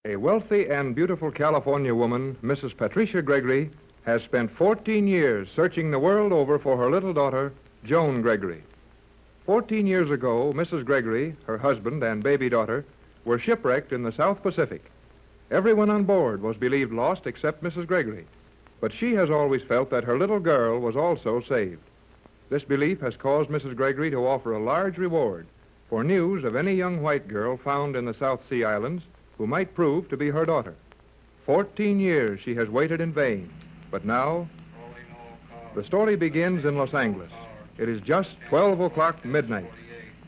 A wealthy and beautiful California woman, Mrs. Patricia Gregory, has spent 14 years searching the world over for her little daughter, Joan Gregory. 14 years ago, Mrs. Gregory, her husband, and baby daughter were shipwrecked in the South Pacific. Everyone on board was believed lost except Mrs. Gregory, but she has always felt that her little girl was also saved. This belief has caused Mrs. Gregory to offer a large reward for news of any young white girl found in the South Sea Islands who might prove to be her daughter. 14 years she has waited in vain, but now the story begins in Los Angeles. It is just 12 o'clock midnight.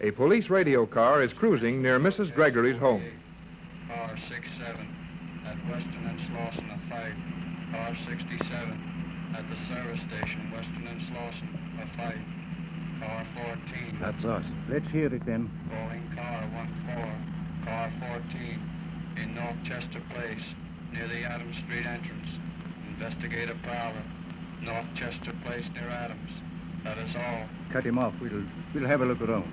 A police radio car is cruising near Mrs. Gregory's home. Car 67 at Western and Slauson, a fight. Car 67 at the service station, Western and Slauson, a fight. Car 14. That's us. Let's hear it then. Calling car 14. Car 14 in North Chester Place, near the Adams Street entrance. Investigate a prowler. North Chester Place near Adams. That is all. Cut him off. We'll have a look around.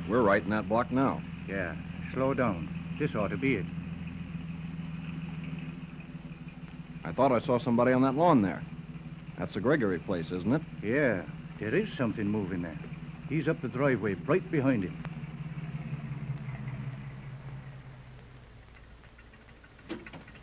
We're right in that block now. Yeah, slow down. This ought to be it. I thought I saw somebody on that lawn there. That's the Gregory place, isn't it? Yeah, there is something moving there. He's up the driveway, right behind him.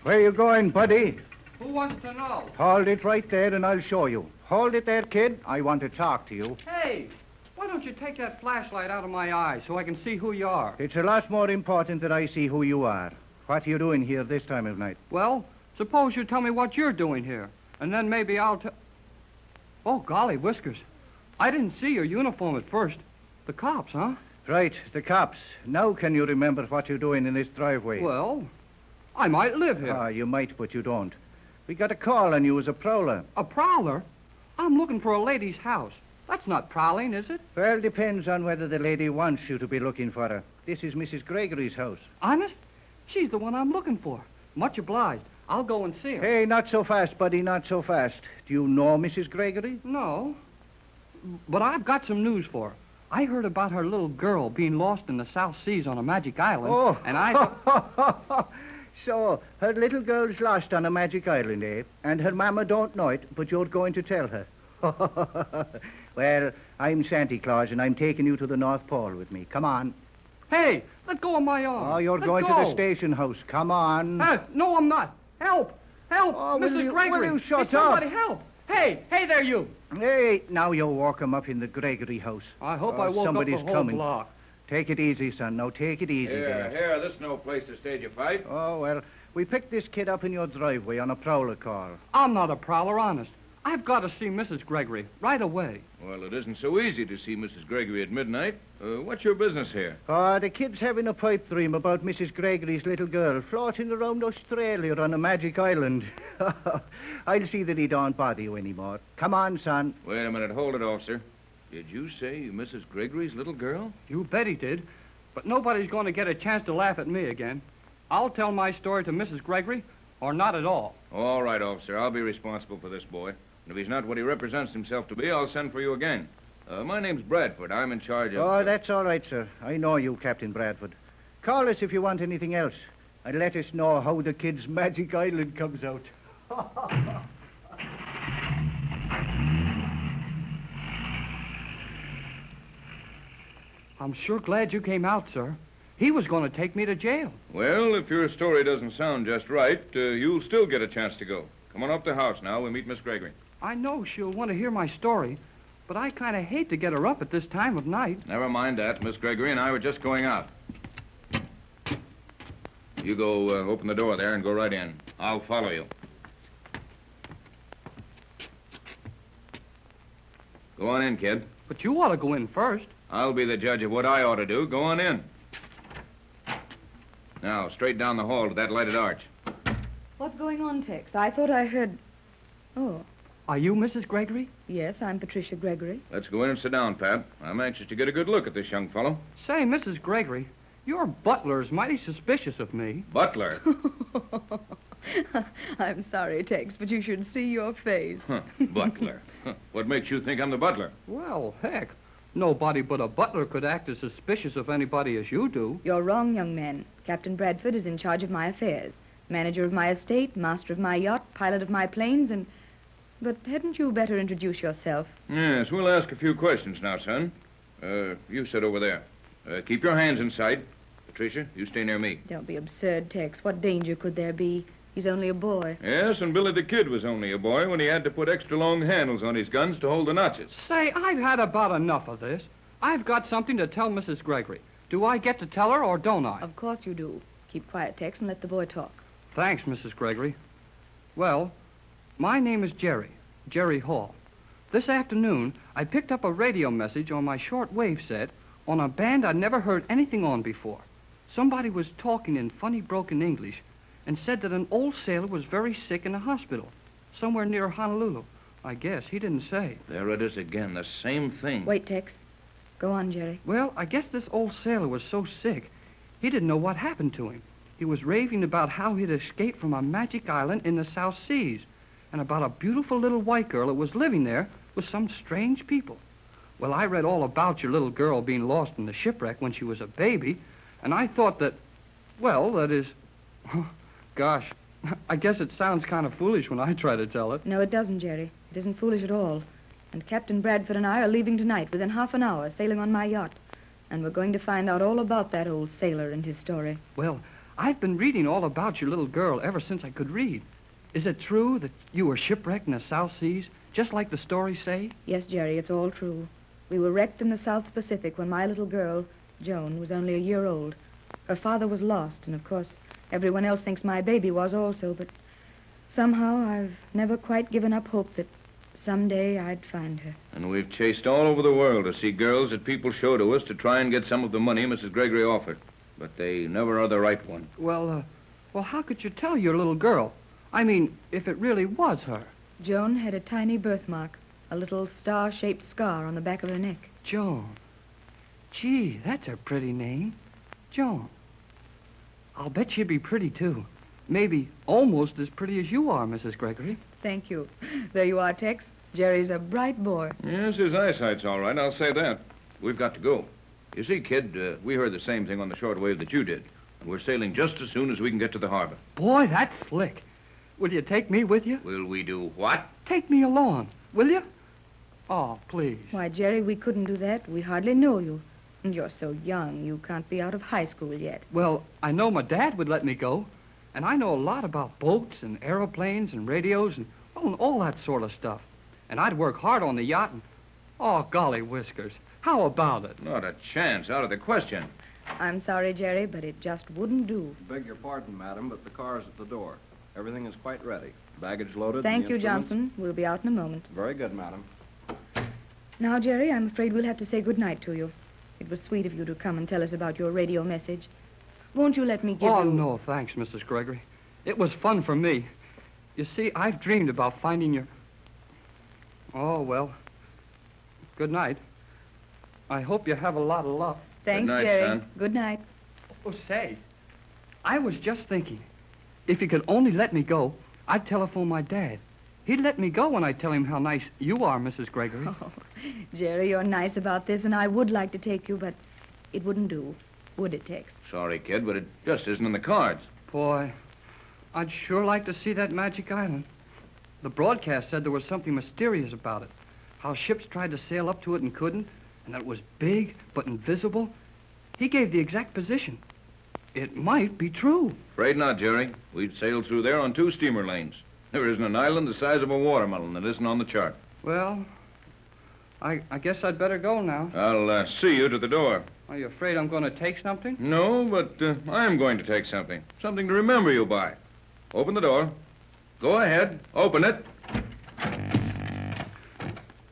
Where you going, buddy? Who wants to know? Hold it right there and I'll show you. Hold it there, kid. I want to talk to you. Hey, why don't you take that flashlight out of my eye so I can see who you are? It's a lot more important that I see who you are. What are you doing here this time of night? Well, suppose you tell me what you're doing here, and then maybe I'll tell... Oh, golly, Whiskers. I didn't see your uniform at first. The cops, huh? Right, the cops. Now can you remember what you're doing in this driveway? Well, I might live here. Ah, you might, but you don't. We got a call on you as a prowler. A prowler? I'm looking for a lady's house. That's not prowling, is it? Well, depends on whether the lady wants you to be looking for her. This is Mrs. Gregory's house. Honest? She's the one I'm looking for. Much obliged. I'll go and see her. Hey, not so fast, buddy, not so fast. Do you know Mrs. Gregory? No. But I've got some news for her. I heard about her little girl being lost in the South Seas on a magic island. Oh. And I... So, her little girl's lost on a magic island, eh? And her mama don't know it, but you're going to tell her. Well, I'm Santa Claus, and I'm taking you to the North Pole with me. Come on. Hey, let go of my arm. Oh, you're Let going go. to the station house. Come on. No, I'm not. Help! Help! Oh, Mrs. Gregory! will you shut Hey, somebody up? help! Hey there, you! Hey, now you walk him up in the Gregory house. I hope Oh, I woke somebody's up the whole coming. block. Take it easy, son. Now, take it easy there. Here, this is no place to stage a fight. Oh, well, we picked this kid up in your driveway on a prowler call. I'm not a prowler, honest. I've got to see Mrs. Gregory right away. Well, it isn't so easy to see Mrs. Gregory at midnight. What's your business here? Oh, the kid's having a pipe dream about Mrs. Gregory's little girl floating around Australia on a magic island. I'll see that he don't bother you anymore. Come on, son. Wait a minute. Hold it, officer. Did you say Mrs. Gregory's little girl? You bet he did. But nobody's going to get a chance to laugh at me again. I'll tell my story to Mrs. Gregory, or not at all. All right, officer. I'll be responsible for this boy. And if he's not what he represents himself to be, I'll send for you again. My name's Bradford. I'm in charge of... Oh, that's all right, sir. I know you, Captain Bradford. Call us if you want anything else. And let us know how the kid's magic island comes out. I'm sure glad you came out, sir. He was going to take me to jail. Well, if your story doesn't sound just right, you'll still get a chance to go. Come on up to the house now. We'll meet Miss Gregory. I know she'll want to hear my story, but I kind of hate to get her up at this time of night. Never mind that. Miss Gregory and I were just going out. You go open the door there and go right in. I'll follow you. Go on in, kid. But you ought to go in first. I'll be the judge of what I ought to do. Go on in. Now, straight down the hall to that lighted arch. What's going on, Tex? I thought I heard... Oh, Are you Mrs. Gregory? yes, I'm Patricia Gregory. Let's go in and sit down, Pat. I'm anxious to get a good look at this young fellow. Say, Mrs. Gregory, your butler is mighty suspicious of me. Butler. I'm sorry, Tex, but you should see your face. Huh, butler. Huh. What makes you think I'm the butler? Well, heck, Nobody but a butler could act as suspicious of anybody as you do. You're wrong, young man. Captain Bradford is in charge of my affairs. Manager of my estate, master of my yacht, pilot of my planes, and... But hadn't you better introduce yourself? Yes, we'll ask a few questions now, son. You sit over there. Keep your hands in sight. Patricia, you stay near me. Don't be absurd, Tex. What danger could there be? He's only a boy. Yes, and Billy the Kid was only a boy when he had to put extra long handles on his guns to hold the notches. Say, I've had about enough of this. I've got something to tell Mrs. Gregory. Do I get to tell her or don't I? Of course you do. Keep quiet, Tex, and let the boy talk. Thanks, Mrs. Gregory. Well, my name is Jerry Hall. This afternoon, I picked up a radio message on my shortwave set on a band I'd never heard anything on before. Somebody was talking in funny broken English and said that an old sailor was very sick in a hospital somewhere near Honolulu. I guess he didn't say. There it is again, the same thing. Wait, Tex. Go on, Jerry. Well, I guess this old sailor was so sick, he didn't know what happened to him. He was raving about how he'd escaped from a magic island in the South Seas and about a beautiful little white girl that was living there with some strange people. Well, I read all about your little girl being lost in the shipwreck when she was a baby, and I thought that, well, that is... Gosh, I guess it sounds kind of foolish when I try to tell it. No, it doesn't, Jerry. It isn't foolish at all. And Captain Bradford and I are leaving tonight within half an hour, sailing on my yacht. And we're going to find out all about that old sailor and his story. Well, I've been reading all about your little girl ever since I could read. Is it true that you were shipwrecked in the South Seas, just like the stories say? Yes, Jerry, it's all true. We were wrecked in the South Pacific when my little girl, Joan, was only a year old. Her father was lost, and of course, everyone else thinks my baby was also, but somehow I've never quite given up hope that someday I'd find her. And we've chased all over the world to see girls that people show to us to try and get some of the money Mrs. Gregory offered. But they never are the right one. Well, how could you tell your little girl? I mean, if it really was her. Joan had a tiny birthmark, a little star-shaped scar on the back of her neck. Joan. Gee, that's a pretty name. Joan. I'll bet she'd be pretty, too. Maybe almost as pretty as you are, Mrs. Gregory. Thank you. There you are, Tex. Jerry's a bright boy. Yes, his eyesight's all right, I'll say that. We've got to go. You see, kid, we heard the same thing on the shortwave that you did. And we're sailing just as soon as we can get to the harbor. Boy, that's slick. Will you take me with you? Will we do what? Take me along, will you? Oh, please. Why, Jerry, we couldn't do that. We hardly know you. And you're so young, you can't be out of high school yet. Well, I know my dad would let me go. And I know a lot about boats and aeroplanes and radios and, well, and all that sort of stuff. And I'd work hard on the yacht and... Oh, golly whiskers. How about it? Not a chance. Out of the question. I'm sorry, Jerry, but it just wouldn't do. Beg your pardon, madam, but the car's at the door. Everything is quite ready. Baggage loaded. Thank and you, the instruments- Johnson. We'll be out in a moment. Very good, madam. Now, Jerry, I'm afraid we'll have to say goodnight to you. It was sweet of you to come and tell us about your radio message. Won't you let me give you... Oh, no, thanks, Mrs. Gregory. It was fun for me. You see, I've dreamed about finding your... Oh, well. Good night. I hope you have a lot of luck. Thanks, Good night, Jerry. son. Good night. Oh, say, I was just thinking, if you could only let me go, I'd telephone my dad. He'd let me go when I tell him how nice you are, Mrs. Gregory. Oh, Jerry, you're nice about this, and I would like to take you, but it wouldn't do, would it, Tex? Sorry, kid, but it just isn't in the cards. Boy, I'd sure like to see that magic island. The broadcast said there was something mysterious about it. How ships tried to sail up to it and couldn't, and that it was big but invisible. He gave the exact position. It might be true. Afraid not, Jerry. We'd sailed through there on 2 steamer lanes. There isn't an island the size of a watermelon that isn't on the chart. Well, I guess I'd better go now. I'll see you to the door. Are you afraid I'm going to take something? No, but I'm going to take something. Something to remember you by. Open the door. Go ahead. Open it.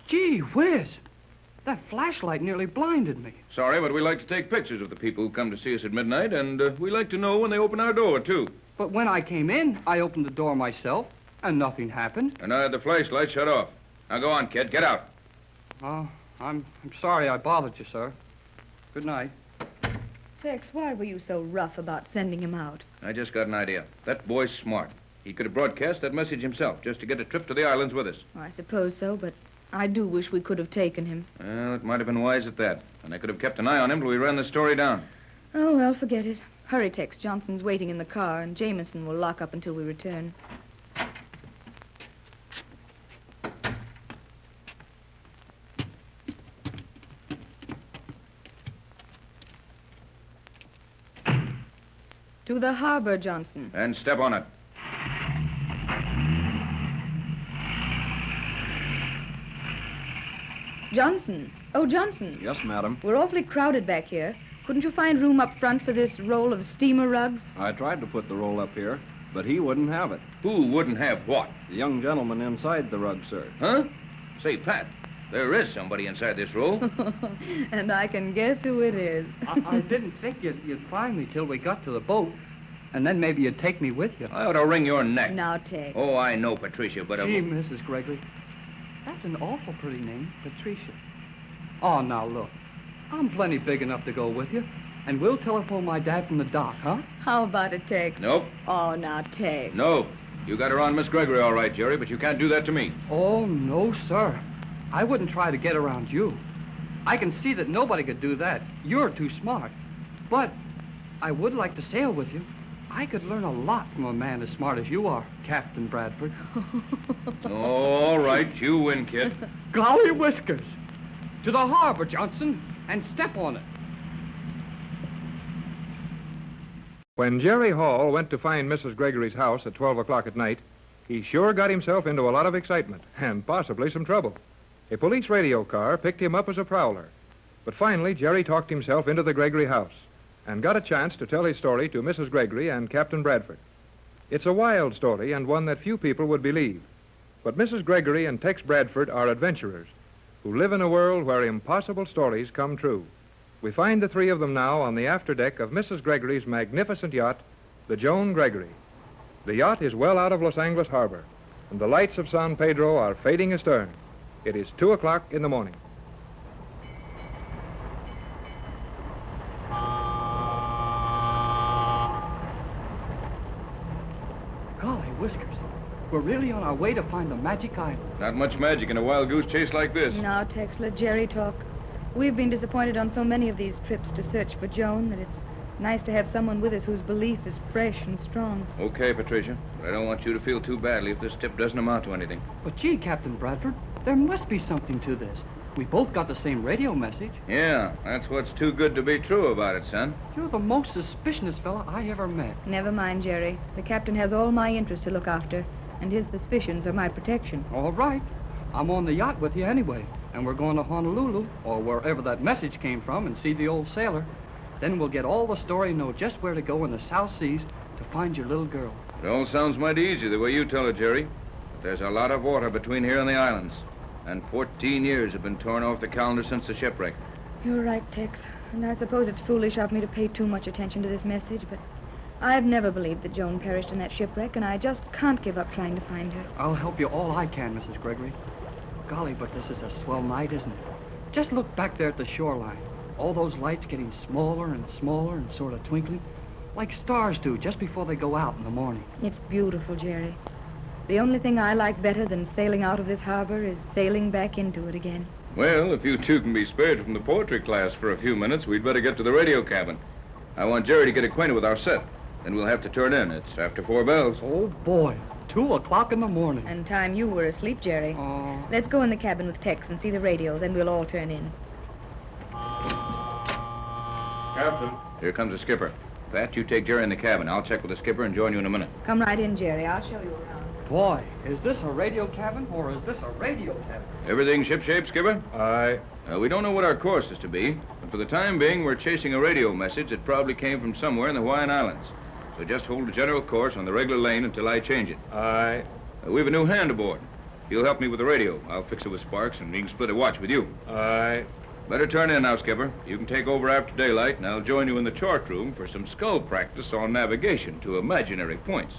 Gee whiz! That flashlight nearly blinded me. Sorry, but we like to take pictures of the people who come to see us at midnight, and we like to know when they open our door, too. But when I came in, I opened the door myself, and nothing happened. And I had the flashlight shut off. Now go on, kid. Get out. Oh, I'm sorry I bothered you, sir. Good night. Tex, why were you so rough about sending him out? I just got an idea. That boy's smart. He could have broadcast that message himself just to get a trip to the islands with us. I suppose so, but I do wish we could have taken him. Well, it might have been wise at that. And I could have kept an eye on him till we ran the story down. Oh, well, forget it. Hurry, Tex. Johnson's waiting in the car, and Jameson will lock up until we return. To the harbor, Johnson. And step on it. Johnson. Oh, Johnson. Yes, madam. We're awfully crowded back here. Couldn't you find room up front for this roll of steamer rugs? I tried to put the roll up here, but he wouldn't have it. Who wouldn't have what? The young gentleman inside the rug, sir. Huh? Say, Pat, there is somebody inside this roll. And I can guess who it is. I didn't think you'd find me till we got to the boat, and then maybe you'd take me with you. I ought to wring your neck. Now, Tex. Oh, I know, Patricia, but... Gee, Mrs. Gregory, that's an awful pretty name, Patricia. Oh, now, look. I'm plenty big enough to go with you, and we'll telephone my dad from the dock, huh? How about it, Tex? Nope. Oh, now, Tex. No. You got around Miss Gregory all right, Jerry, but you can't do that to me. Oh, no, sir. I wouldn't try to get around you. I can see that nobody could do that. You're too smart. But I would like to sail with you. I could learn a lot from a man as smart as you are, Captain Bradford. All right, you win, kid. Golly whiskers! To the harbor, Johnson, and step on it. When Jerry Hall went to find Mrs. Gregory's house at 12 o'clock at night, he sure got himself into a lot of excitement and possibly some trouble. A police radio car picked him up as a prowler. But finally, Jerry talked himself into the Gregory house and got a chance to tell his story to Mrs. Gregory and Captain Bradford. It's a wild story and one that few people would believe. But Mrs. Gregory and Tex Bradford are adventurers who live in a world where impossible stories come true. We find the three of them now on the afterdeck of Mrs. Gregory's magnificent yacht, the Joan Gregory. The yacht is well out of Los Angeles Harbor, and the lights of San Pedro are fading astern. It is 2 o'clock in the morning. Golly whiskers. We're really on our way to find the magic island. Not much magic in a wild goose chase like this. Now, Tex, let Jerry talk. We've been disappointed on so many of these trips to search for Joan that it's nice to have someone with us whose belief is fresh and strong. Okay, Patricia, but I don't want you to feel too badly if this tip doesn't amount to anything. But gee, Captain Bradford, there must be something to this. We both got the same radio message. Yeah, that's what's too good to be true about it, son. You're the most suspicious fella I ever met. Never mind, Jerry. The captain has all my interests to look after, and his suspicions are my protection. All right. I'm on the yacht with you anyway, and we're going to Honolulu, or wherever that message came from, and see the old sailor. Then we'll get all the story and know just where to go in the South Seas to find your little girl. It all sounds mighty easy the way you tell it, Jerry. But there's a lot of water between here and the islands. And 14 years have been torn off the calendar since the shipwreck. You're right, Tex. And I suppose it's foolish of me to pay too much attention to this message, but I've never believed that Joan perished in that shipwreck, and I just can't give up trying to find her. I'll help you all I can, Mrs. Gregory. Golly, but this is a swell night, isn't it? Just look back there at the shoreline. All those lights getting smaller and smaller and sort of twinkling, like stars do just before they go out in the morning. It's beautiful, Jerry. The only thing I like better than sailing out of this harbor is sailing back into it again. Well, if you two can be spared from the poetry class for a few minutes, we'd better get to the radio cabin. I want Jerry to get acquainted with our set. Then we'll have to turn in. It's after 4 bells. Oh, boy. 2 o'clock in the morning. And time you were asleep, Jerry. Oh. Let's go in the cabin with Tex and see the radio, then we'll all turn in. Captain. Here comes the skipper. Pat, you take Jerry in the cabin. I'll check with the skipper and join you in a minute. Come right in, Jerry. I'll show you around. Boy, is this a radio cabin or is this a radio cabin? Everything shipshape, skipper? Aye. We don't know what our course is to be, but for the time being, we're chasing a radio message that probably came from somewhere in the Hawaiian Islands. So just hold a general course on the regular lane until I change it. Aye. We've a new hand aboard. He'll help me with the radio. I'll fix it with Sparks, and he can split a watch with you. Aye. Better turn in now, skipper. You can take over after daylight, and I'll join you in the chart room for some skull practice on navigation to imaginary points.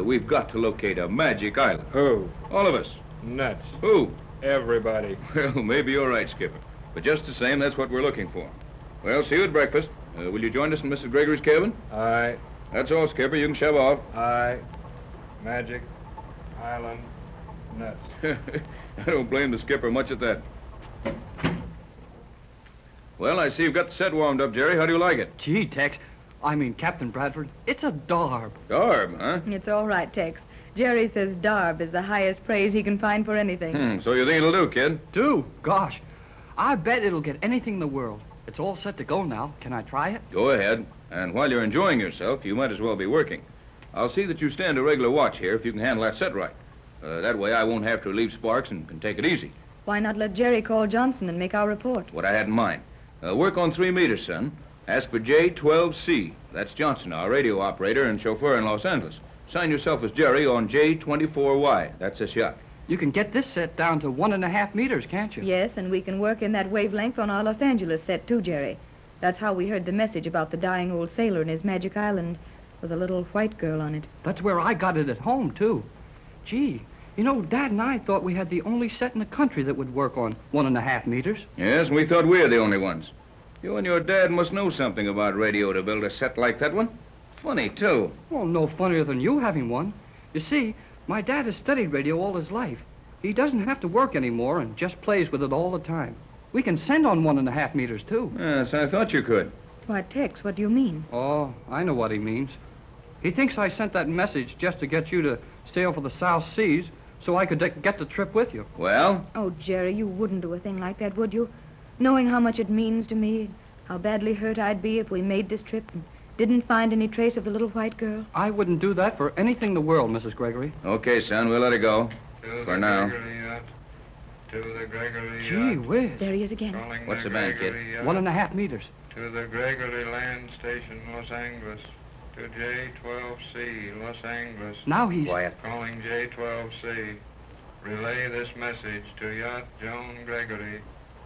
We've got to locate a magic island. Who? All of us. Nuts. Who? Everybody. Well, maybe you're right, skipper. But just the same, that's what we're looking for. Well, see you at breakfast. Will you join us in Mrs. Gregory's cabin? Aye. That's all, skipper. You can shove off. Aye. Magic. Island. Nuts. I don't blame the skipper much at that. Well, I see you've got the set warmed up, Jerry. How do you like it? Gee, Captain Bradford, it's a darb. Darb, huh? It's all right, Tex. Jerry says darb is the highest praise he can find for anything. So you think it'll do, kid? Gosh, I bet it'll get anything in the world. It's all set to go now. Can I try it? Go ahead. And while you're enjoying yourself, you might as well be working. I'll see that you stand a regular watch here if you can handle that set right. That way I won't have to relieve sparks and can take it easy. Why not let Jerry call Johnson and make our report? What I had in mind. Work on 3 meters, son. Ask for J12C. That's Johnson, our radio operator and chauffeur in Los Angeles. Sign yourself as Jerry on J24Y. That's this yacht. You can get this set down to 1.5 meters, can't you? Yes, and we can work in that wavelength on our Los Angeles set, too, Jerry. That's how we heard the message about the dying old sailor in his magic island with a little white girl on it. That's where I got it at home, too. Gee, you know, Dad and I thought we had the only set in the country that would work on 1.5 meters. Yes, and we thought we were the only ones. You and your dad must know something about radio to build a set like that one. Funny, too. Well, no funnier than you having one. You see, my dad has studied radio all his life. He doesn't have to work anymore and just plays with it all the time. We can send on 1.5 meters, too. Yes, I thought you could. Why, Tex, what do you mean? Oh, I know what he means. He thinks I sent that message just to get you to sail for the South Seas so I could get the trip with you. Well? Oh, Jerry, you wouldn't do a thing like that, would you? Knowing how much it means to me, how badly hurt I'd be if we made this trip and didn't find any trace of the little white girl. I wouldn't do that for anything in the world, Mrs. Gregory. Okay, son, we'll let it go. For now. To the Gregory Gee whiz. There he is again. What's the band, kid? 1.5 meters. To the Gregory Land Station, Los Angeles. To J12C, Los Angeles. Now he's... Quiet. Calling J12C. Relay this message to Yacht Joan Gregory.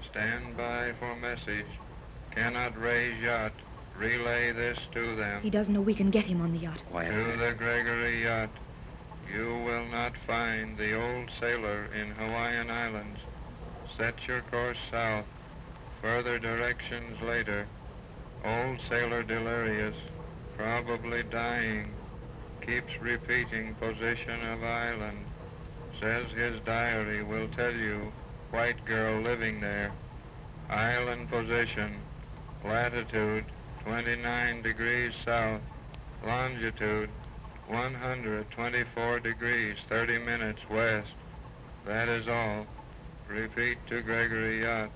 Stand by for message. Cannot raise yacht. Relay this to them. He doesn't know we can get him on the yacht. Quiet. To the Gregory Yacht. You will not find the old sailor in Hawaiian Islands. Set your course south. Further directions later. Old sailor delirious. Probably dying. Keeps repeating position of island. Says his diary will tell you white girl living there. Island position. Latitude 29 degrees south. Longitude 124 degrees, 30 minutes west. That is all. Repeat to Gregory Yacht.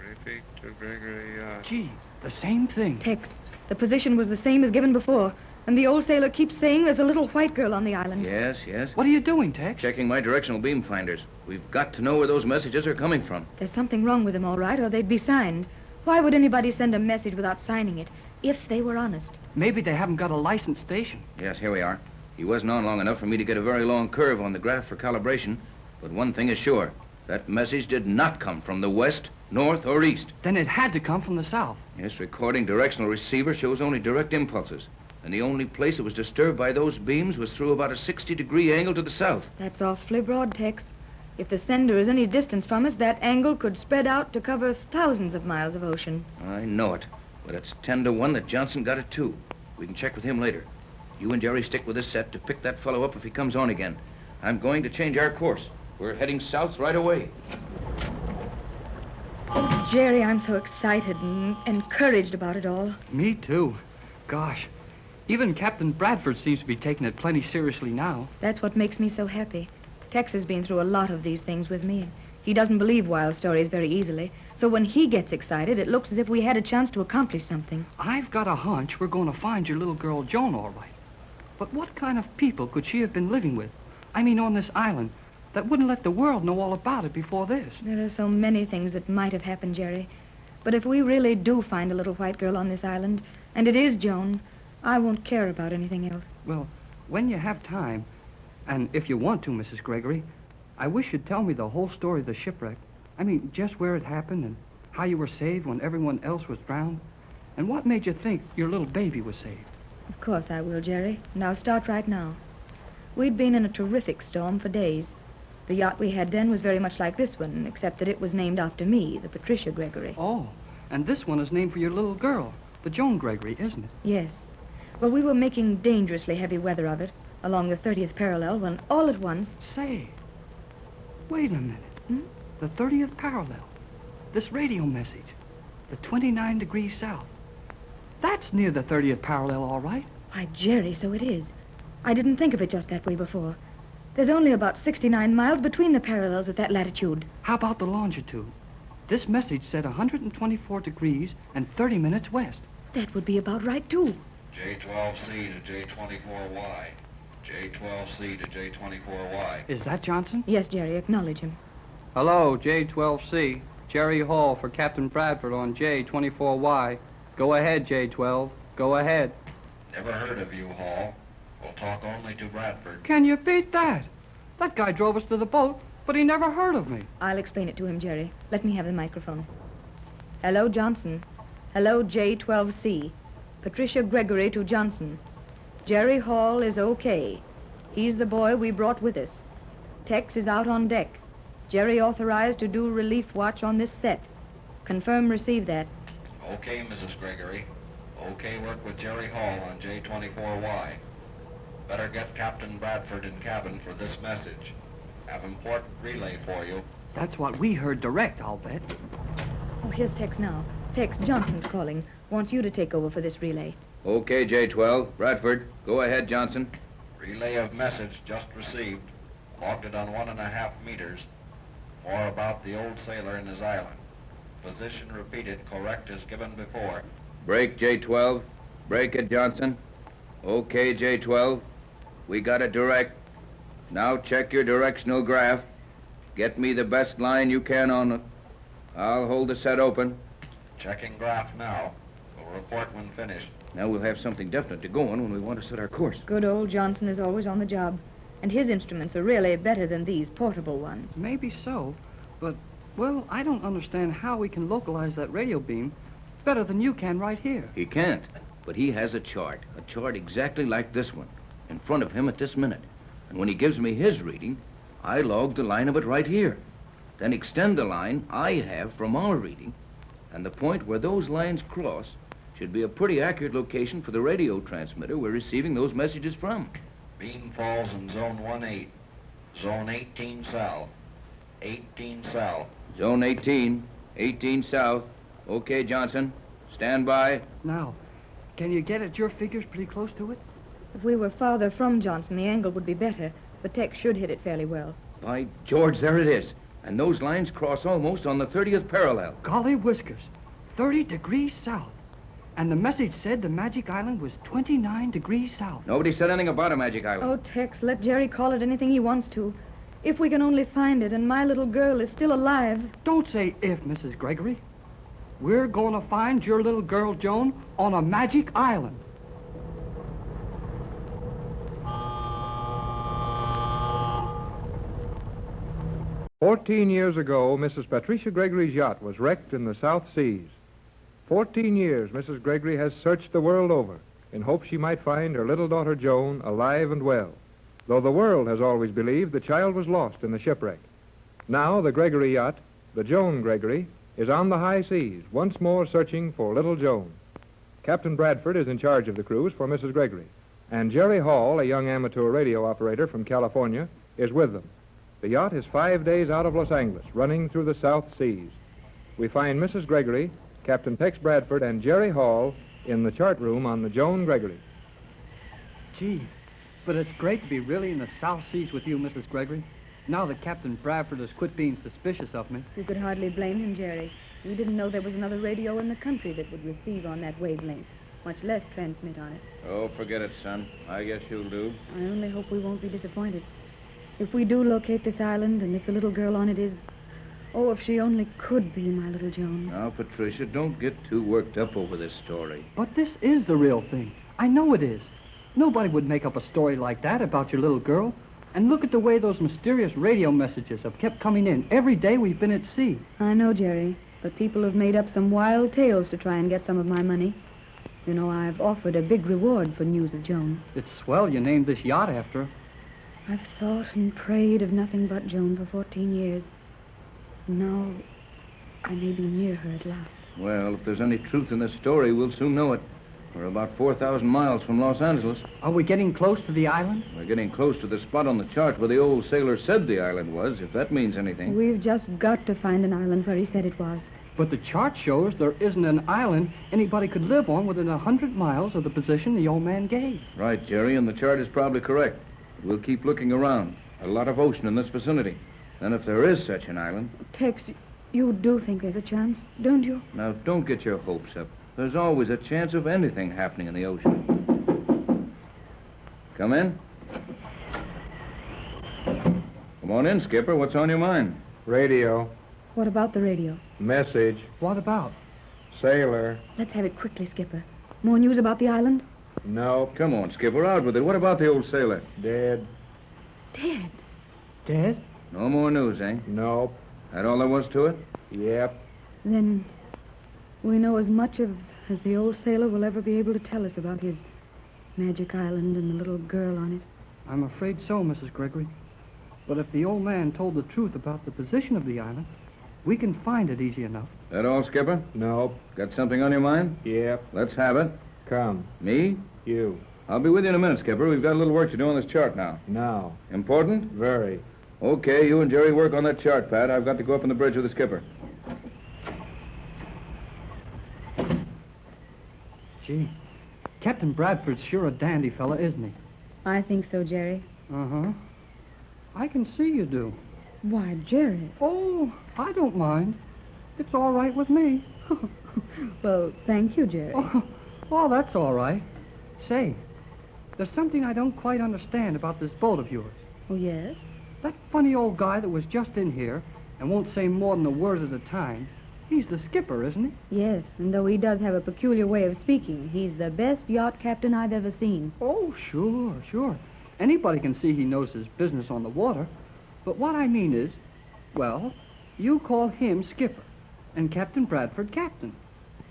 Repeat to Gregory Yacht. Gee, the same thing. Tex, the position was the same as given before, and the old sailor keeps saying there's a little white girl on the island. Yes, yes. What are you doing, Tex? Checking my directional beam finders. We've got to know where those messages are coming from. There's something wrong with them, all right, or they'd be signed. Why would anybody send a message without signing it, if they were honest? Maybe they haven't got a licensed station. Yes, here we are. He wasn't on long enough for me to get a very long curve on the graph for calibration. But one thing is sure. That message did not come from the west, north, or east. Then it had to come from the south. Yes, recording directional receiver shows only direct impulses. And the only place it was disturbed by those beams was through about a 60-degree angle to the south. That's awfully broad, Tex. If the sender is any distance from us, that angle could spread out to cover thousands of miles of ocean. I know it. But it's 10 to 1 that Johnson got it, too. We can check with him later. You and Jerry stick with this set to pick that fellow up if he comes on again. I'm going to change our course. We're heading south right away. Oh, Jerry, I'm so excited and encouraged about it all. Me too. Gosh, even Captain Bradford seems to be taking it plenty seriously now. That's what makes me so happy. Tex has been through a lot of these things with me. He doesn't believe wild stories very easily. So when he gets excited, it looks as if we had a chance to accomplish something. I've got a hunch we're going to find your little girl, Joan, all right. But what kind of people could she have been living with? I mean, on this island, that wouldn't let the world know all about it before this. There are so many things that might have happened, Jerry. But if we really do find a little white girl on this island, and it is Joan, I won't care about anything else. Well, when you have time, and if you want to, Mrs. Gregory, I wish you'd tell me the whole story of the shipwreck. I mean, just where it happened and how you were saved when everyone else was drowned. And what made you think your little baby was saved? Of course I will, Jerry, and I'll start right now. We'd been in a terrific storm for days. The yacht we had then was very much like this one, except that it was named after me, the Patricia Gregory. Oh, and this one is named for your little girl, the Joan Gregory, isn't it? Yes. Well, we were making dangerously heavy weather of it, along the 30th parallel, when all at once... Say, wait a minute. The 30th parallel. This radio message. The 29 degrees south. That's near the 30th parallel, all right. Why, Jerry, so it is. I didn't think of it just that way before. There's only about 69 miles between the parallels at that latitude. How about the longitude? This message said 124 degrees and 30 minutes west. That would be about right, too. J12C to J24Y. J12C to J24Y. Is that Johnson? Yes, Jerry, acknowledge him. Hello, J12C. Jerry Hall for Captain Bradford on J24Y. Go ahead, J12. Go ahead. Never heard of you, Hall. We'll talk only to Bradford. Can you beat that? That guy drove us to the boat, but he never heard of me. I'll explain it to him, Jerry. Let me have the microphone. Hello, Johnson. Hello, J12C. Patricia Gregory to Johnson. Jerry Hall is okay. He's the boy we brought with us. Tex is out on deck. Jerry authorized to do relief watch on this set. Confirm receive that. Okay, Mrs. Gregory. Okay, work with Jerry Hall on J24Y. Better get Captain Bradford in cabin for this message. Have important relay for you. That's what we heard direct, I'll bet. Oh, here's Tex now. Tex, Johnson's calling. Wants you to take over for this relay. Okay, J12. Bradford, go ahead, Johnson. Relay of message just received. Logged it on 1.5 meters. More about the old sailor and his island. Position repeated, correct as given before. Break, J12. Break it, Johnson. Okay, J12. We got it direct. Now check your directional graph. Get me the best line you can on it. I'll hold the set open. Checking graph now. We'll report when finished. Now we'll have something definite to go on when we want to set our course. Good old Johnson is always on the job. And his instruments are really better than these portable ones. Maybe so, but, well, I don't understand how we can localize that radio beam better than you can right here. He can't, but he has a chart exactly like this one, in front of him at this minute. And when he gives me his reading, I log the line of it right here. Then extend the line I have from our reading, and the point where those lines cross should be a pretty accurate location for the radio transmitter we're receiving those messages from. Beam falls in zone 1-8. Zone 18 south. 18 south. Zone 18, 18 south. Okay, Johnson. Stand by. Now, can you get at your figures pretty close to it? If we were farther from Johnson, the angle would be better. But Tex should hit it fairly well. By George, there it is. And those lines cross almost on the 30th parallel. Golly whiskers. 30 degrees south. And the message said the Magic Island was 29 degrees south. Nobody said anything about a Magic Island. Oh, Tex, let Jerry call it anything he wants to. If we can only find it and my little girl is still alive. Don't say if, Mrs. Gregory. We're going to find your little girl, Joan, on a Magic Island. "14 years ago, Mrs. Patricia Gregory's yacht was wrecked in the South Seas. 14 years Mrs. Gregory has searched the world over in hopes she might find her little daughter Joan alive and well, though the world has always believed the child was lost in the shipwreck. Now the Gregory yacht, the Joan Gregory, is on the high seas, once more searching for little Joan. Captain Bradford is in charge of the cruise for Mrs. Gregory, and Jerry Hall, a young amateur radio operator from California, is with them. The yacht is 5 days out of Los Angeles, running through the South Seas. We find Mrs. Gregory, Captain Tex Bradford, and Jerry Hall in the chart room on the Joan Gregory. Gee, but it's great to be really in the South Seas with you, Mrs. Gregory. Now that Captain Bradford has quit being suspicious of me. You could hardly blame him, Jerry. We didn't know there was another radio in the country that would receive on that wavelength, much less transmit on it. Oh, forget it, son. I guess you'll do. I only hope we won't be disappointed. If we do locate this island, and if the little girl on it is... Oh, if she only could be my little Joan. Now, Patricia, don't get too worked up over this story. But this is the real thing. I know it is. Nobody would make up a story like that about your little girl. And look at the way those mysterious radio messages have kept coming in every day we've been at sea. I know, Jerry, but people have made up some wild tales to try and get some of my money. You know, I've offered a big reward for news of Joan. It's swell you named this yacht after her. I've thought and prayed of nothing but Joan for 14 years. Now, I may be near her at last. Well, if there's any truth in this story, we'll soon know it. We're about 4,000 miles from Los Angeles. Are we getting close to the island? We're getting close to the spot on the chart where the old sailor said the island was, if that means anything. We've just got to find an island where he said it was. But the chart shows there isn't an island anybody could live on within 100 miles of the position the old man gave. Right, Jerry, and the chart is probably correct. We'll keep looking around. A lot of ocean in this vicinity. And if there is such an island... Tex, you do think there's a chance, don't you? Now, don't get your hopes up. There's always a chance of anything happening in the ocean. Come in. Come on in, Skipper. What's on your mind? Radio. What about the radio? Message. What about? Sailor. Let's have it quickly, Skipper. More news about the island? No. Come on, Skipper, out with it. What about the old sailor? Dead. Dead. Dead? No more news, eh? Nope. That all there was to it? Yep. Then we know as much as the old sailor will ever be able to tell us about his magic island and the little girl on it. I'm afraid so, Mrs. Gregory. But if the old man told the truth about the position of the island, we can find it easy enough. That all, Skipper? Nope. Got something on your mind? Yep. Let's have it. Come. Me? You. I'll be with you in a minute, Skipper. We've got a little work to do on this chart now. Now. Important? Very. Okay, you and Jerry work on that chart, Pat. I've got to go up on the bridge with the skipper. Gee, Captain Bradford's sure a dandy fella, isn't he? I think so, Jerry. Uh-huh. I can see you do. Why, Jerry. Oh, I don't mind. It's all right with me. Well, thank you, Jerry. Oh, that's all right. Say, there's something I don't quite understand about this boat of yours. Oh, yes? That funny old guy that was just in here and won't say more than a word at a time, he's the skipper, isn't he? Yes, and though he does have a peculiar way of speaking, he's the best yacht captain I've ever seen. Oh, sure. Anybody can see he knows his business on the water. But what I mean is, well, you call him skipper and Captain Bradford captain.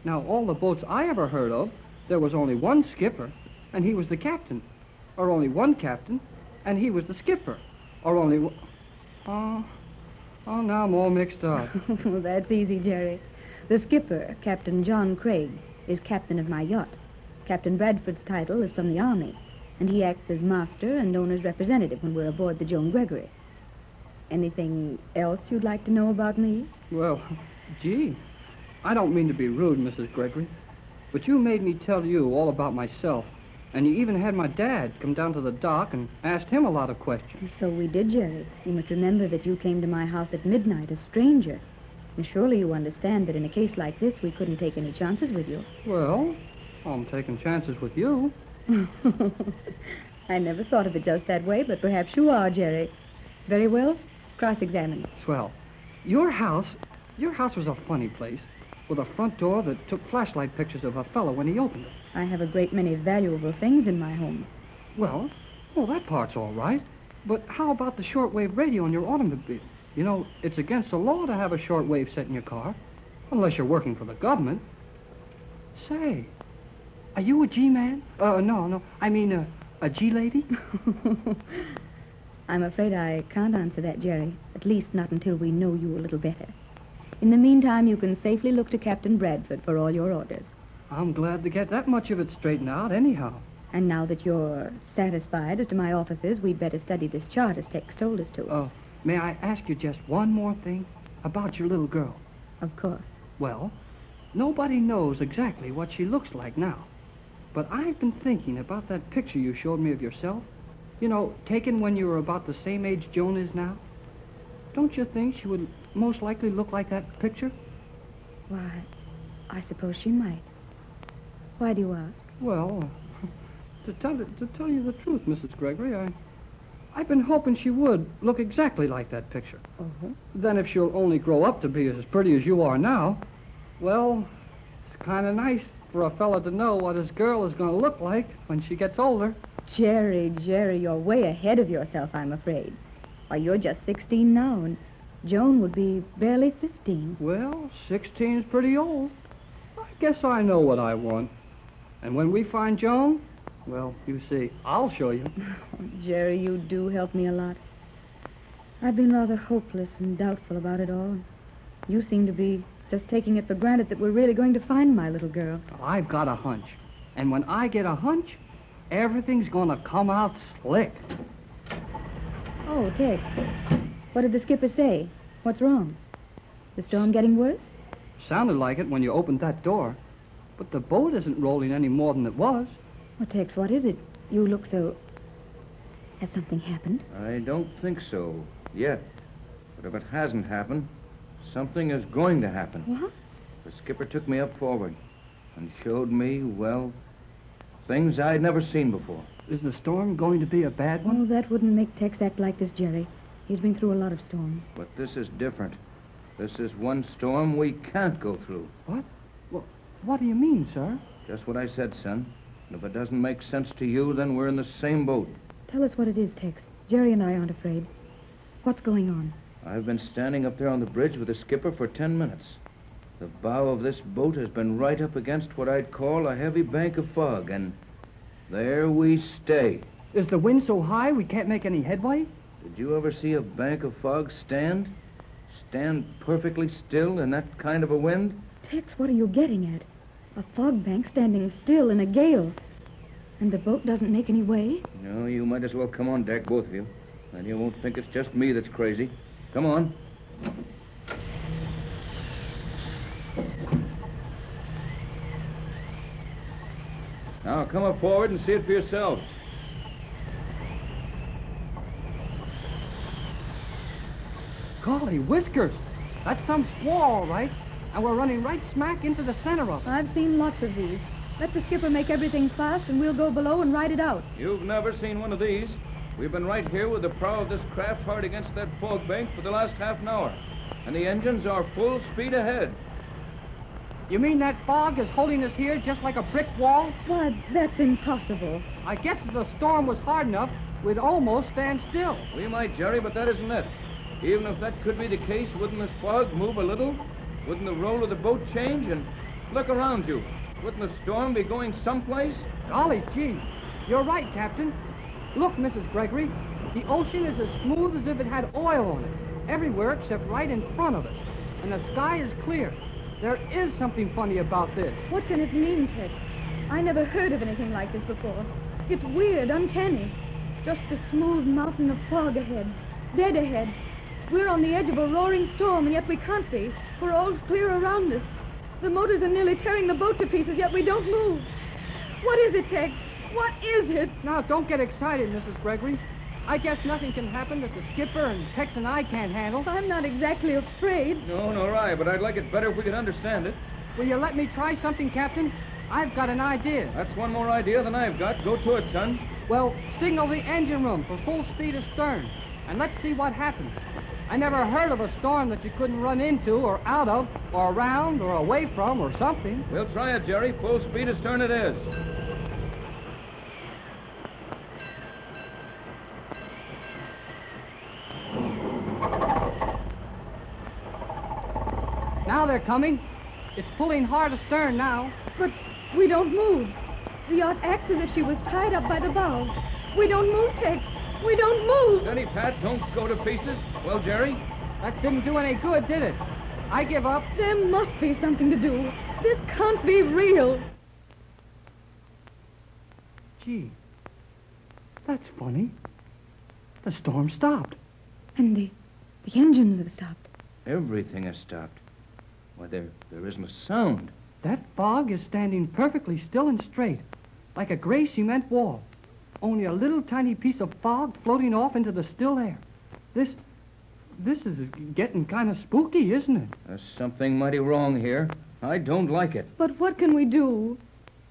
Now, all the boats I ever heard of, there was only one skipper, and he was the captain. Or only one captain, and he was the skipper. Or only one... Oh, now I'm all mixed up. That's easy, Jerry. The skipper, Captain John Craig, is captain of my yacht. Captain Bradford's title is from the Army, and he acts as master and owner's representative when we're aboard the Joan Gregory. Anything else you'd like to know about me? Well, gee, I don't mean to be rude, Mrs. Gregory, but you made me tell you all about myself, and you even had my dad come down to the dock and asked him a lot of questions. So we did, Jerry. You must remember that you came to my house at midnight, a stranger. And surely you understand that in a case like this, we couldn't take any chances with you. Well, I'm taking chances with you. I never thought of it just that way, but perhaps you are, Jerry. Very well. Cross-examine. Swell. Your house was a funny place, with a front door that took flashlight pictures of a fellow when he opened it. I have a great many valuable things in my home. Well, that part's all right. But how about the shortwave radio in your automobile? You know, it's against the law to have a shortwave set in your car, unless you're working for the government. Say, are you a G-man? No, I mean a G-lady? I'm afraid I can't answer that, Jerry. At least not until we know you a little better. In the meantime, you can safely look to Captain Bradford for all your orders. I'm glad to get that much of it straightened out anyhow. And now that you're satisfied as to my offices, we'd better study this chart as Tex told us to. May I ask you just one more thing about your little girl? Of course. Well, nobody knows exactly what she looks like now. But I've been thinking about that picture you showed me of yourself. You know, taken when you were about the same age Joan is now. Don't you think she would most likely look like that picture? Why, I suppose she might. Why do you ask? Well, to tell you the truth, Mrs. Gregory, I've been hoping she would look exactly like that picture. Uh-huh. Then if she'll only grow up to be as pretty as you are now, well, it's kind of nice for a fella to know what his girl is going to look like when she gets older. Jerry, you're way ahead of yourself, I'm afraid. Why, you're just 16 now, and Joan would be barely 15. Well, 16's pretty old. I guess I know what I want. And when we find Joan, well, you see, I'll show you. Oh, Jerry, you do help me a lot. I've been rather hopeless and doubtful about it all. You seem to be just taking it for granted that we're really going to find my little girl. I've got a hunch. And when I get a hunch, everything's gonna come out slick. Oh, Tex. What did the skipper say? What's wrong? The storm getting worse? Sounded like it when you opened that door. But the boat isn't rolling any more than it was. Oh, Tex, what is it? You look so... Has something happened? I don't think so yet. But if it hasn't happened, something is going to happen. What? The skipper took me up forward and showed me, well, things I'd never seen before. Is the storm going to be a bad one? Oh, that wouldn't make Tex act like this, Jerry. He's been through a lot of storms. But this is different. This is one storm we can't go through. What? Well, what do you mean, sir? Just what I said, son. And if it doesn't make sense to you, then we're in the same boat. Tell us what it is, Tex. Jerry and I aren't afraid. What's going on? I've been standing up there on the bridge with the skipper for 10 minutes. The bow of this boat has been right up against what I'd call a heavy bank of fog, and there we stay. Is the wind so high we can't make any headway? Did you ever see a bank of fog stand? Stand perfectly still in that kind of a wind? Tex, what are you getting at? A fog bank standing still in a gale. And the boat doesn't make any way? No, you might as well come on deck, both of you. Then you won't think it's just me that's crazy. Come on. Now, come up forward and see it for yourselves. Golly whiskers! That's some squall, all right. And we're running right smack into the center of it. I've seen lots of these. Let the skipper make everything fast and we'll go below and ride it out. You've never seen one of these. We've been right here with the prow of this craft hard against that fog bank for the last half an hour. And the engines are full speed ahead. You mean that fog is holding us here just like a brick wall? Why, that's impossible. I guess if the storm was hard enough, we'd almost stand still. We might, Jerry, but that isn't it. Even if that could be the case, wouldn't this fog move a little? Wouldn't the roll of the boat change? And look around you. Wouldn't the storm be going someplace? Golly gee, you're right, Captain. Look, Mrs. Gregory, the ocean is as smooth as if it had oil on it, everywhere except right in front of us. And the sky is clear. There is something funny about this. What can it mean, Tex? I never heard of anything like this before. It's weird, uncanny. Just the smooth mountain of fog ahead, dead ahead. We're on the edge of a roaring storm, and yet we can't be, for all's clear around us. The motors are nearly tearing the boat to pieces, yet we don't move. What is it, Tex? What is it? Now, don't get excited, Mrs. Gregory. I guess nothing can happen that the skipper and Tex and I can't handle. I'm not exactly afraid. No, nor I, but I'd like it better if we could understand it. Will you let me try something, Captain? I've got an idea. That's one more idea than I've got. Go to it, son. Well, signal the engine room for full speed astern, and let's see what happens. I never heard of a storm that you couldn't run into or out of or around or away from or something. We'll try it, Jerry. Full speed astern it is. Now they're coming. It's pulling hard astern now. But we don't move. The yacht acts as if she was tied up by the bow. We don't move, Tex. We don't move. Steady, Pat. Don't go to pieces. Well, Jerry? That didn't do any good, did it? I give up. There must be something to do. This can't be real. Gee, that's funny. The storm stopped. And the engines have stopped. Everything has stopped. Why, there isn't a sound. That fog is standing perfectly still and straight, like a gray cement wall. Only a little tiny piece of fog floating off into the still air. This is getting kind of spooky, isn't it? There's something mighty wrong here. I don't like it. But what can we do?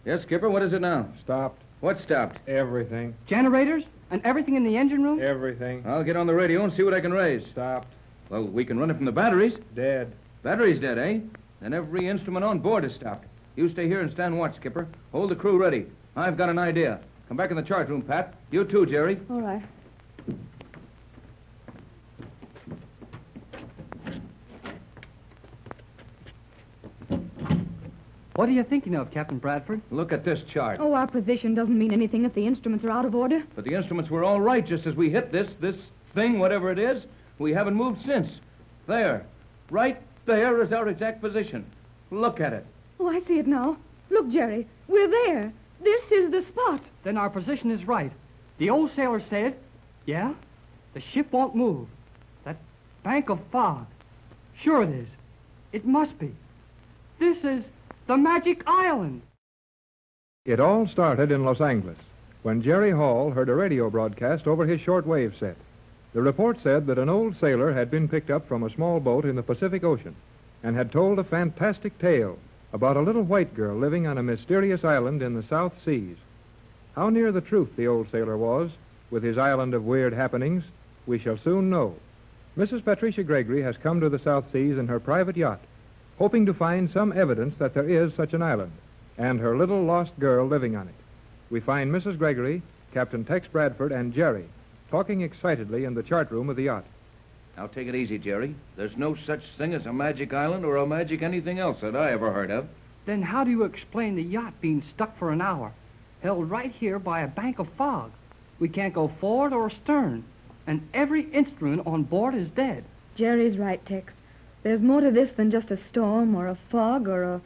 Yes, Skipper, what is it now? Stopped. What stopped? Everything. Generators and everything in the engine room? Everything. I'll get on the radio and see what I can raise. Stopped. Well, we can run it from the batteries. Dead. Battery's dead, eh? Then every instrument on board is stopped. You stay here and stand watch, Skipper. Hold the crew ready. I've got an idea. Come back in the chart room, Pat. You too, Jerry. All right. What are you thinking of, Captain Bradford? Look at this chart. Oh, our position doesn't mean anything if the instruments are out of order. But the instruments were all right just as we hit this thing, whatever it is. We haven't moved since. There. Right there is our exact position. Look at it. Oh, I see it now. Look, Jerry. We're there. This is the spot. Then our position is right. The old sailor said, yeah, the ship won't move. That bank of fog. Sure it is. It must be. This is the Magic Island. It all started in Los Angeles when Jerry Hall heard a radio broadcast over his shortwave set. The report said that an old sailor had been picked up from a small boat in the Pacific Ocean and had told a fantastic tale about a little white girl living on a mysterious island in the South Seas. How near the truth the old sailor was with his island of weird happenings, we shall soon know. Mrs. Patricia Gregory has come to the South Seas in her private yacht, hoping to find some evidence that there is such an island and her little lost girl living on it. We find Mrs. Gregory, Captain Tex Bradford, and Jerry talking excitedly in the chart room of the yacht. Now, take it easy, Jerry. There's no such thing as a magic island or a magic anything else that I ever heard of. Then how do you explain the yacht being stuck for an hour, held right here by a bank of fog? We can't go forward or stern, and every instrument on board is dead. Jerry's right, Tex. There's more to this than just a storm or a fog or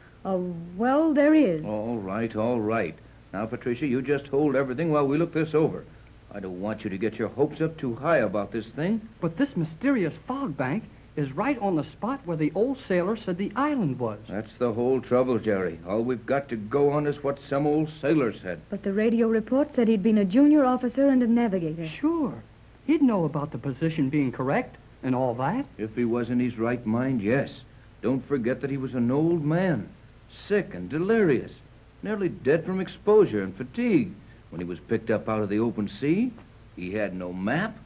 well, there is. All right, all right. Now, Patricia, you just hold everything while we look this over. I don't want you to get your hopes up too high about this thing. But this mysterious fog bank is right on the spot where the old sailor said the island was. That's the whole trouble, Jerry. All we've got to go on is what some old sailor said. But the radio report said he'd been a junior officer and a navigator. Sure. He'd know about the position being correct and all that. If he was in his right mind, yes. Don't forget that he was an old man, sick and delirious, nearly dead from exposure and fatigue. When he was picked up out of the open sea, he had no map,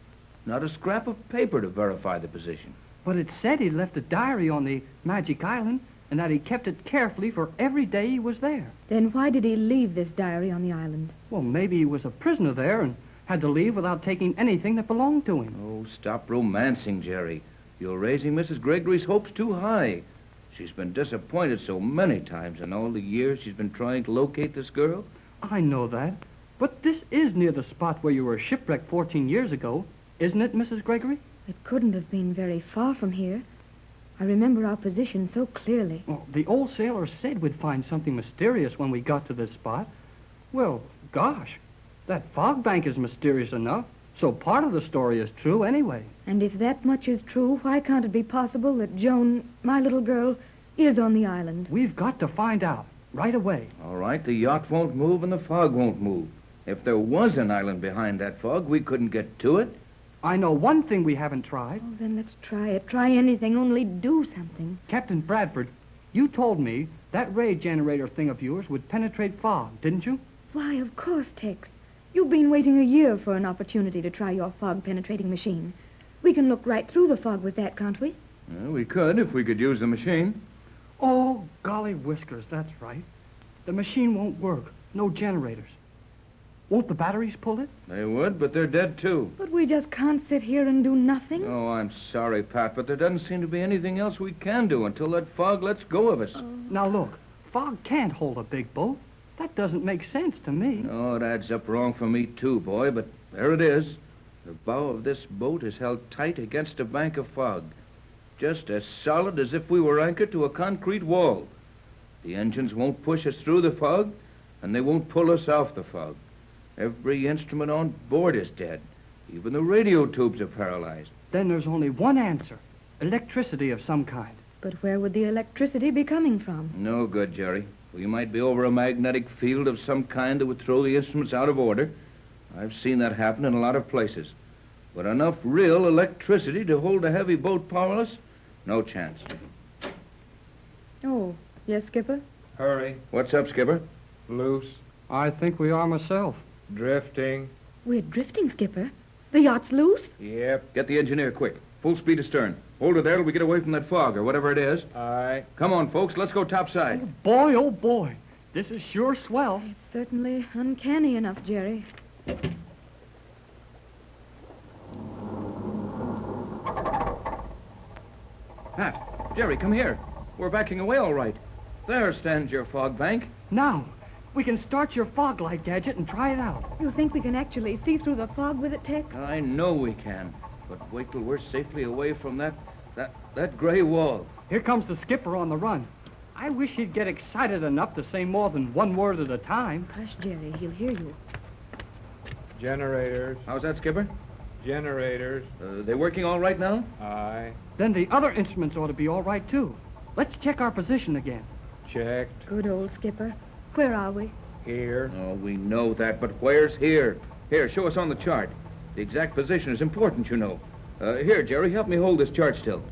not a scrap of paper to verify the position. But it said he left a diary on the Magic Island and that he kept it carefully for every day he was there. Then why did he leave this diary on the island? Well, maybe he was a prisoner there and had to leave without taking anything that belonged to him. Oh, stop romancing, Jerry. You're raising Mrs. Gregory's hopes too high. She's been disappointed so many times in all the years she's been trying to locate this girl. I know that. But this is near the spot where you were shipwrecked 14 years ago, isn't it, Mrs. Gregory? It couldn't have been very far from here. I remember our position so clearly. Well, the old sailor said we'd find something mysterious when we got to this spot. Well, gosh, that fog bank is mysterious enough, so part of the story is true anyway. And if that much is true, why can't it be possible that Joan, my little girl, is on the island? We've got to find out right away. All right, the yacht won't move and the fog won't move. If there was an island behind that fog, we couldn't get to it. I know one thing we haven't tried. Oh, then let's try it. Try anything, only do something. Captain Bradford, you told me that ray generator thing of yours would penetrate fog, didn't you? Why, of course, Tex. You've been waiting a year for an opportunity to try your fog-penetrating machine. We can look right through the fog with that, can't we? Well, we could if we could use the machine. Oh, golly whiskers, that's right. The machine won't work. No generators. Won't the batteries pull it? They would, but they're dead, too. But we just can't sit here and do nothing. Oh, I'm sorry, Pat, but there doesn't seem to be anything else we can do until that fog lets go of us. Now, look, fog can't hold a big boat. That doesn't make sense to me. No, it adds up wrong for me, too, boy, but there it is. The bow of this boat is held tight against a bank of fog, just as solid as if we were anchored to a concrete wall. The engines won't push us through the fog, and they won't pull us off the fog. Every instrument on board is dead. Even the radio tubes are paralyzed. Then there's only one answer. Electricity of some kind. But where would the electricity be coming from? No good, Jerry. We might be over a magnetic field of some kind that would throw the instruments out of order. I've seen that happen in a lot of places. But enough real electricity to hold a heavy boat powerless? No chance. Oh, yes, Skipper? Hurry. What's up, Skipper? Loose. I think we are myself. Drifting. We're drifting, Skipper. The yacht's loose? Yep. Get the engineer, quick. Full speed astern. Hold her there till we get away from that fog, or whatever it is. Aye. Come on, folks, let's go topside. Oh, boy. This is sure swell. It's certainly uncanny enough, Jerry. Pat, Jerry, come here. We're backing away all right. There stands your fog bank. Now, we can start your fog light gadget and try it out. You think we can actually see through the fog with it, Tex? I know we can. But wait till we're safely away from that gray wall. Here comes the skipper on the run. I wish he'd get excited enough to say more than one word at a time. Hush, Jerry. He'll hear you. Generators. How's that, Skipper? Generators. They working all right now? Aye. Then the other instruments ought to be all right, too. Let's check our position again. Checked. Good old Skipper. Where are we? Here. Oh, we know that, but where's here? Here, show us on the chart. The exact position is important, you know. Here, Jerry, help me hold this chart still.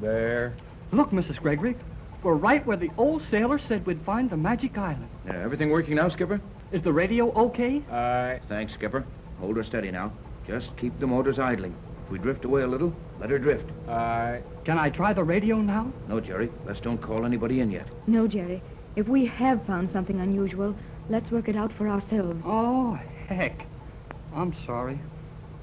There. Look, Mrs. Gregory. We're right where the old sailor said we'd find the magic island. Everything working now, Skipper? Is the radio okay? Aye. Thanks, Skipper. Hold her steady now. Just keep the motors idling. If we drift away a little, let her drift. Aye. Can I try the radio now? No, Jerry, let's don't call anybody in yet. No, Jerry. If we have found something unusual, let's work it out for ourselves. Oh, heck. I'm sorry.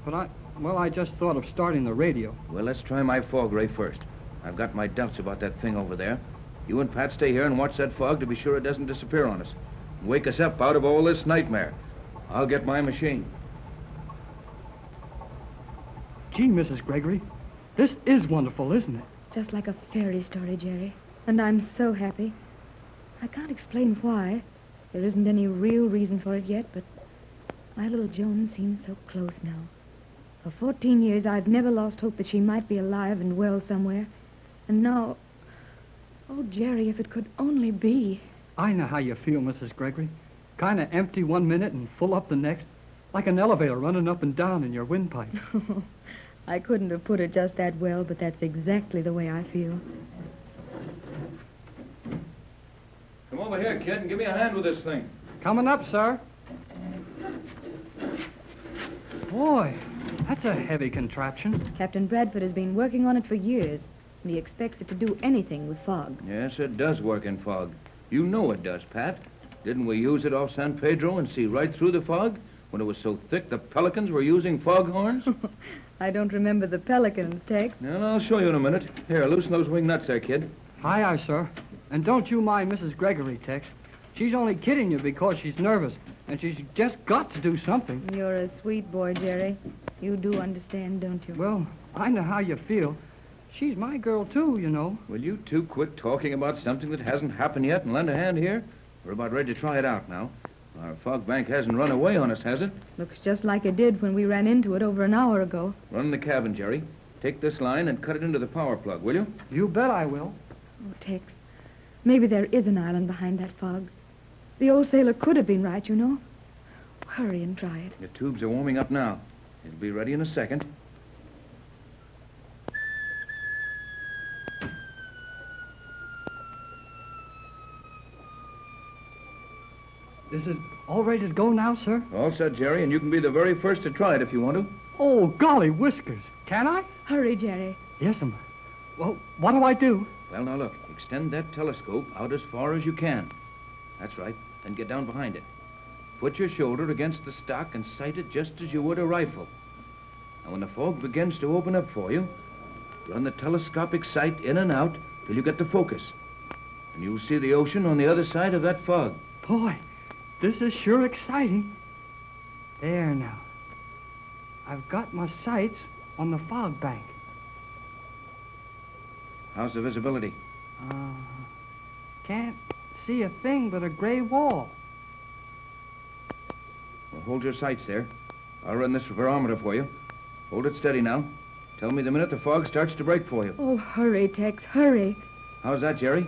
But I just thought of starting the radio. Well, let's try my fog ray first. I've got my doubts about that thing over there. You and Pat stay here and watch that fog to be sure it doesn't disappear on us. And wake us up out of all this nightmare. I'll get my machine. Gee, Mrs. Gregory, this is wonderful, isn't it? Just like a fairy story, Jerry. And I'm so happy. I can't explain why. There isn't any real reason for it yet, but my little Joan seems so close now. For 14 years, I've never lost hope that she might be alive and well somewhere. And now... Oh, Jerry, if it could only be. I know how you feel, Mrs. Gregory. Kind of empty one minute and full up the next. Like an elevator running up and down in your windpipe. I couldn't have put it just that well, but that's exactly the way I feel. Come over here, kid, and give me a hand with this thing. Coming up, sir. Boy, that's a heavy contraption. Captain Bradford has been working on it for years, and he expects it to do anything with fog. Yes, it does work in fog. You know it does, Pat. Didn't we use it off San Pedro and see right through the fog? When it was so thick the pelicans were using foghorns? I don't remember the pelicans, Tex. Well, I'll show you in a minute. Here, loosen those wing nuts there, kid. Aye, aye, sir. And don't you mind Mrs. Gregory, Tex. She's only kidding you because she's nervous, and she's just got to do something. You're a sweet boy, Jerry. You do understand, don't you? Well, I know how you feel. She's my girl, too, you know. Will you two quit talking about something that hasn't happened yet and lend a hand here? We're about ready to try it out now. Our fog bank hasn't run away on us, has it? Looks just like it did when we ran into it over an hour ago. Run in the cabin, Jerry. Take this line and cut it into the power plug, will you? You bet I will. Oh, Tex, maybe there is an island behind that fog. The old sailor could have been right, you know. Hurry and try it. The tubes are warming up now. It'll be ready in a second. Is it all ready to go now, sir? All set, Jerry, and you can be the very first to try it if you want to. Oh, golly whiskers. Can I? Hurry, Jerry. Yes'm. Well, what do I do? Well, now look. Extend that telescope out as far as you can. That's right. Then get down behind it. Put your shoulder against the stock and sight it just as you would a rifle. Now, when the fog begins to open up for you, run the telescopic sight in and out till you get the focus. And you'll see the ocean on the other side of that fog. Boy, this is sure exciting. There now. I've got my sights on the fog bank. How's the visibility? Can't see a thing but a gray wall. Well, hold your sights there. I'll run this barometer for you. Hold it steady now. Tell me the minute the fog starts to break for you. Oh, hurry, Tex, hurry. How's that, Jerry?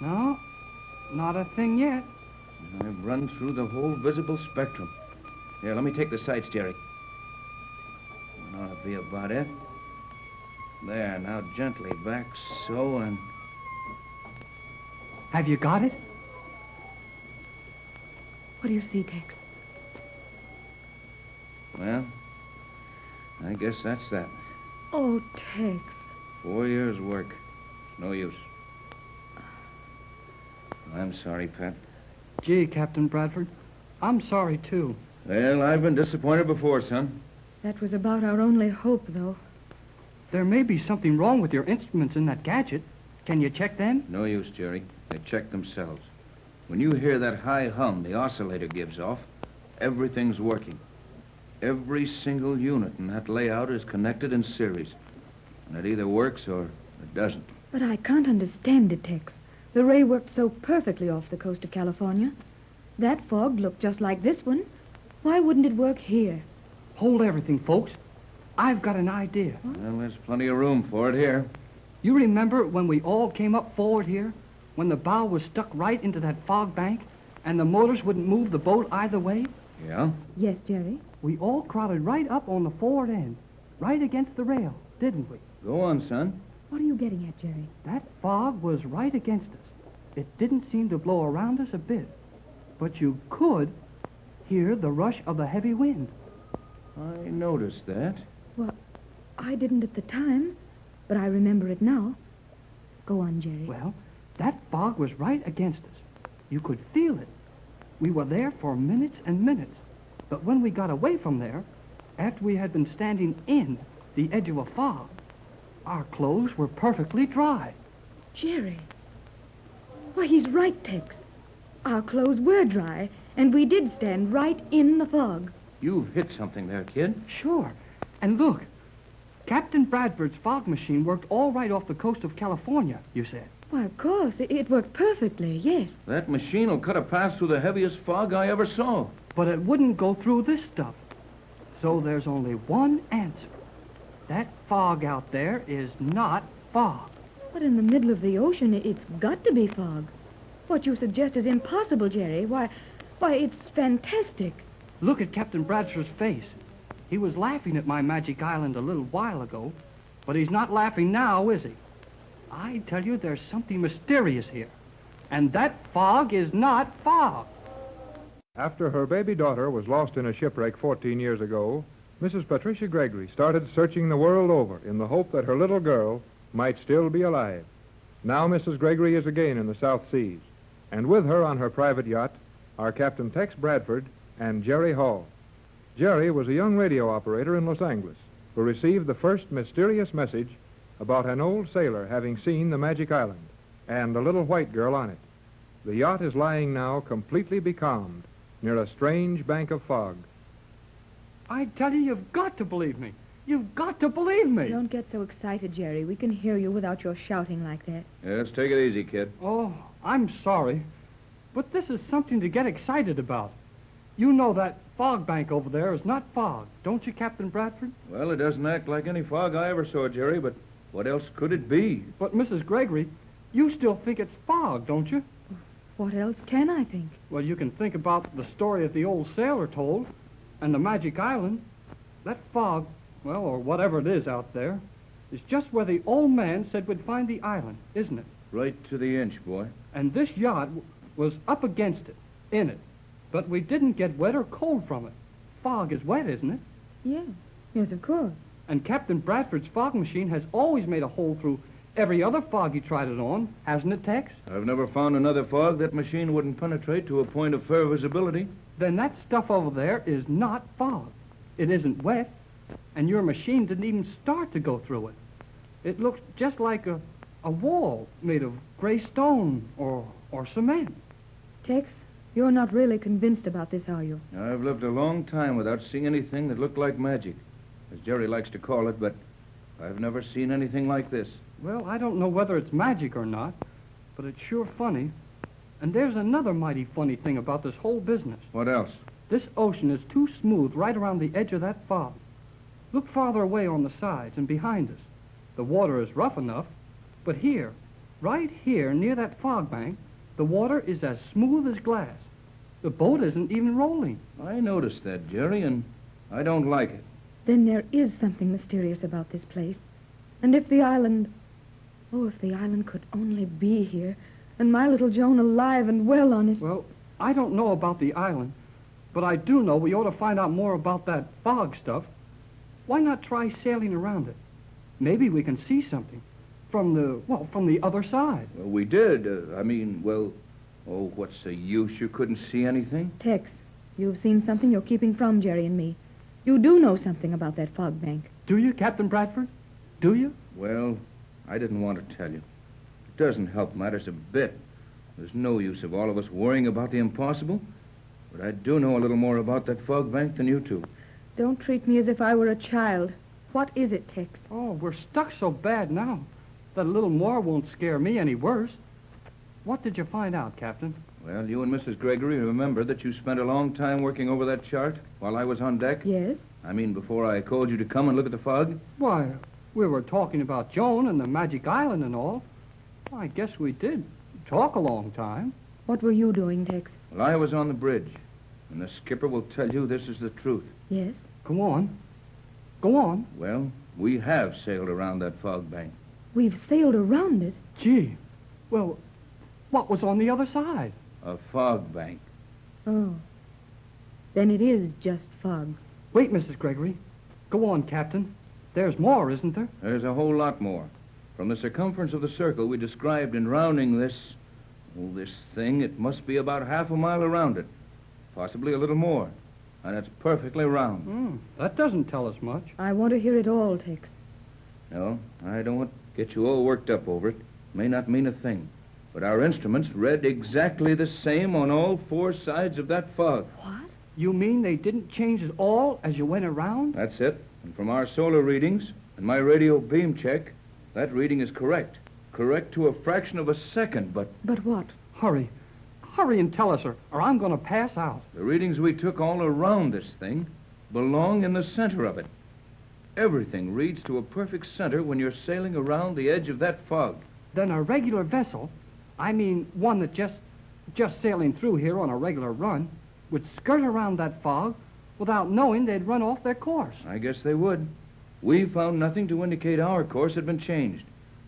No, not a thing yet. I've run through the whole visible spectrum. Here, let me take the sights, Jerry. That ought to be about it. There, now gently back, so, and... Have you got it? What do you see, Tex? Well, I guess that's that. Oh, Tex. 4 years' work. No use. I'm sorry, Pat. Gee, Captain Bradford, I'm sorry, too. Well, I've been disappointed before, son. That was about our only hope, though. There may be something wrong with your instruments in that gadget. Can you check them? No use, Jerry. They check themselves. When you hear that high hum the oscillator gives off, everything's working. Every single unit in that layout is connected in series. And it either works or it doesn't. But I can't understand it, Tex. The ray worked so perfectly off the coast of California. That fog looked just like this one. Why wouldn't it work here? Hold everything, folks. I've got an idea. Well, there's plenty of room for it here. You remember when we all came up forward here? When the bow was stuck right into that fog bank and the motors wouldn't move the boat either way? Yeah? Yes, Jerry. We all crowded right up on the forward end, right against the rail, didn't we? Go on, son. What are you getting at, Jerry? That fog was right against us. It didn't seem to blow around us a bit. But you could hear the rush of the heavy wind. I noticed that. Well, I didn't at the time, but I remember it now. Go on, Jerry. Well, that fog was right against us. You could feel it. We were there for minutes and minutes. But when we got away from there, after we had been standing in the edge of a fog, our clothes were perfectly dry. Jerry. Why, he's right, Tex. Our clothes were dry, and we did stand right in the fog. You've hit something there, kid. Sure. And look, Captain Bradford's fog machine worked all right off the coast of California, you said. Why, of course. It worked perfectly, yes. That machine will cut a path through the heaviest fog I ever saw. But it wouldn't go through this stuff. So there's only one answer. That fog out there is not fog. But in the middle of the ocean, it's got to be fog. What you suggest is impossible, Jerry. Why, it's fantastic. Look at Captain Bradford's face. He was laughing at my magic island a little while ago, but he's not laughing now, is he? I tell you, there's something mysterious here. And that fog is not fog. After her baby daughter was lost in a shipwreck 14 years ago, Mrs. Patricia Gregory started searching the world over in the hope that her little girl might still be alive. Now Mrs. Gregory is again in the South Seas, and with her on her private yacht are Captain Tex Bradford and Jerry Hall. Jerry was a young radio operator in Los Angeles who received the first mysterious message about an old sailor having seen the magic island and a little white girl on it. The yacht is lying now completely becalmed near a strange bank of fog. I tell you, you've got to believe me. You've got to believe me. Don't get so excited, Jerry. We can hear you without your shouting like that. Yeah, let's take it easy, kid. Oh, I'm sorry. But this is something to get excited about. You know that fog bank over there is not fog, don't you, Captain Bradford? Well, it doesn't act like any fog I ever saw, Jerry, but what else could it be? But, Mrs. Gregory, you still think it's fog, don't you? What else can I think? Well, you can think about the story that the old sailor told and the magic island. That fog, well, or whatever it is out there, is just where the old man said we'd find the island, isn't it? Right to the inch, boy. And this yacht was up against it, in it. But we didn't get wet or cold from it. Fog is wet, isn't it? Yes. Yes, of course. And Captain Bradford's fog machine has always made a hole through every other fog he tried it on, hasn't it, Tex? I've never found another fog that machine wouldn't penetrate to a point of fair visibility. Then that stuff over there is not fog. It isn't wet, and your machine didn't even start to go through it. It looks just like a wall made of gray stone or cement. Tex, you're not really convinced about this, are you? I've lived a long time without seeing anything that looked like magic, as Jerry likes to call it, but I've never seen anything like this. Well, I don't know whether it's magic or not, but it's sure funny. And there's another mighty funny thing about this whole business. What else? This ocean is too smooth right around the edge of that fog. Look farther away on the sides and behind us. The water is rough enough, but here, right here near that fog bank, the water is as smooth as glass. The boat isn't even rolling. I noticed that, Jerry, and I don't like it. Then there is something mysterious about this place. And if the island... Oh, if the island could only be here, and my little Joan alive and well on it. Well, I don't know about the island, but I do know we ought to find out more about that fog stuff. Why not try sailing around it? Maybe we can see something from the other side. Well, we did. What's the use? You couldn't see anything? Tex, you've seen something you're keeping from Jerry and me. You do know something about that fog bank. Do you, Captain Bradford? Do you? Well, I didn't want to tell you. It doesn't help matters a bit. There's no use of all of us worrying about the impossible. But I do know a little more about that fog bank than you two. Don't treat me as if I were a child. What is it, Tex? Oh, we're stuck so bad now that a little more won't scare me any worse. What did you find out, Captain? Well, you and Mrs. Gregory remember that you spent a long time working over that chart while I was on deck? Yes? I mean, before I called you to come and look at the fog? Why, we were talking about Joan and the Magic Island and all. I guess we did talk a long time. What were you doing, Tex? Well, I was on the bridge, and the skipper will tell you this is the truth. Yes? Go on. Go on. Well, we have sailed around that fog bank. We've sailed around it. Gee. Well, what was on the other side? A fog bank. Oh. Then it is just fog. Wait, Mrs. Gregory. Go on, Captain. There's more, isn't there? There's a whole lot more. From the circumference of the circle we described in rounding this thing, it must be about half a mile around it. Possibly a little more. And it's perfectly round. That doesn't tell us much. I want to hear it all, Tex. No, I don't want to get you all worked up over it. May not mean a thing. But our instruments read exactly the same on all four sides of that fog. What? You mean they didn't change at all as you went around? That's it. And from our solar readings and my radio beam check, that reading is correct. Correct to a fraction of a second, but... But what? Hurry. Hurry and tell us, or I'm going to pass out. The readings we took all around this thing belong in the center of it. Everything reads to a perfect center when you're sailing around the edge of that fog. Then a regular vessel, I mean one that just sailing through here on a regular run, would skirt around that fog without knowing they'd run off their course. I guess they would. We found nothing to indicate our course had been changed.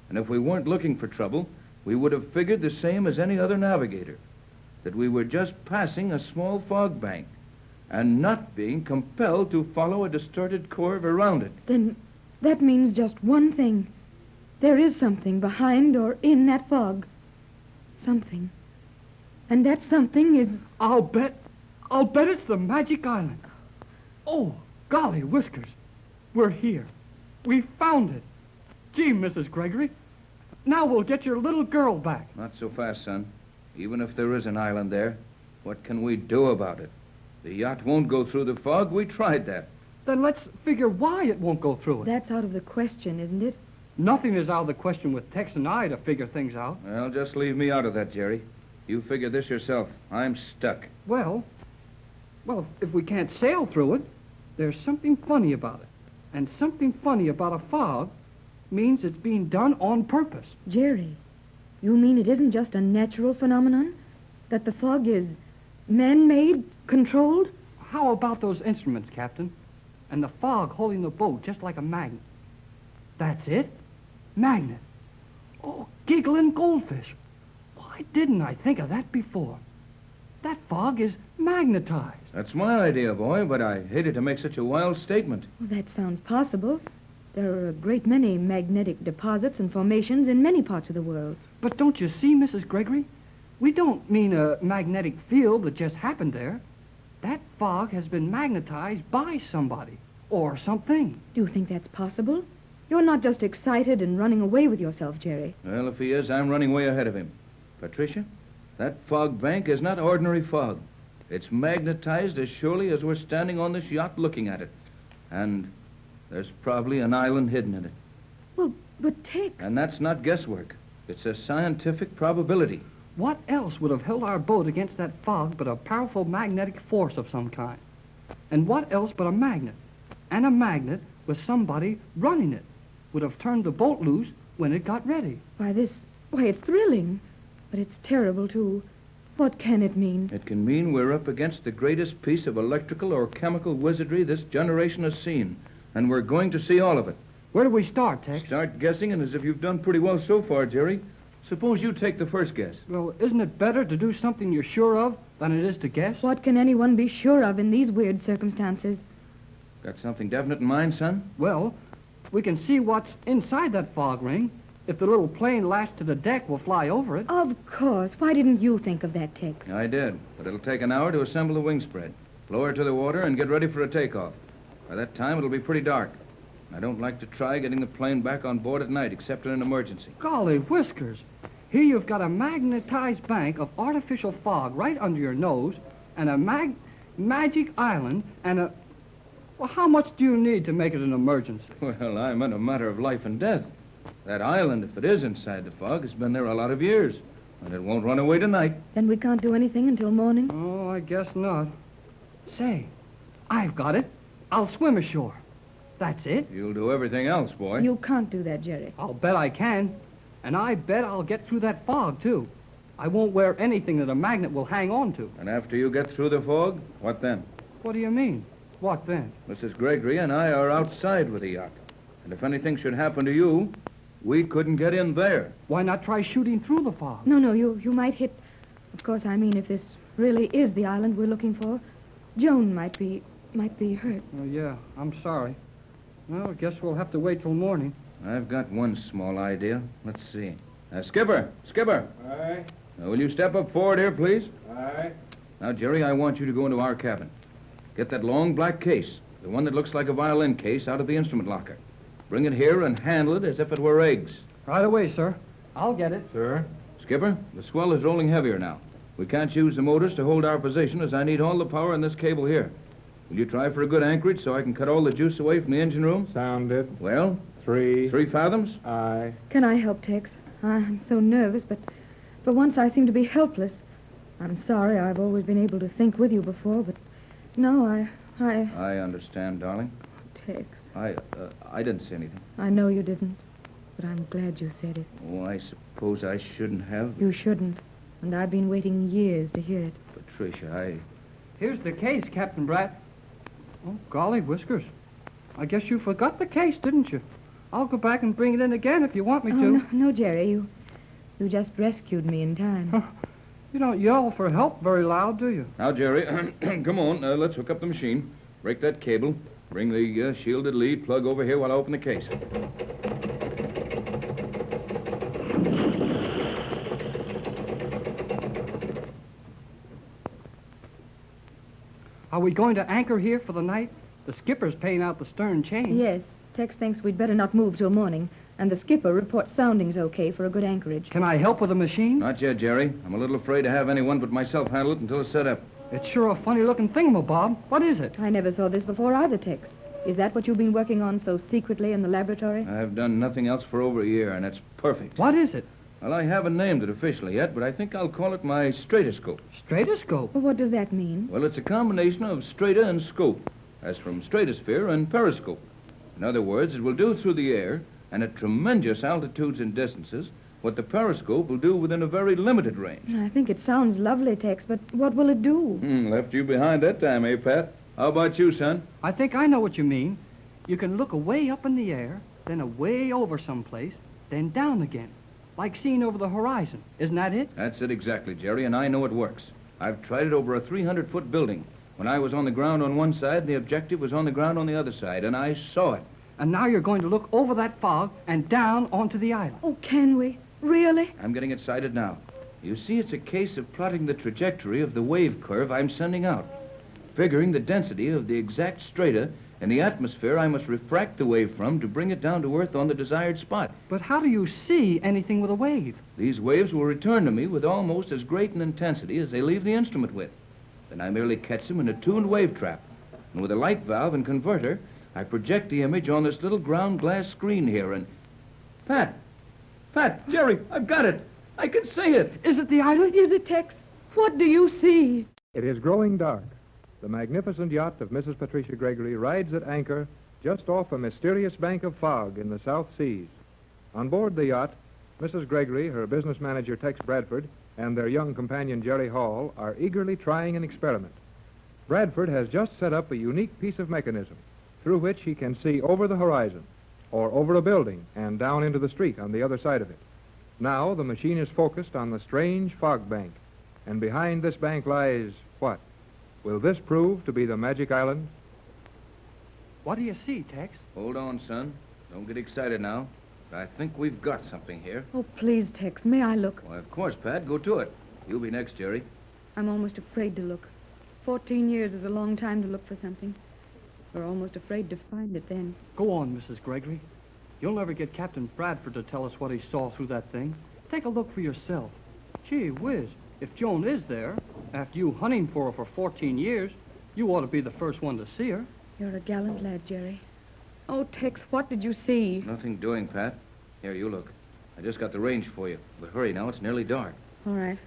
And if we weren't looking for trouble, we would have figured the same as any other navigator. That we were just passing a small fog bank and not being compelled to follow a distorted curve around it. Then that means just one thing. There is something behind or in that fog. Something. And that something is... I'll bet it's the Magic Island. Oh, golly whiskers. We're here. We found it. Gee, Mrs. Gregory. Now we'll get your little girl back. Not so fast, son. Even if there is an island there, what can we do about it? The yacht won't go through the fog. We tried that. Then let's figure why it won't go through it. That's out of the question, isn't it? Nothing is out of the question with Tex and I to figure things out. Well, just leave me out of that, Jerry. You figure this yourself. I'm stuck. Well, if we can't sail through it, there's something funny about it. And something funny about a fog means it's being done on purpose. Jerry, you mean it isn't just a natural phenomenon? That the fog is man-made, controlled? How about those instruments, Captain? And the fog holding the boat just like a magnet. That's it. Magnet. Oh, giggling goldfish. Why didn't I think of that before? That fog is magnetized. That's my idea, boy, but I hated to make such a wild statement. Well, that sounds possible. There are a great many magnetic deposits and formations in many parts of the world. But don't you see, Mrs. Gregory? We don't mean a magnetic field that just happened there. That fog has been magnetized by somebody or something. Do you think that's possible? You're not just excited and running away with yourself, Jerry. Well, if he is, I'm running way ahead of him. Patricia, that fog bank is not ordinary fog. It's magnetized as surely as we're standing on this yacht looking at it. And there's probably an island hidden in it. Well, but Tex... And that's not guesswork. It's a scientific probability. What else would have held our boat against that fog but a powerful magnetic force of some kind? And what else but a magnet? And a magnet with somebody running it would have turned the boat loose when it got ready. Why, it's thrilling. But it's terrible, too. What can it mean? It can mean we're up against the greatest piece of electrical or chemical wizardry this generation has seen. And we're going to see all of it. Where do we start, Tex? Start guessing, and as if you've done pretty well so far, Jerry. Suppose you take the first guess. Well, isn't it better to do something you're sure of than it is to guess? What can anyone be sure of in these weird circumstances? Got something definite in mind, son? Well, we can see what's inside that fog ring. If the little plane lashed to the deck, we'll fly over it. Of course. Why didn't you think of that, Tex? I did, but it'll take an hour to assemble the wing spread, lower to the water, and get ready for a takeoff. By that time, it'll be pretty dark. I don't like to try getting the plane back on board at night, except in an emergency. Golly whiskers. Here you've got a magnetized bank of artificial fog right under your nose, and a magic island, and a... Well, how much do you need to make it an emergency? Well, I meant a matter of life and death. That island, if it is inside the fog, has been there a lot of years. And it won't run away tonight. Then we can't do anything until morning? Oh, I guess not. Say, I've got it. I'll swim ashore. That's it. You'll do everything else, boy. You can't do that, Jerry. I'll bet I can. And I bet I'll get through that fog, too. I won't wear anything that a magnet will hang on to. And after you get through the fog, what then? What do you mean? What then? Mrs. Gregory and I are outside with the yacht. And if anything should happen to you, we couldn't get in there. Why not try shooting through the fog? No, you might hit... Of course, I mean, if this really is the island we're looking for, Joan might be hurt. Oh, yeah, I'm sorry. Well, I guess we'll have to wait till morning. I've got one small idea. Let's see. Skipper! Aye. Will you step up forward here, please? Aye. Now, Jerry, I want you to go into our cabin. Get that long black case, the one that looks like a violin case, out of the instrument locker. Bring it here and handle it as if it were eggs. Right away, sir. I'll get it. Sir? Skipper, the swell is rolling heavier now. We can't use the motors to hold our position, as I need all the power in this cable here. Will you try for a good anchorage so I can cut all the juice away from the engine room? Sounded. Well, 3 fathoms? Aye. Can I help, Tex? I'm so nervous, but for once I seem to be helpless. I'm sorry I've always been able to think with you before, but no, I understand, darling. Tex, I didn't say anything. I know you didn't, but I'm glad you said it. Oh, I suppose I shouldn't have. You shouldn't, and I've been waiting years to hear it. Patricia, Here's the case, Captain Bratt. Oh, golly whiskers. I guess you forgot the case, didn't you? I'll go back and bring it in again if you want me to. No, Jerry, you just rescued me in time. You don't yell for help very loud, do you? Now, Jerry, come on. Let's hook up the machine. Break that cable. Bring the shielded lead plug over here while I open the case. Are we going to anchor here for the night? The skipper's paying out the stern chain. Yes, Tex thinks we'd better not move till morning, and the skipper reports sounding's okay for a good anchorage. Can I help with the machine? Not yet, Jerry. I'm a little afraid to have anyone but myself handle it until it's set up. It's sure a funny-looking thingamabob. What is it? I never saw this before either, Tex. Is that what you've been working on so secretly in the laboratory? I've done nothing else for over a year, and it's perfect. What is it? Well, I haven't named it officially yet, but I think I'll call it my stratoscope. Stratoscope? Well, what does that mean? Well, it's a combination of strata and scope, as from stratosphere and periscope. In other words, it will do through the air, and at tremendous altitudes and distances, what the periscope will do within a very limited range. I think it sounds lovely, Tex, but what will it do? Left you behind that time, eh, Pat? How about you, son? I think I know what you mean. You can look away up in the air, then away over someplace, then down again, like seeing over the horizon. Isn't that it? That's it exactly, Jerry, and I know it works. I've tried it over a 300-foot building when I was on the ground on one side and the objective was on the ground on the other side, and I saw it. And now you're going to look over that fog and down onto the island. Oh, can we? Really? I'm getting excited now. You see, it's a case of plotting the trajectory of the wave curve I'm sending out. Figuring the density of the exact strata in the atmosphere I must refract the wave from to bring it down to Earth on the desired spot. But how do you see anything with a wave? These waves will return to me with almost as great an intensity as they leave the instrument with. Then I merely catch them in a tuned wave trap. And with a light valve and converter, I project the image on this little ground glass screen here and... Pat, Jerry, I've got it. I can see it. Is it the island? Is it, Tex? What do you see? It is growing dark. The magnificent yacht of Mrs. Patricia Gregory rides at anchor just off a mysterious bank of fog in the South Seas. On board the yacht, Mrs. Gregory, her business manager Tex Bradford, and their young companion Jerry Hall are eagerly trying an experiment. Bradford has just set up a unique piece of mechanism through which he can see over the horizon or over a building and down into the street on the other side of it. Now the machine is focused on the strange fog bank, and behind this bank lies what? Will this prove to be the magic island? What do you see, Tex? Hold on, son. Don't get excited now. I think we've got something here. Oh, please, Tex, may I look? Why, of course, Pat. Go to it. You'll be next, Jerry. I'm almost afraid to look. 14 years is a long time to look for something. We're almost afraid to find it then. Go on, Mrs. Gregory. You'll never get Captain Bradford to tell us what he saw through that thing. Take a look for yourself. Gee whiz, if Joan is there, after you hunting for her for 14 years, you ought to be the first one to see her. You're a gallant lad, Jerry. Oh, Tex, what did you see? Nothing doing, Pat. Here, you look. I just got the range for you. But hurry now, it's nearly dark. All right.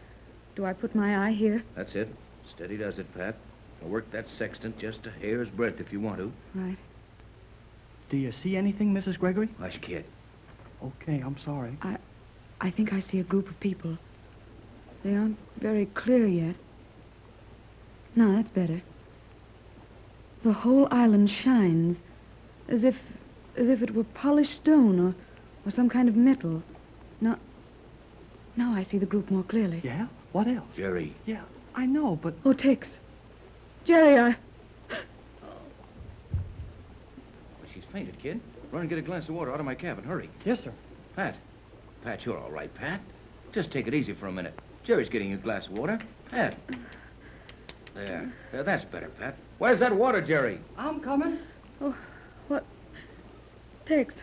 Do I put my eye here? That's it. Steady does it, Pat. Now work that sextant just a hair's breadth if you want to. Right. Do you see anything, Mrs. Gregory? Hush, kid. Okay, I'm sorry. I think I see a group of people. They aren't very clear yet. No, that's better. The whole island shines, as if it were polished stone or some kind of metal. Now I see the group more clearly. Yeah? What else? Jerry. Yeah, I know, but... Oh, Tex. Jerry, She's fainted, kid. Run and get a glass of water out of my cabin. Hurry. Yes, sir. Pat. Pat, you're all right, Pat. Just take it easy for a minute. Jerry's getting you a glass of water. Pat. There. That's better, Pat. Where's that water, Jerry? I'm coming. Oh, what? Tex.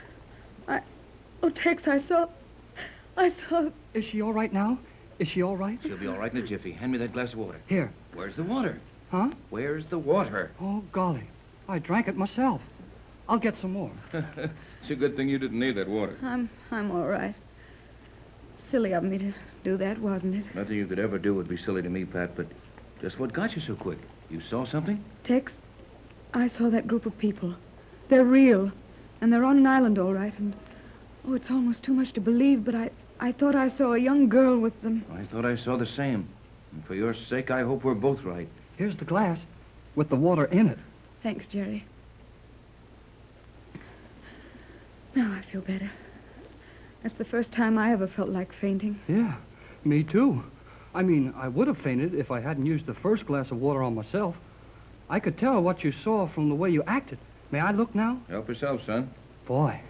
Tex, I saw... Is she all right now? Is she all right? She'll be all right in a jiffy. Hand me that glass of water. Here. Where's the water? Huh? Where's the water? Oh, golly. I drank it myself. I'll get some more. It's a good thing you didn't need that water. I'm all right. Silly of me to do that, wasn't it? Nothing you could ever do would be silly to me, Pat, but just what got you so quick? You saw something? Tex, I saw that group of people. They're real, and they're on an island, all right, and... Oh, it's almost too much to believe, but I thought I saw a young girl with them. I thought I saw the same. And for your sake, I hope we're both right. Here's the glass with the water in it. Thanks, Jerry. Now I feel better. That's the first time I ever felt like fainting. Yeah, me too. I mean, I would have fainted if I hadn't used the first glass of water on myself. I could tell what you saw from the way you acted. May I look now? Help yourself, son. Boy,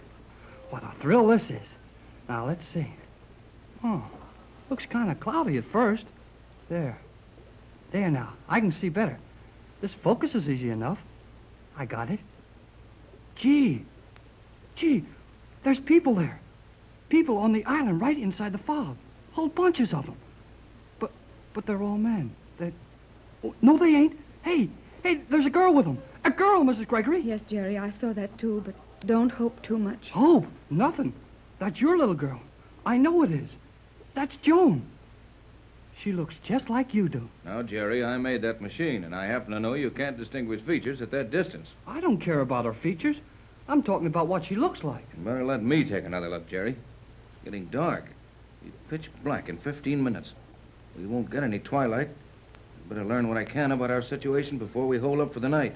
what a thrill this is. Now, let's see. Oh, looks kind of cloudy at first. There. There now. I can see better. This focus is easy enough. I got it. Gee, there's people there. People on the island right inside the fog. Whole bunches of them. But they're all men. Oh, no, they ain't. Hey, there's a girl with them. A girl, Mrs. Gregory. Yes, Jerry, I saw that too, but don't hope too much. Hope? Nothing. That's your little girl. I know it is. That's Joan. She looks just like you do. Now, Jerry, I made that machine, and I happen to know you can't distinguish features at that distance. I don't care about her features. I'm talking about what she looks like. You better let me take another look, Jerry. It's getting dark. It's pitch black in 15 minutes. We won't get any twilight. I better learn what I can about our situation before we hole up for the night.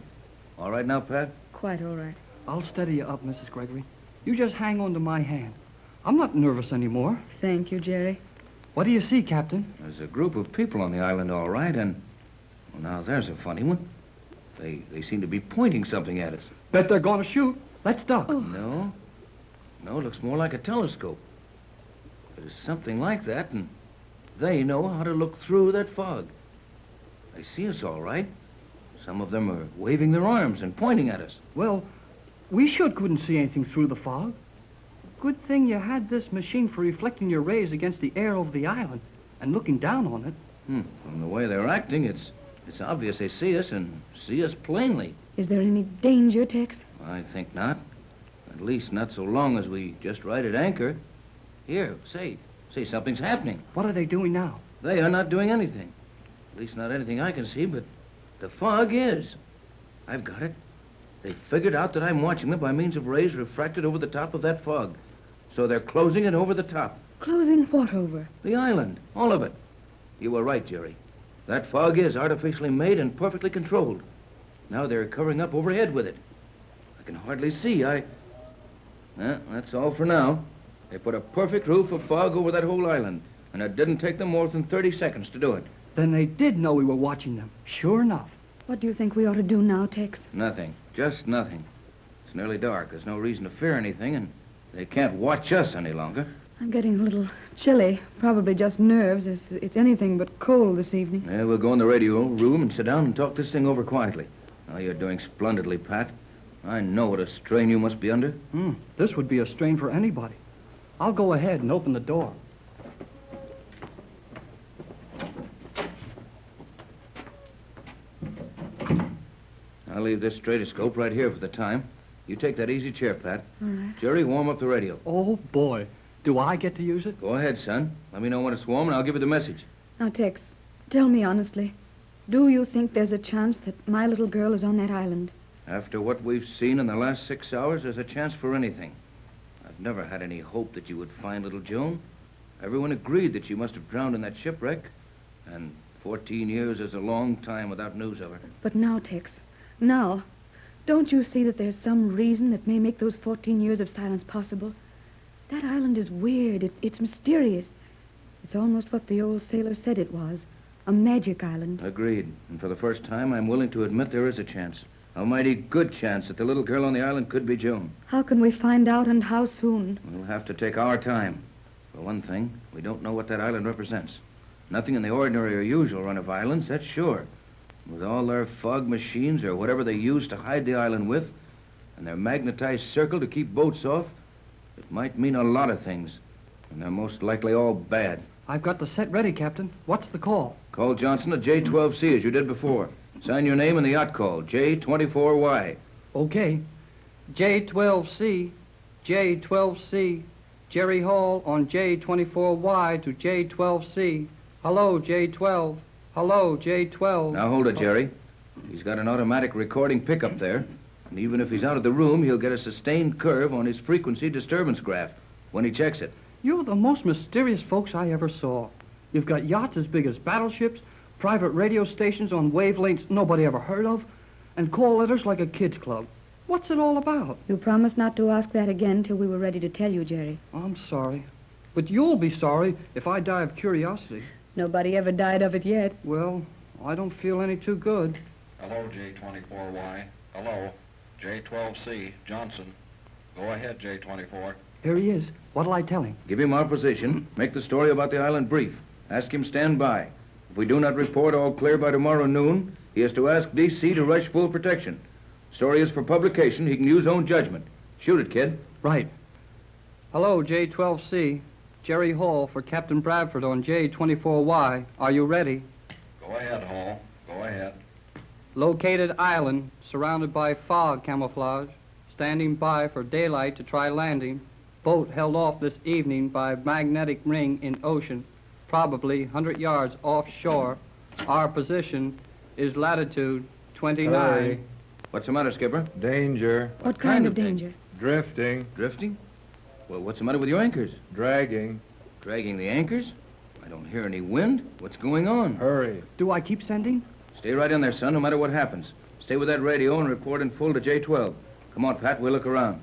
All right now, Pat? Quite all right. I'll steady you up, Mrs. Gregory. You just hang on to my hand. I'm not nervous anymore. Thank you, Jerry. What do you see, Captain? There's a group of people on the island, all right, and... Well, now, there's a funny one. They seem to be pointing something at us. Bet they're gonna shoot. Let's duck. Oh. No, looks more like a telescope. There's something like that, and they know how to look through that fog. They see us all right. Some of them are waving their arms and pointing at us. Well, we sure couldn't see anything through the fog. Good thing you had this machine for reflecting your rays against the air over the island and looking down on it. From the way they're acting, it's obvious they see us and see us plainly. Is there any danger, Tex? I think not. At least not so long as we just ride at anchor. Here, say something's happening. What are they doing now? They are not doing anything. At least not anything I can see, but the fog is. I've got it. They figured out that I'm watching them by means of rays refracted over the top of that fog. So they're closing it over the top. Closing what over? The island. All of it. You were right, Jerry. That fog is artificially made and perfectly controlled. Now they're covering up overhead with it. I can hardly see. That's all for now. They put a perfect roof of fog over that whole island, and it didn't take them more than 30 seconds to do it. Then they did know we were watching them. Sure enough. What do you think we ought to do now, Tex? Nothing. Just nothing. It's nearly dark. There's no reason to fear anything, and they can't watch us any longer. I'm getting a little chilly. Probably just nerves. It's anything but cold this evening. Yeah, we'll go in the radio room and sit down and talk this thing over quietly. Now, you're doing splendidly, Pat. I know what a strain you must be under. This would be a strain for anybody. I'll go ahead and open the door. I'll leave this stratoscope right here for the time. You take that easy chair, Pat. All right. Jerry, warm up the radio. Oh, boy. Do I get to use it? Go ahead, son. Let me know when it's warm, and I'll give you the message. Now, Tex, tell me honestly, do you think there's a chance that my little girl is on that island? After what we've seen in the last 6 hours, there's a chance for anything. I've never had any hope that you would find little Joan. Everyone agreed that she must have drowned in that shipwreck. And 14 years is a long time without news of her. But now, Tex, now, don't you see that there's some reason that may make those 14 years of silence possible? That island is weird. It's mysterious. It's almost what the old sailor said it was, a magic island. Agreed. And for the first time, I'm willing to admit there is a chance. A mighty good chance that the little girl on the island could be Joan. How can we find out, and how soon? We'll have to take our time. For one thing, we don't know what that island represents. Nothing in the ordinary or usual run of islands, that's sure. With all their fog machines or whatever they use to hide the island with, and their magnetized circle to keep boats off, it might mean a lot of things. And they're most likely all bad. I've got the set ready, Captain. What's the call? Call Johnson at J12C as you did before. Sign your name in the yacht call, J24Y. Okay. J12C, J12C, Jerry Hall on J24Y to J12C. Hello, J12. Hello, J12. Now hold it, Jerry. He's got an automatic recording pickup there. And even if he's out of the room, he'll get a sustained curve on his frequency disturbance graph when he checks it. You're the most mysterious folks I ever saw. You've got yachts as big as battleships, private radio stations on wavelengths nobody ever heard of, and call letters like a kid's club. What's it all about? You promised not to ask that again till we were ready to tell you, Jerry. I'm sorry. But you'll be sorry if I die of curiosity. Nobody ever died of it yet. Well, I don't feel any too good. Hello, J24Y. Hello, J12C, Johnson. Go ahead, J24. Here he is. What'll I tell him? Give him our position. Make the story about the island brief. Ask him stand by. If we do not report all clear by tomorrow noon, he has to ask D.C. to rush full protection. Story is for publication. He can use own judgment. Shoot it, kid. Right. Hello, J12C. Jerry Hall for Captain Bradford on J24Y. Are you ready? Go ahead, Hall. Go ahead. Located island, surrounded by fog camouflage. Standing by for daylight to try landing. Boat held off this evening by magnetic ring in ocean. Probably 100 yards offshore. Our position is latitude 29. Hurry. What's the matter, Skipper? Danger. What kind of danger? Drifting. Drifting? Well, what's the matter with your anchors? Dragging. Dragging the anchors? I don't hear any wind. What's going on? Hurry. Do I keep sending? Stay right in there, son, no matter what happens. Stay with that radio and report in full to J12. Come on, Pat, we'll look around.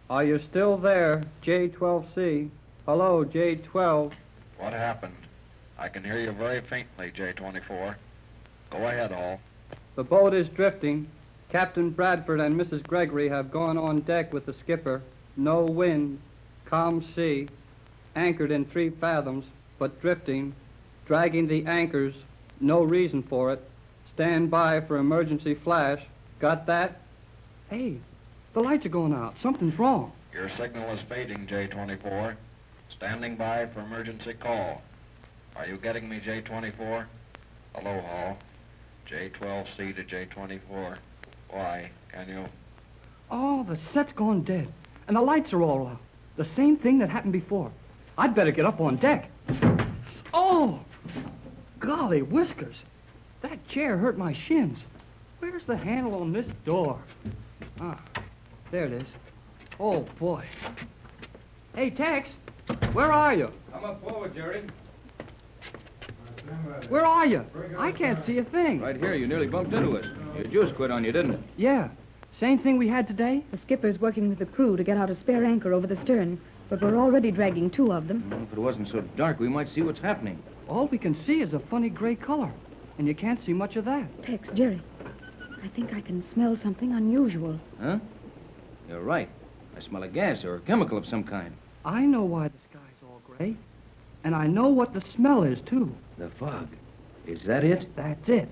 Are you still there, J12C? Hello, J12. What happened? I can hear you very faintly, J24. Go ahead, Hall. The boat is drifting. Captain Bradford and Mrs. Gregory have gone on deck with the skipper. No wind, calm sea, anchored in 3 fathoms, but drifting, dragging the anchors, no reason for it. Stand by for emergency flash. Got that? Hey, the lights are going out. Something's wrong. Your signal is fading, J24. Standing by for emergency call. Are you getting me, J24? Hello, Hall. J12C to J24. Why, can you? Oh, the set's gone dead, and the lights are all out. The same thing that happened before. I'd better get up on deck. Oh, golly whiskers. That chair hurt my shins. Where's the handle on this door? Ah, there it is. Oh, boy. Hey, Tex, where are you? Come up forward, Jerry. Where are you? I can't see a thing. Right here, you nearly bumped into us. Your juice quit on you, didn't it? Yeah, same thing we had today? The skipper's working with the crew to get out a spare anchor over the stern, but we're already dragging 2 of them. Well, if it wasn't so dark, we might see what's happening. All we can see is a funny gray color, and you can't see much of that. Tex, Jerry, I think I can smell something unusual. Huh? You're right. I smell a gas or a chemical of some kind. I know why the sky's all gray, and I know what the smell is, too. The fog. Is that it? That's it.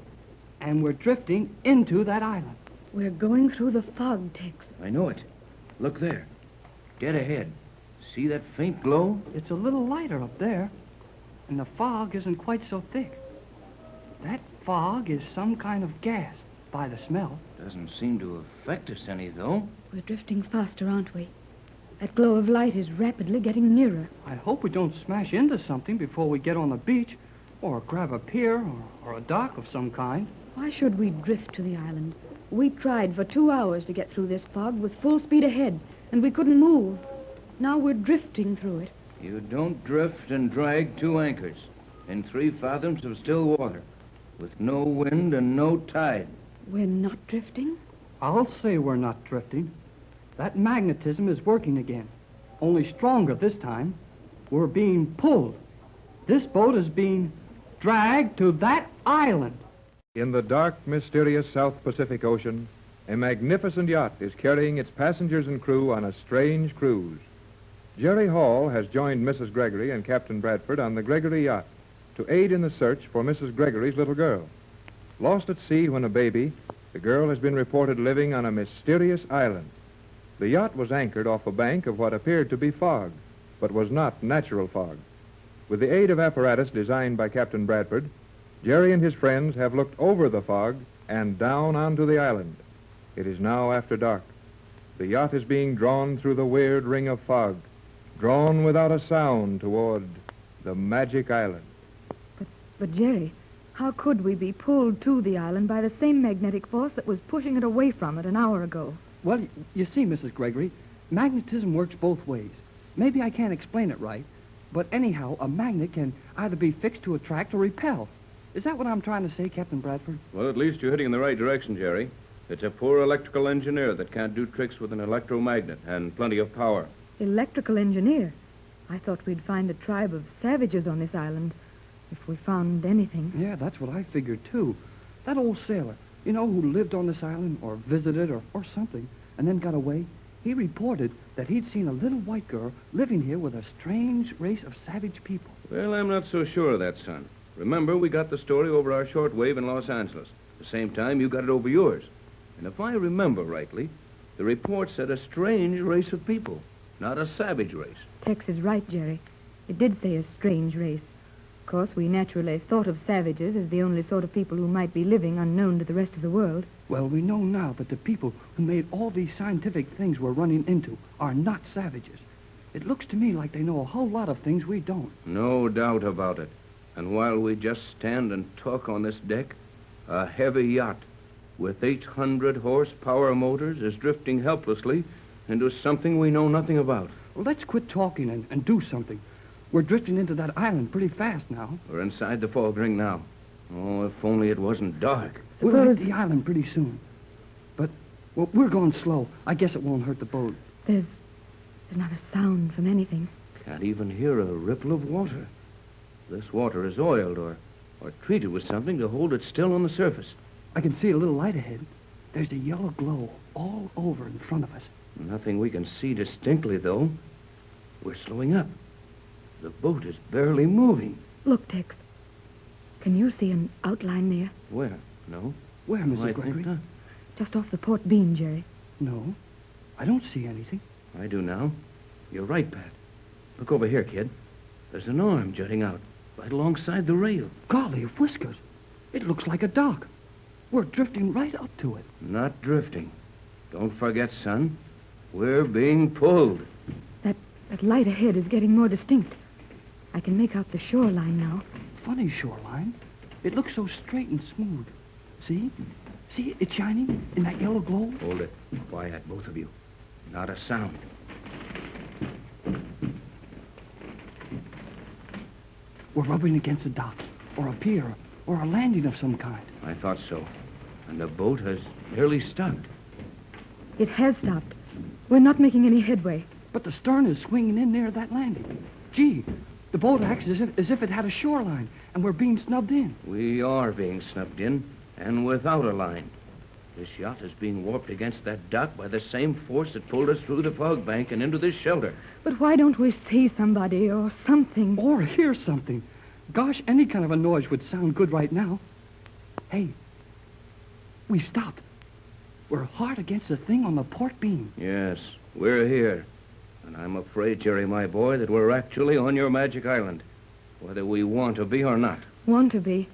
And we're drifting into that island. We're going through the fog, Tex. I know it. Look there. Dead ahead. See that faint glow? It's a little lighter up there, and the fog isn't quite so thick. That fog is some kind of gas, by the smell. Doesn't seem to affect us any, though. We're drifting faster, aren't we? That glow of light is rapidly getting nearer. I hope we don't smash into something before we get on the beach, or grab a pier or a dock of some kind. Why should we drift to the island? We tried for 2 hours to get through this fog with full speed ahead, and we couldn't move. Now we're drifting through it. You don't drift and drag 2 anchors in 3 fathoms of still water, with no wind and no tide. We're not drifting? I'll say we're not drifting. That magnetism is working again, only stronger this time. We're being pulled. This boat is being dragged to that island. In the dark, mysterious South Pacific Ocean, a magnificent yacht is carrying its passengers and crew on a strange cruise. Jerry Hall has joined Mrs. Gregory and Captain Bradford on the Gregory yacht to aid in the search for Mrs. Gregory's little girl. Lost at sea when a baby, the girl has been reported living on a mysterious island. The yacht was anchored off a bank of what appeared to be fog, but was not natural fog. With the aid of apparatus designed by Captain Bradford, Jerry and his friends have looked over the fog and down onto the island. It is now after dark. The yacht is being drawn through the weird ring of fog, drawn without a sound toward the magic island. But Jerry, how could we be pulled to the island by the same magnetic force that was pushing it away from it an hour ago? Well, you see, Mrs. Gregory, magnetism works both ways. Maybe I can't explain it right, but anyhow, a magnet can either be fixed to attract or repel. Is that what I'm trying to say, Captain Bradford? Well, at least you're heading in the right direction, Jerry. It's a poor electrical engineer that can't do tricks with an electromagnet and plenty of power. Electrical engineer? I thought we'd find a tribe of savages on this island, if we found anything. Yeah, that's what I figured, too. That old sailor, you know, who lived on this island or visited or something, and then got away, he reported that he'd seen a little white girl living here with a strange race of savage people. Well, I'm not so sure of that, son. Remember, we got the story over our shortwave in Los Angeles. At the same time, you got it over yours. And if I remember rightly, the report said a strange race of people, not a savage race. Tex is right, Jerry. It did say a strange race. Of course, we naturally thought of savages as the only sort of people who might be living unknown to the rest of the world. Well, we know now that the people who made all these scientific things we're running into are not savages. It looks to me like they know a whole lot of things we don't. No doubt about it. And while we just stand and talk on this deck, a heavy yacht with 800 horsepower motors is drifting helplessly into something we know nothing about. Well, let's quit talking and do something. We're drifting into that island pretty fast now. We're inside the fog ring now. Oh, if only it wasn't dark. We'll hit the island pretty soon. But, well, we're going slow. I guess it won't hurt the boat. There's not a sound from anything. Can't even hear a ripple of water. This water is oiled or treated with something to hold it still on the surface. I can see a little light ahead. There's a yellow glow all over in front of us. Nothing we can see distinctly, though. We're slowing up. The boat is barely moving. Look, Tex. Can you see an outline there? Where? No. Where, Mrs. I Gregory? think not. Just off the port beam, Jerry. No. I don't see anything. I do now. You're right, Pat. Look over here, kid. There's an arm jutting out right alongside the rail. Golly, whiskers. It looks like a dock. We're drifting right up to it. Not drifting. Don't forget, son. We're being pulled. That light ahead is getting more distinct. I can make out the shoreline now. Funny shoreline. It looks so straight and smooth. See? See, it's shining in that yellow glow. Hold it. Quiet, both of you. Not a sound. We're rubbing against a dock, or a pier, or a landing of some kind. I thought so. And the boat has nearly stopped. It has stopped. We're not making any headway. But the stern is swinging in near that landing. Gee, the boat acts as if it had a shoreline, and we're being snubbed in. We are being snubbed in, and without a line. This yacht is being warped against that dock by the same force that pulled us through the fog bank and into this shelter. But why don't we see somebody or something? Or hear something. Gosh, any kind of a noise would sound good right now. Hey, we stopped. We're hard against the thing on the port beam. Yes, we're here. And I'm afraid, Jerry, my boy, that we're actually on your magic island, whether we want to be or not. Want to be?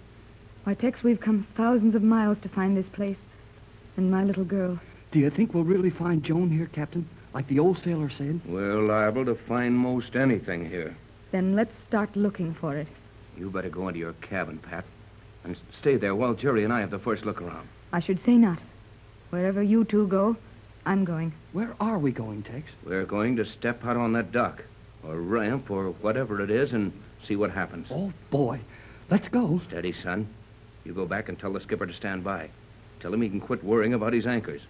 Why, Tex, we've come thousands of miles to find this place. And my little girl. Do you think we'll really find Joan here, Captain? like the old sailor said? We're liable to find most anything here. Then let's start looking for it. You better go into your cabin, Pat, and stay there while Jerry and I have the first look around. I should say not. Wherever you two go, I'm going. Where are we going, Tex? We're going to step out on that dock, or ramp, or whatever it is, and see what happens. Oh, boy. Let's go. Steady, son. You go back and tell the skipper to stand by. Tell him he can quit worrying about his anchors.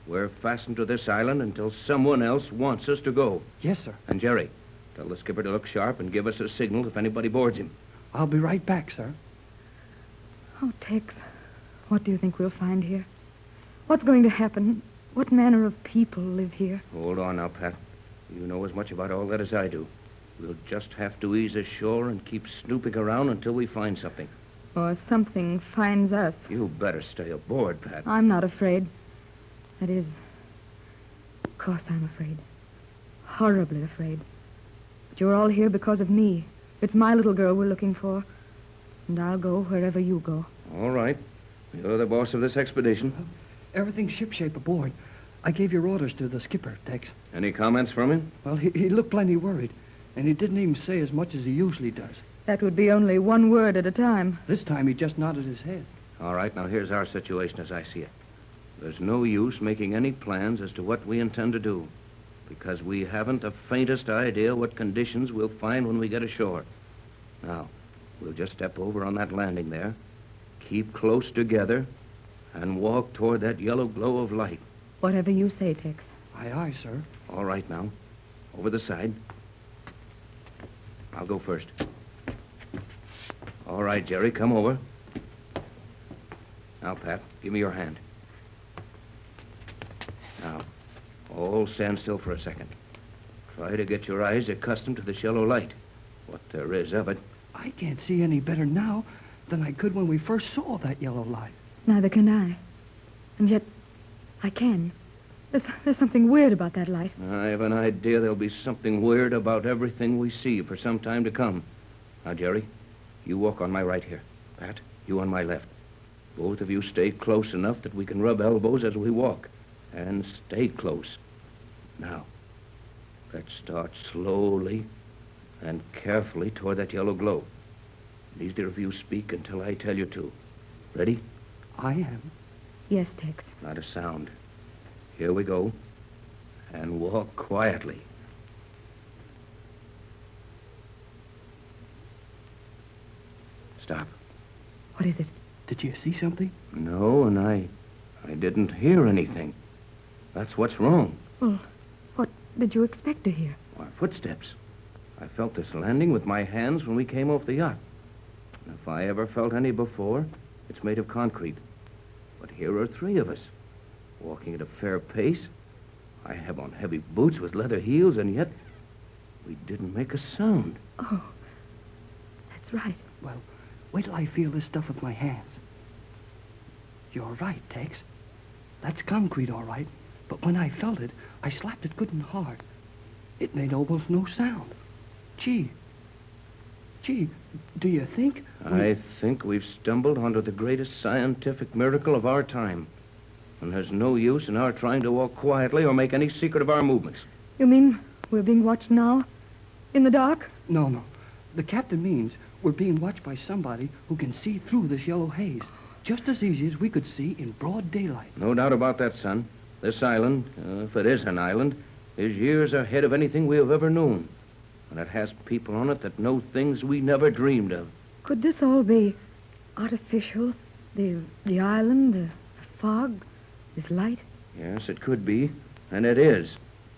We're fastened to this island until someone else wants us to go. Yes, sir. And Jerry, tell the skipper to look sharp and give us a signal if anybody boards him. I'll be right back, sir. Oh, Tex, what do you think we'll find here? What's going to happen? What manner of people live here? Hold on now, Pat. You know as much about all that as I do. We'll just have to ease ashore and keep snooping around until we find something. Or something finds us. You better stay aboard, Pat. I'm not afraid. That is, of course I'm afraid. Horribly afraid. But you're all here because of me. It's my little girl we're looking for. And I'll go wherever you go. All right. You're the boss of this expedition. Everything's shipshape aboard. I gave your orders to the skipper, Tex. Any comments from him? Well, he looked plenty worried, and he didn't even say as much as he usually does. That would be only one word at a time. This time he just nodded his head. All right, now here's our situation as I see it. There's no use making any plans as to what we intend to do, because we haven't the faintest idea what conditions we'll find when we get ashore. Now, we'll just step over on that landing there, keep close together, and walk toward that yellow glow of light. Whatever you say, Tex. Aye, aye, sir. All right, now. Over the side. I'll go first. All right, Jerry, come over. Now, Pat, give me your hand. Now, all stand still for a second. Try to get your eyes accustomed to this yellow light. What there is of it. I can't see any better now than I could when we first saw that yellow light. Neither can I. And yet, I can. There's something weird about that light. I have an idea there'll be something weird about everything we see for some time to come. Now, Jerry, you walk on my right here. Pat, you on my left. Both of you stay close enough that we can rub elbows as we walk. And stay close. Now, let's start slowly and carefully toward that yellow glow. Neither of you speak until I tell you to. Ready? I am. Yes, Tex. Not a sound. Here we go. And walk quietly. Stop. What is it? Did you see something? No, and I didn't hear anything. That's what's wrong. Well, what did you expect to hear? Our footsteps. I felt this landing with my hands when we came off the yacht. And if I ever felt any before, it's made of concrete. But here are three of us, walking at a fair pace. I have on heavy boots with leather heels, and yet we didn't make a sound. Oh, that's right. Well, wait till I feel this stuff with my hands. You're right, Tex. That's concrete, all right. But when I felt it, I slapped it good and hard. It made almost no sound. Gee, do you think... I think we've stumbled onto the greatest scientific miracle of our time. And there's no use in our trying to walk quietly or make any secret of our movements. You mean we're being watched now? In the dark? No. The captain means we're being watched by somebody who can see through this yellow haze, just as easy as we could see in broad daylight. No doubt about that, son. This island, if it is an island, is years ahead of anything we have ever known. And it has people on it that know things we never dreamed of. Could this all be artificial? The island, the fog, this light? Yes, it could be. And it is.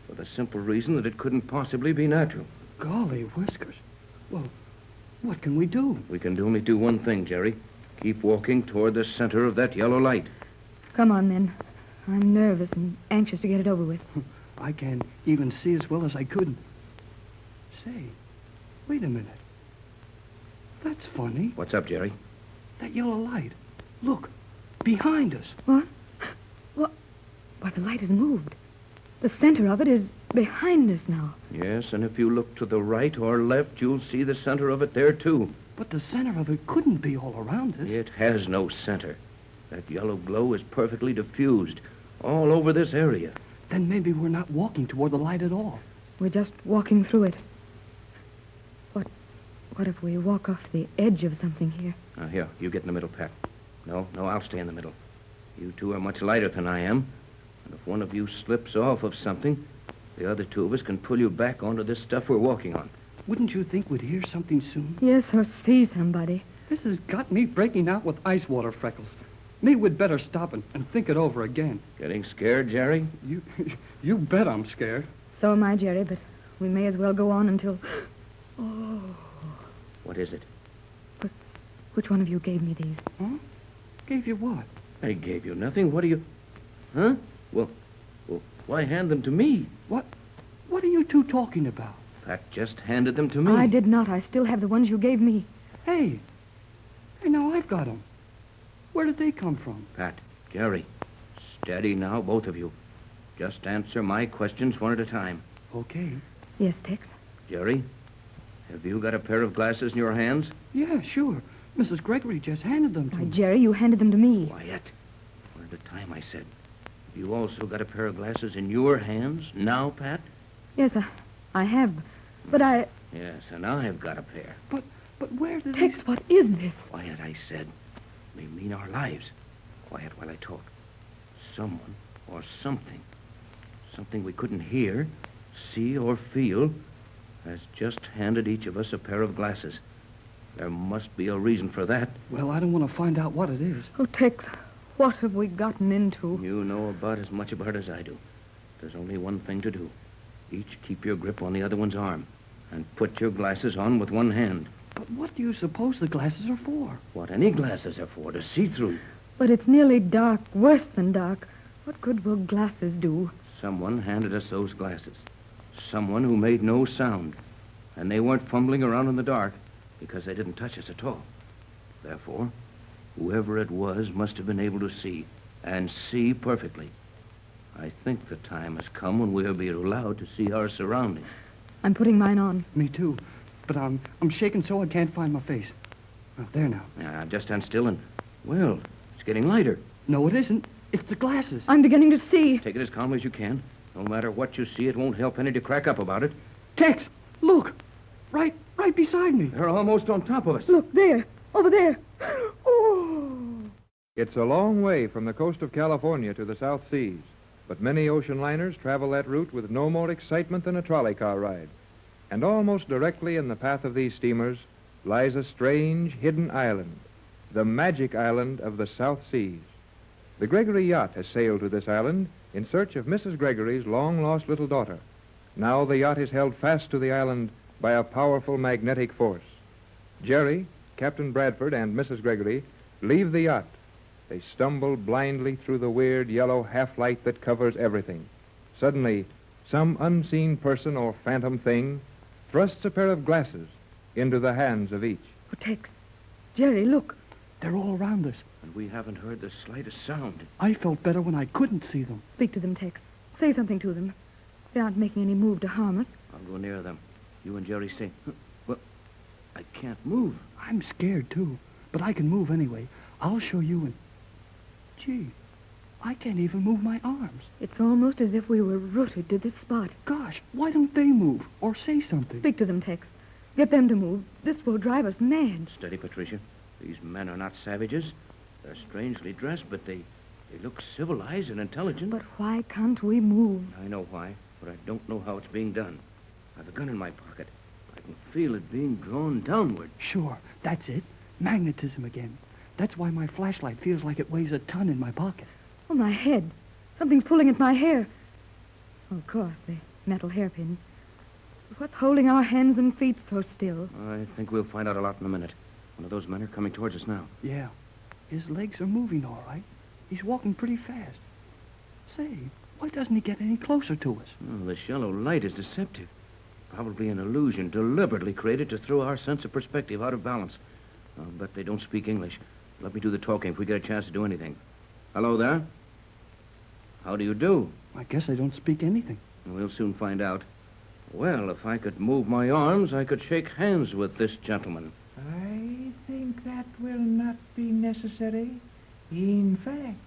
For the simple reason that it couldn't possibly be natural. Golly whiskers. Well, what can we do? We can only do one thing, Jerry. Keep walking toward the center of that yellow light. Come on, then. I'm nervous and anxious to get it over with. I can't even see as well as I could. Say, wait a minute. That's funny. What's up, Jerry? That yellow light. Look, behind us. What? Why, the light has moved. The center of it is behind us now. Yes, and if you look to the right or left, you'll see the center of it there, too. But the center of it couldn't be all around us. It has no center. That yellow glow is perfectly diffused all over this area. Then maybe we're not walking toward the light at all. We're just walking through it. What if we walk off the edge of something here? Now, here, you get in the middle, Pat. No, I'll stay in the middle. You two are much lighter than I am. And if one of you slips off of something, the other two of us can pull you back onto this stuff we're walking on. Wouldn't you think we'd hear something soon? Yes, or see somebody. This has got me breaking out with ice water freckles. Maybe we'd better stop and think it over again. Getting scared, Jerry? You bet I'm scared. So am I, Jerry, but we may as well go on until... Oh. What is it? Which one of you gave me these? Huh? Gave you what? I gave you nothing. What do you... Huh? Well, why hand them to me? What are you two talking about? Pat just handed them to me. I did not. I still have the ones you gave me. Hey, now I've got them. Where did they come from? Pat, Jerry, steady now, both of you. Just answer my questions one at a time. Okay. Yes, Tex. Jerry, have you got a pair of glasses in your hands? Yeah, sure. Mrs. Gregory just handed them to Why, me. Jerry, you handed them to me. Quiet. One at a time, I said. You also got a pair of glasses in your hands now, Pat? Yes, I have. But I... Yes, and I've got a pair. But where did Tex, what is this? Quiet, I said. May mean our lives. Quiet while I talk. Someone or something we couldn't hear, see, or feel, has just handed each of us a pair of glasses. There must be a reason for that. Well, I don't want to find out what it is. Oh, Tex, what have we gotten into? You know about as much about it as I do. There's only one thing to do. Each keep your grip on the other one's arm and put your glasses on with one hand. But what do you suppose the glasses are for? What any glasses are for, to see through. But it's nearly dark, worse than dark. What good will glasses do? Someone handed us those glasses. Someone who made no sound. And they weren't fumbling around in the dark because they didn't touch us at all. Therefore, whoever it was must have been able to see, and see perfectly. I think the time has come when we'll be allowed to see our surroundings. I'm putting mine on. Me too. But I'm shaking so I can't find my face. There now. Now, just stand still and... Well, it's getting lighter. No, it isn't. It's the glasses. I'm beginning to see. Take it as calmly as you can. No matter what you see, it won't help any to crack up about it. Tex, look. Right beside me. They're almost on top of us. Look, there. Over there. Oh. It's a long way from the coast of California to the South Seas, but many ocean liners travel that route with no more excitement than a trolley car ride. And almost directly in the path of these steamers lies a strange, hidden island, the magic island of the South Seas. The Gregory yacht has sailed to this island in search of Mrs. Gregory's long-lost little daughter. Now the yacht is held fast to the island by a powerful magnetic force. Jerry, Captain Bradford, and Mrs. Gregory leave the yacht. They stumble blindly through the weird yellow half-light that covers everything. Suddenly, some unseen person or phantom thing thrusts a pair of glasses into the hands of each. Oh, Tex. Jerry, look. They're all around us. And we haven't heard the slightest sound. I felt better when I couldn't see them. Speak to them, Tex. Say something to them. They aren't making any move to harm us. I'll go near them. You and Jerry stay. Well, I can't move. I'm scared, too. But I can move anyway. I'll show you and... Gee, I can't even move my arms. It's almost as if we were rooted to this spot. Gosh, why don't they move or say something? Speak to them, Tex. Get them to move. This will drive us mad. Steady, Patricia. These men are not savages. They're strangely dressed, but they look civilized and intelligent. But why can't we move? I know why, but I don't know how it's being done. I've a gun in my pocket. I can feel it being drawn downward. Sure, that's it. Magnetism again. That's why my flashlight feels like it weighs a ton in my pocket. Oh, my head. Something's pulling at my hair. Oh, of course, the metal hairpin. But what's holding our hands and feet so still? I think we'll find out a lot in a minute. One of those men are coming towards us now. Yeah. His legs are moving all right. He's walking pretty fast. Say, why doesn't he get any closer to us? Oh, the shallow light is deceptive. Probably an illusion deliberately created to throw our sense of perspective out of balance. I'll bet they don't speak English. Let me do the talking if we get a chance to do anything. Hello there. How do you do? I guess I don't speak anything. We'll soon find out. Well, if I could move my arms, I could shake hands with this gentleman. I think that will not be necessary. In fact,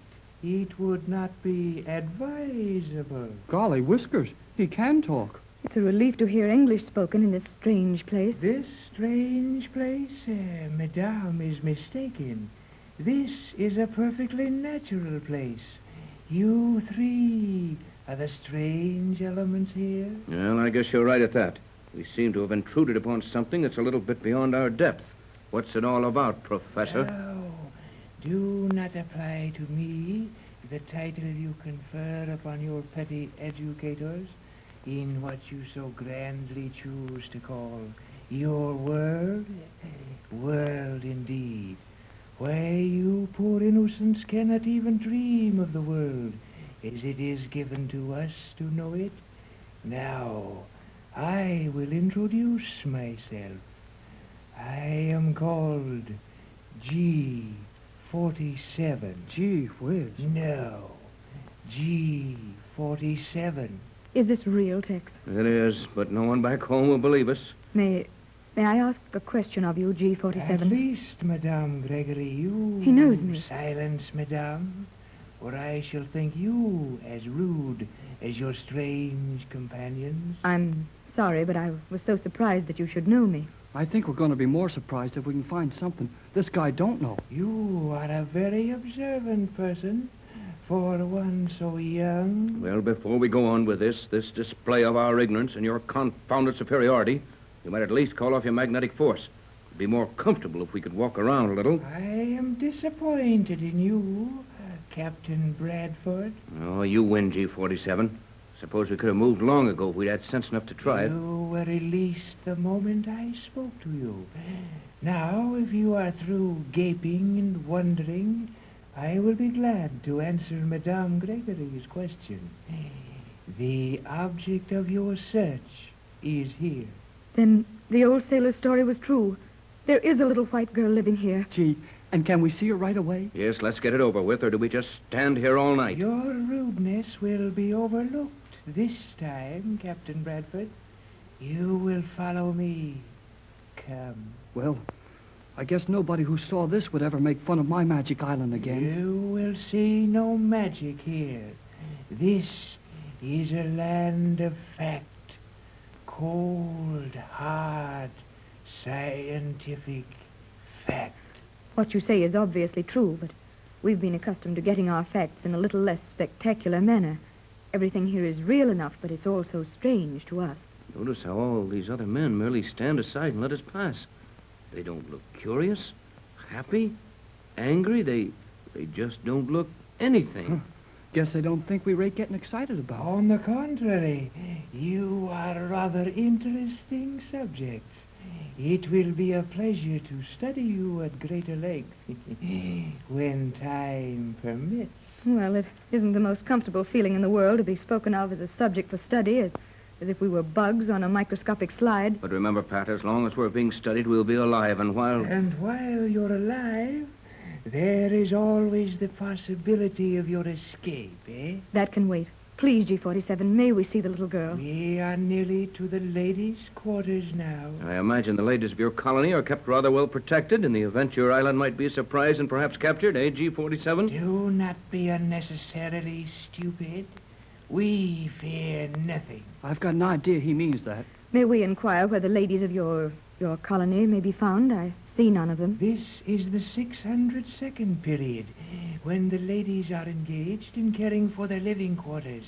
It would not be advisable. Golly whiskers, he can talk. It's a relief to hear English spoken in this strange place. This strange place, Madame is mistaken. This is a perfectly natural place. You three are the strange elements here. Well, I guess you're right at that. We seem to have intruded upon something that's a little bit beyond our depth. What's it all about, Professor? Oh, do not apply to me the title you confer upon your petty educators in what you so grandly choose to call your world. World indeed. Why, you poor innocents cannot even dream of the world as it is given to us to know it. Now, I will introduce myself. I am called G47. Gee whiz. No, G47. Is this real, Tex? It is, but no one back home will believe us. May I ask a question of you, At G47? least, Madame Gregory, you... He knows me. Silence, Madame, or I shall think you as rude as your strange companions. I'm sorry, but I was so surprised that you should know me. I think we're going to be more surprised if we can find something this guy don't know. You are a very observant person for one so young. Well, before we go on with this display of our ignorance and your confounded superiority, you might at least call off your magnetic force. It'd be more comfortable if we could walk around a little. I am disappointed in you, Captain Bradford. Oh, you win, G47. Suppose we could have moved long ago if we'd had sense enough to try it. You were released the moment I spoke to you. Now, if you are through gaping and wondering, I will be glad to answer Madame Gregory's question. The object of your search is here. Then the old sailor's story was true. There is a little white girl living here. Gee, and can we see her right away? Yes, let's get it over with, or do we just stand here all night? Your rudeness will be overlooked this time, Captain Bradford. You will follow me. Come. Well, I guess nobody who saw this would ever make fun of my magic island again. You will see no magic here. This is a land of fact. Cold, hard, scientific fact. What you say is obviously true, but we've been accustomed to getting our facts in a little less spectacular manner. Everything here is real enough, but it's all so strange to us. Notice how all these other men merely stand aside and let us pass. They don't look curious, happy, angry. They just don't look anything. Guess they don't think we rate getting excited about. On the contrary, you are rather interesting subjects. It will be a pleasure to study you at greater length when time permits. Well, it isn't the most comfortable feeling in the world to be spoken of as a subject for study, as if we were bugs on a microscopic slide. But remember, Pat, as long as we're being studied, we'll be alive, and while... And while you're alive, there is always the possibility of your escape, eh? That can wait. Please, G47, may we see the little girl? We are nearly to the ladies' quarters now. I imagine the ladies of your colony are kept rather well protected in the event your island might be surprised and perhaps captured, eh, G47? Do not be unnecessarily stupid. We fear nothing. I've got an idea he means that. May we inquire where the ladies of your colony may be found? I see none of them. This is the 602nd period, when the ladies are engaged in caring for their living quarters,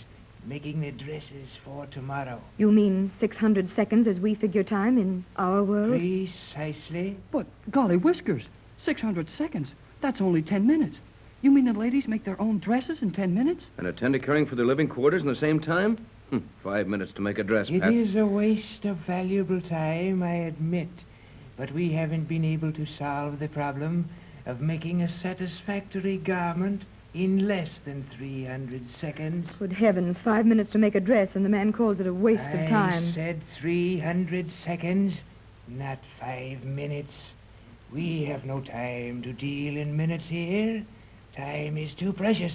making their dresses for tomorrow. You mean 600 seconds as we figure time in our world? Precisely. But, golly whiskers, 600 seconds. That's only 10 minutes. You mean the ladies make their own dresses in 10 minutes? And attend to caring for their living quarters in the same time? 5 minutes to make a dress, It Pat. is a waste of valuable time, I admit, but we haven't been able to solve the problem of making a satisfactory garment in less than 300 seconds. Good heavens, 5 minutes to make a dress, and the man calls it a waste of time. I said 300 seconds, not 5 minutes. We have no time to deal in minutes here. Time is too precious.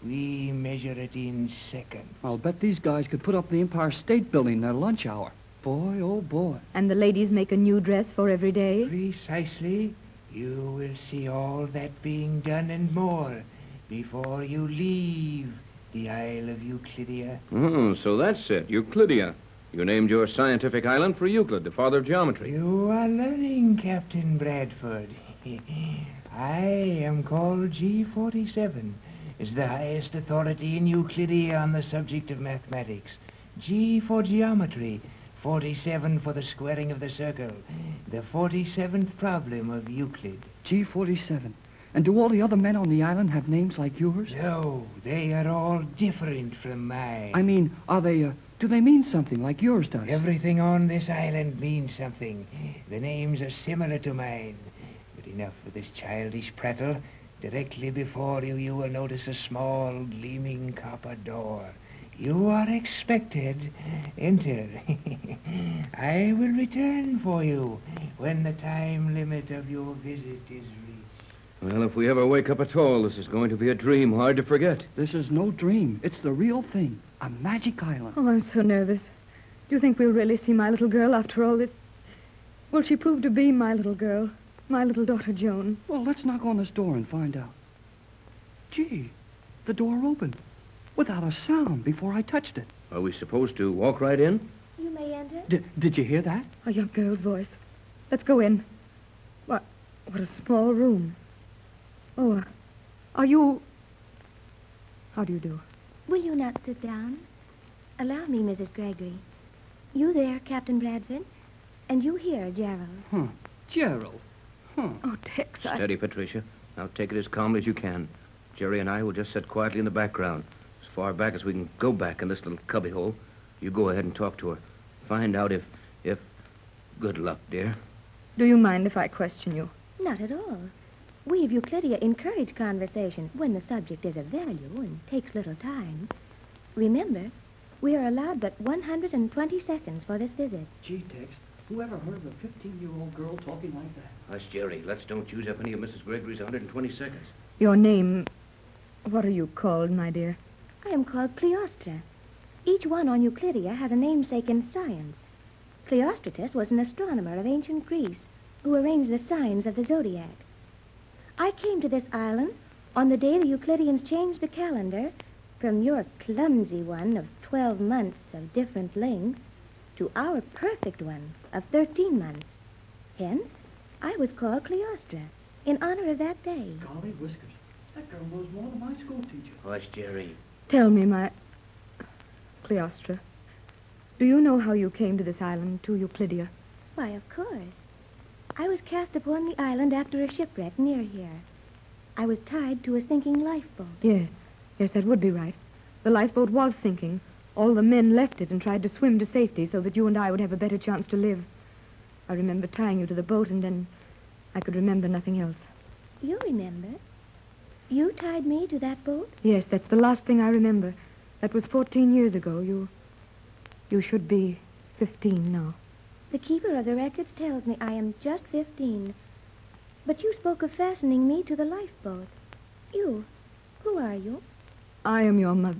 We measure it in seconds. I'll bet these guys could put up the Empire State Building in their lunch hour. Boy, oh boy. And the ladies make a new dress for every day? Precisely. You will see all that being done and more before you leave the Isle of Euclidia. Oh, so that's it. Euclidia. You named your scientific island for Euclid, the father of geometry. You are learning, Captain Bradford. I am called G47, is the highest authority in Euclidia on the subject of mathematics. G for geometry, 47 for the squaring of the circle, the 47th problem of Euclid. G47. And do all the other men on the island have names like yours? No, they are all different from mine. I mean, do they mean something like yours does? Everything on this island means something. The names are similar to mine. But enough of this childish prattle. Directly before you, you will notice a small, gleaming copper door. You are expected. Enter. I will return for you when the time limit of your visit is reached. Well, if we ever wake up at all, this is going to be a dream hard to forget. This is no dream. It's the real thing. A magic island. Oh, I'm so nervous. Do you think we'll really see my little girl after all this? Will she prove to be my little girl? My little daughter, Joan? Well, let's knock on this door and find out. Gee, the door opened. Without a sound before I touched it. Are we supposed to walk right in? You may enter. Did you hear that? A young girl's voice. Let's go in. What a small room. Oh, are you... How do you do? Will you not sit down? Allow me, Mrs. Gregory. You there, Captain Bradford, and you here, Gerald. Gerald. Oh, Tex, Steady, Patricia. Now take it as calmly as you can. Jerry and I will just sit quietly in the background, as far back as we can go back in this little cubbyhole. You go ahead and talk to her. Find out if... Good luck, dear. Do you mind if I question you? Not at all. We of Euclidia encourage conversation when the subject is of value and takes little time. Remember, we are allowed but 120 seconds for this visit. Gee, Tex, whoever heard of a 15-year-old girl talking like that? Hush, Jerry. Let's don't use up any of Mrs. Gregory's 120 seconds. Your name... What are you called, my dear? I am called Cleostra. Each one on Euclidia has a namesake in science. Cleostratus was an astronomer of ancient Greece who arranged the signs of the zodiac. I came to this island on the day the Euclideans changed the calendar from your clumsy one of 12 months of different lengths to our perfect one of 13 months. Hence, I was called Cleostra in honor of that day. Golly whiskers. That girl knows more than my school teacher. Hush, Jerry. Tell me, my... Cleostra, do you know how you came to this island, to Euclidia? Why, of course. I was cast upon the island after a shipwreck near here. I was tied to a sinking lifeboat. Yes, that would be right. The lifeboat was sinking. All the men left it and tried to swim to safety so that you and I would have a better chance to live. I remember tying you to the boat, and then I could remember nothing else. You remember? You tied me to that boat? Yes, that's the last thing I remember. That was 14 years ago. You should be 15 now. The keeper of the records tells me I am just 15. But you spoke of fastening me to the lifeboat. You? Who are you? I am your mother.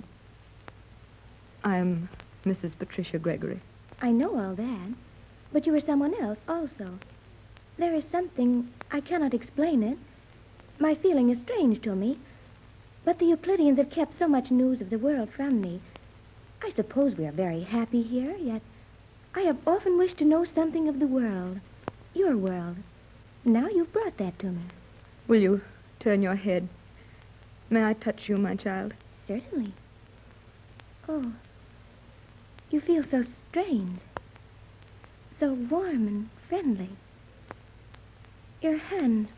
I am Mrs. Patricia Gregory. I know all that. But you are someone else also. There is something... I cannot explain it. My feeling is strange to me. But the Euclideans have kept so much news of the world from me. I suppose we are very happy here, yet I have often wished to know something of the world. Your world. Now you've brought that to me. Will you turn your head? May I touch you, my child? Certainly. Oh, you feel so strange. So warm and friendly. Your hands...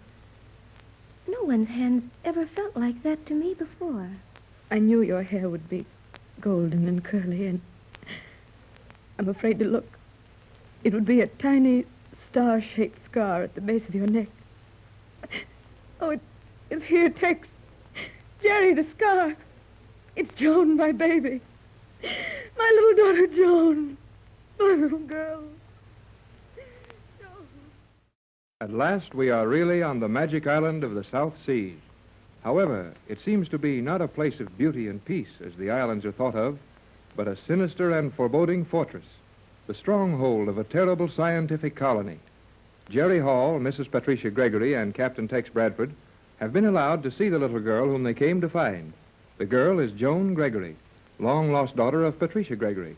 No one's hands ever felt like that to me before. I knew your hair would be golden and curly, and I'm afraid to look. It would be a tiny star-shaped scar at the base of your neck. Oh, it's here, Tex. Jerry, the scar. It's Joan, my baby. My little daughter, Joan. My little girl. At last, we are really on the magic island of the South Seas. However, it seems to be not a place of beauty and peace, as the islands are thought of, but a sinister and foreboding fortress, the stronghold of a terrible scientific colony. Jerry Hall, Mrs. Patricia Gregory, and Captain Tex Bradford have been allowed to see the little girl whom they came to find. The girl is Joan Gregory, long-lost daughter of Patricia Gregory.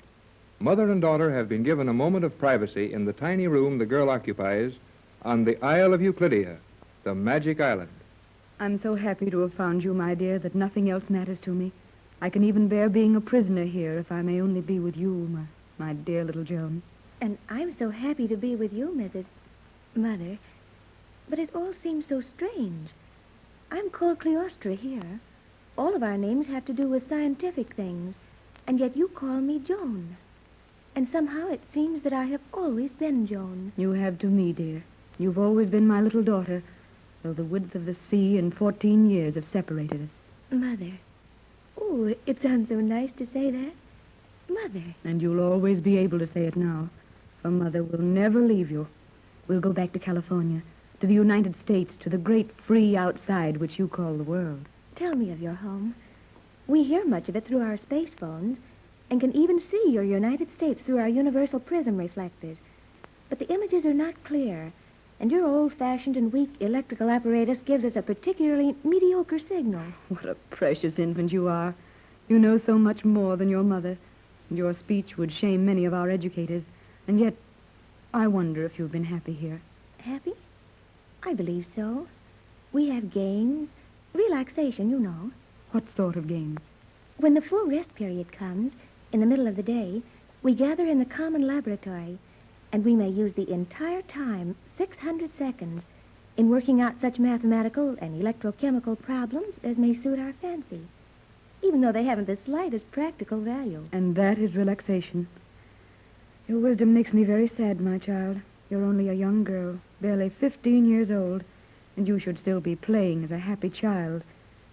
Mother and daughter have been given a moment of privacy in the tiny room the girl occupies on the Isle of Euclidia, the magic island. I'm so happy to have found you, my dear, that nothing else matters to me. I can even bear being a prisoner here if I may only be with you, my dear little Joan. And I'm so happy to be with you, Mrs. Mother. But it all seems so strange. I'm called Cleostra here. All of our names have to do with scientific things, and yet you call me Joan. And somehow it seems that I have always been Joan. You have to me, dear. You've always been my little daughter, though the width of the sea and 14 years have separated us. Mother. Oh, it sounds so nice to say that. Mother. And you'll always be able to say it now, for Mother will never leave you. We'll go back to California, to the United States, to the great free outside which you call the world. Tell me of your home. We hear much of it through our space phones, and can even see your United States through our universal prism reflectors. But the images are not clear, and your old-fashioned and weak electrical apparatus gives us a particularly mediocre signal. What a precious infant you are. You know so much more than your mother. Your speech would shame many of our educators, and yet I wonder if you've been happy here. Happy? I believe so. We have games, relaxation, you know. What sort of games? When the full rest period comes, in the middle of the day, we gather in the common laboratory, and we may use the entire time, 600 seconds, in working out such mathematical and electrochemical problems as may suit our fancy, even though they haven't the slightest practical value. And that is relaxation. Your wisdom makes me very sad, my child. You're only a young girl, barely 15 years old, and you should still be playing as a happy child.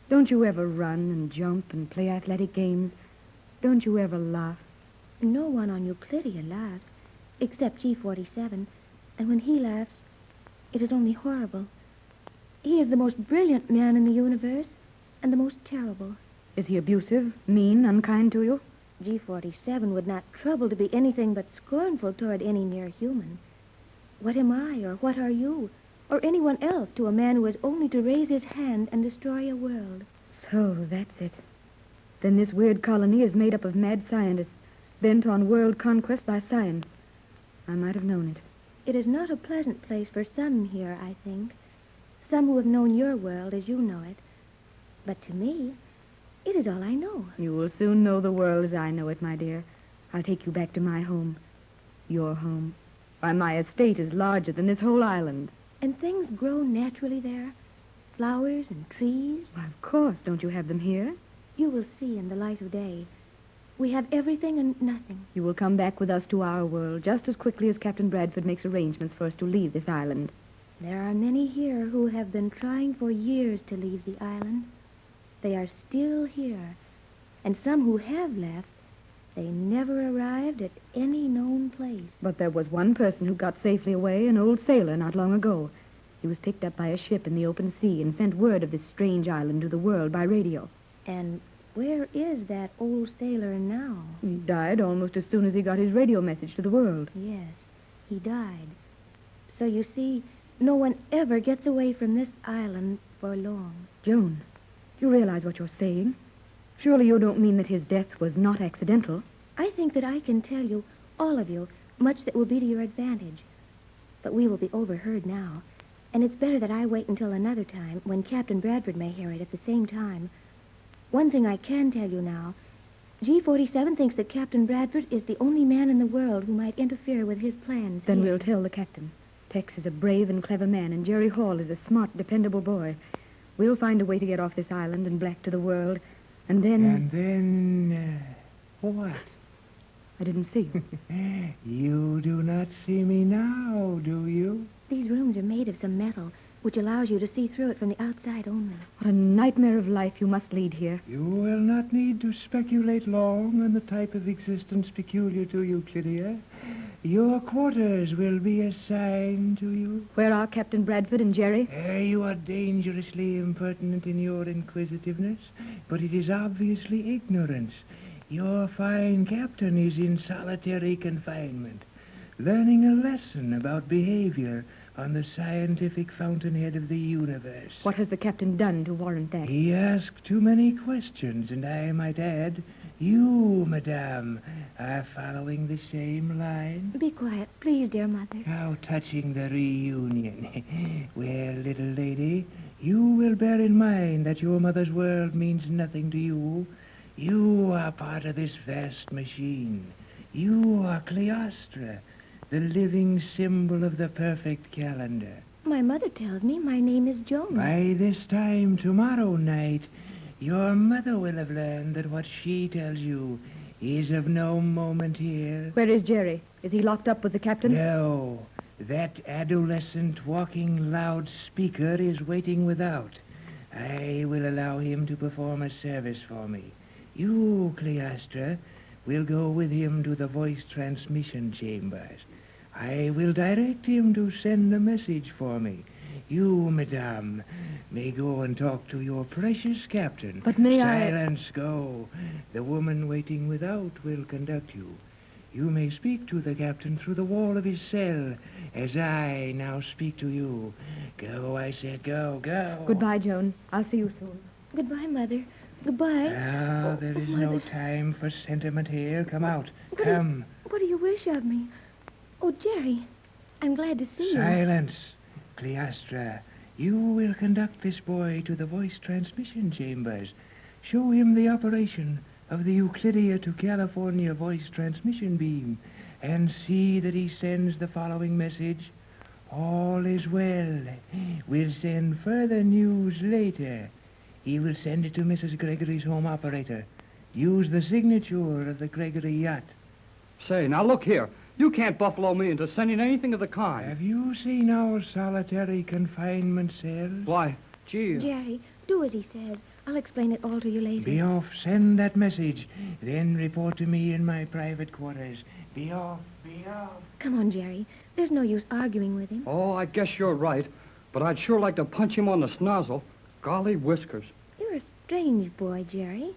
Don't you ever run and jump and play athletic games? Don't you ever laugh? No one on Euclidia laughs, except G47, and when he laughs, it is only horrible. He is the most brilliant man in the universe, and the most terrible. Is he abusive, mean, unkind to you? G47 would not trouble to be anything but scornful toward any mere human. What am I, or what are you, or anyone else to a man who has only to raise his hand and destroy a world? So, that's it. Then this weird colony is made up of mad scientists, bent on world conquest by science. I might have known it. It is not a pleasant place for some here, I think. Some who have known your world as you know it. But to me, it is all I know. You will soon know the world as I know it, my dear. I'll take you back to my home. Your home. Why, my estate is larger than this whole island. And things grow naturally there? Flowers and trees? Why, of course. Don't you have them here? You will see in the light of day. We have everything and nothing. You will come back with us to our world just as quickly as Captain Bradford makes arrangements for us to leave this island. There are many here who have been trying for years to leave the island. They are still here. And some who have left, they never arrived at any known place. But there was one person who got safely away, an old sailor, not long ago. He was picked up by a ship in the open sea and sent word of this strange island to the world by radio. And where is that old sailor now? He died almost as soon as he got his radio message to the world. Yes, he died. So you see, no one ever gets away from this island for long. Joan, you realize what you're saying? Surely you don't mean that his death was not accidental? I think that I can tell you, all of you, much that will be to your advantage. But we will be overheard now, and it's better that I wait until another time when Captain Bradford may hear it at the same time. One thing I can tell you now, G47 thinks that Captain Bradford is the only man in the world who might interfere with his plans. Then here. we'll tell the captain. Tex is a brave and clever man, and Jerry Hall is a smart, dependable boy. We'll find a way to get off this island and back to the world, and then... And then, what? I didn't see you. You do not see me now, do you? These rooms are made of some metal, which allows you to see through it from the outside only. What a nightmare of life you must lead here. You will not need to speculate long on the type of existence peculiar to Euclidia. Your quarters will be assigned to you. Where are Captain Bradford and Jerry? You are dangerously impertinent in your inquisitiveness, but it is obviously ignorance. Your fine captain is in solitary confinement, learning a lesson about behavior on the scientific fountainhead of the universe. What has the captain done to warrant that? He asked too many questions, and I might add, you, madame, are following the same line. Be quiet, please, dear mother. How touching the reunion. Well, little lady, you will bear in mind that your mother's world means nothing to you. You are part of this vast machine. You are Cleostra, the living symbol of the perfect calendar. My mother tells me my name is Joan. By this time tomorrow night, your mother will have learned that what she tells you is of no moment here. Where is Jerry? Is he locked up with the captain? No. That adolescent walking loudspeaker is waiting without. I will allow him to perform a service for me. You, Cleostra, will go with him to the voice transmission chambers. I will direct him to send a message for me. You, madame, may go and talk to your precious captain. But may Silence, go. The woman waiting without will conduct you. You may speak to the captain through the wall of his cell, as I now speak to you. Go, I said, go, go. Goodbye, Joan. I'll see you soon. Goodbye, Mother. Goodbye. Now, there is no time for sentiment here. Come out. Come. What do you wish of me? Oh, Jerry, I'm glad to see you. Silence. Cleostra, you will conduct this boy to the voice transmission chambers. Show him the operation of the Euclidia to California voice transmission beam, and see that he sends the following message. All is well. We'll send further news later. He will send it to Mrs. Gregory's home operator. Use the signature of the Gregory yacht. Say, now look here. You can't buffalo me into sending anything of the kind. Have you seen our solitary confinement cells? Why, gee. Jerry, do as he says. I'll explain it all to you later. Be off. Send that message. Then report to me in my private quarters. Be off. Be off. Come on, Jerry. There's no use arguing with him. Oh, I guess you're right. But I'd sure like to punch him on the snozzle. Golly whiskers. You're a strange boy, Jerry.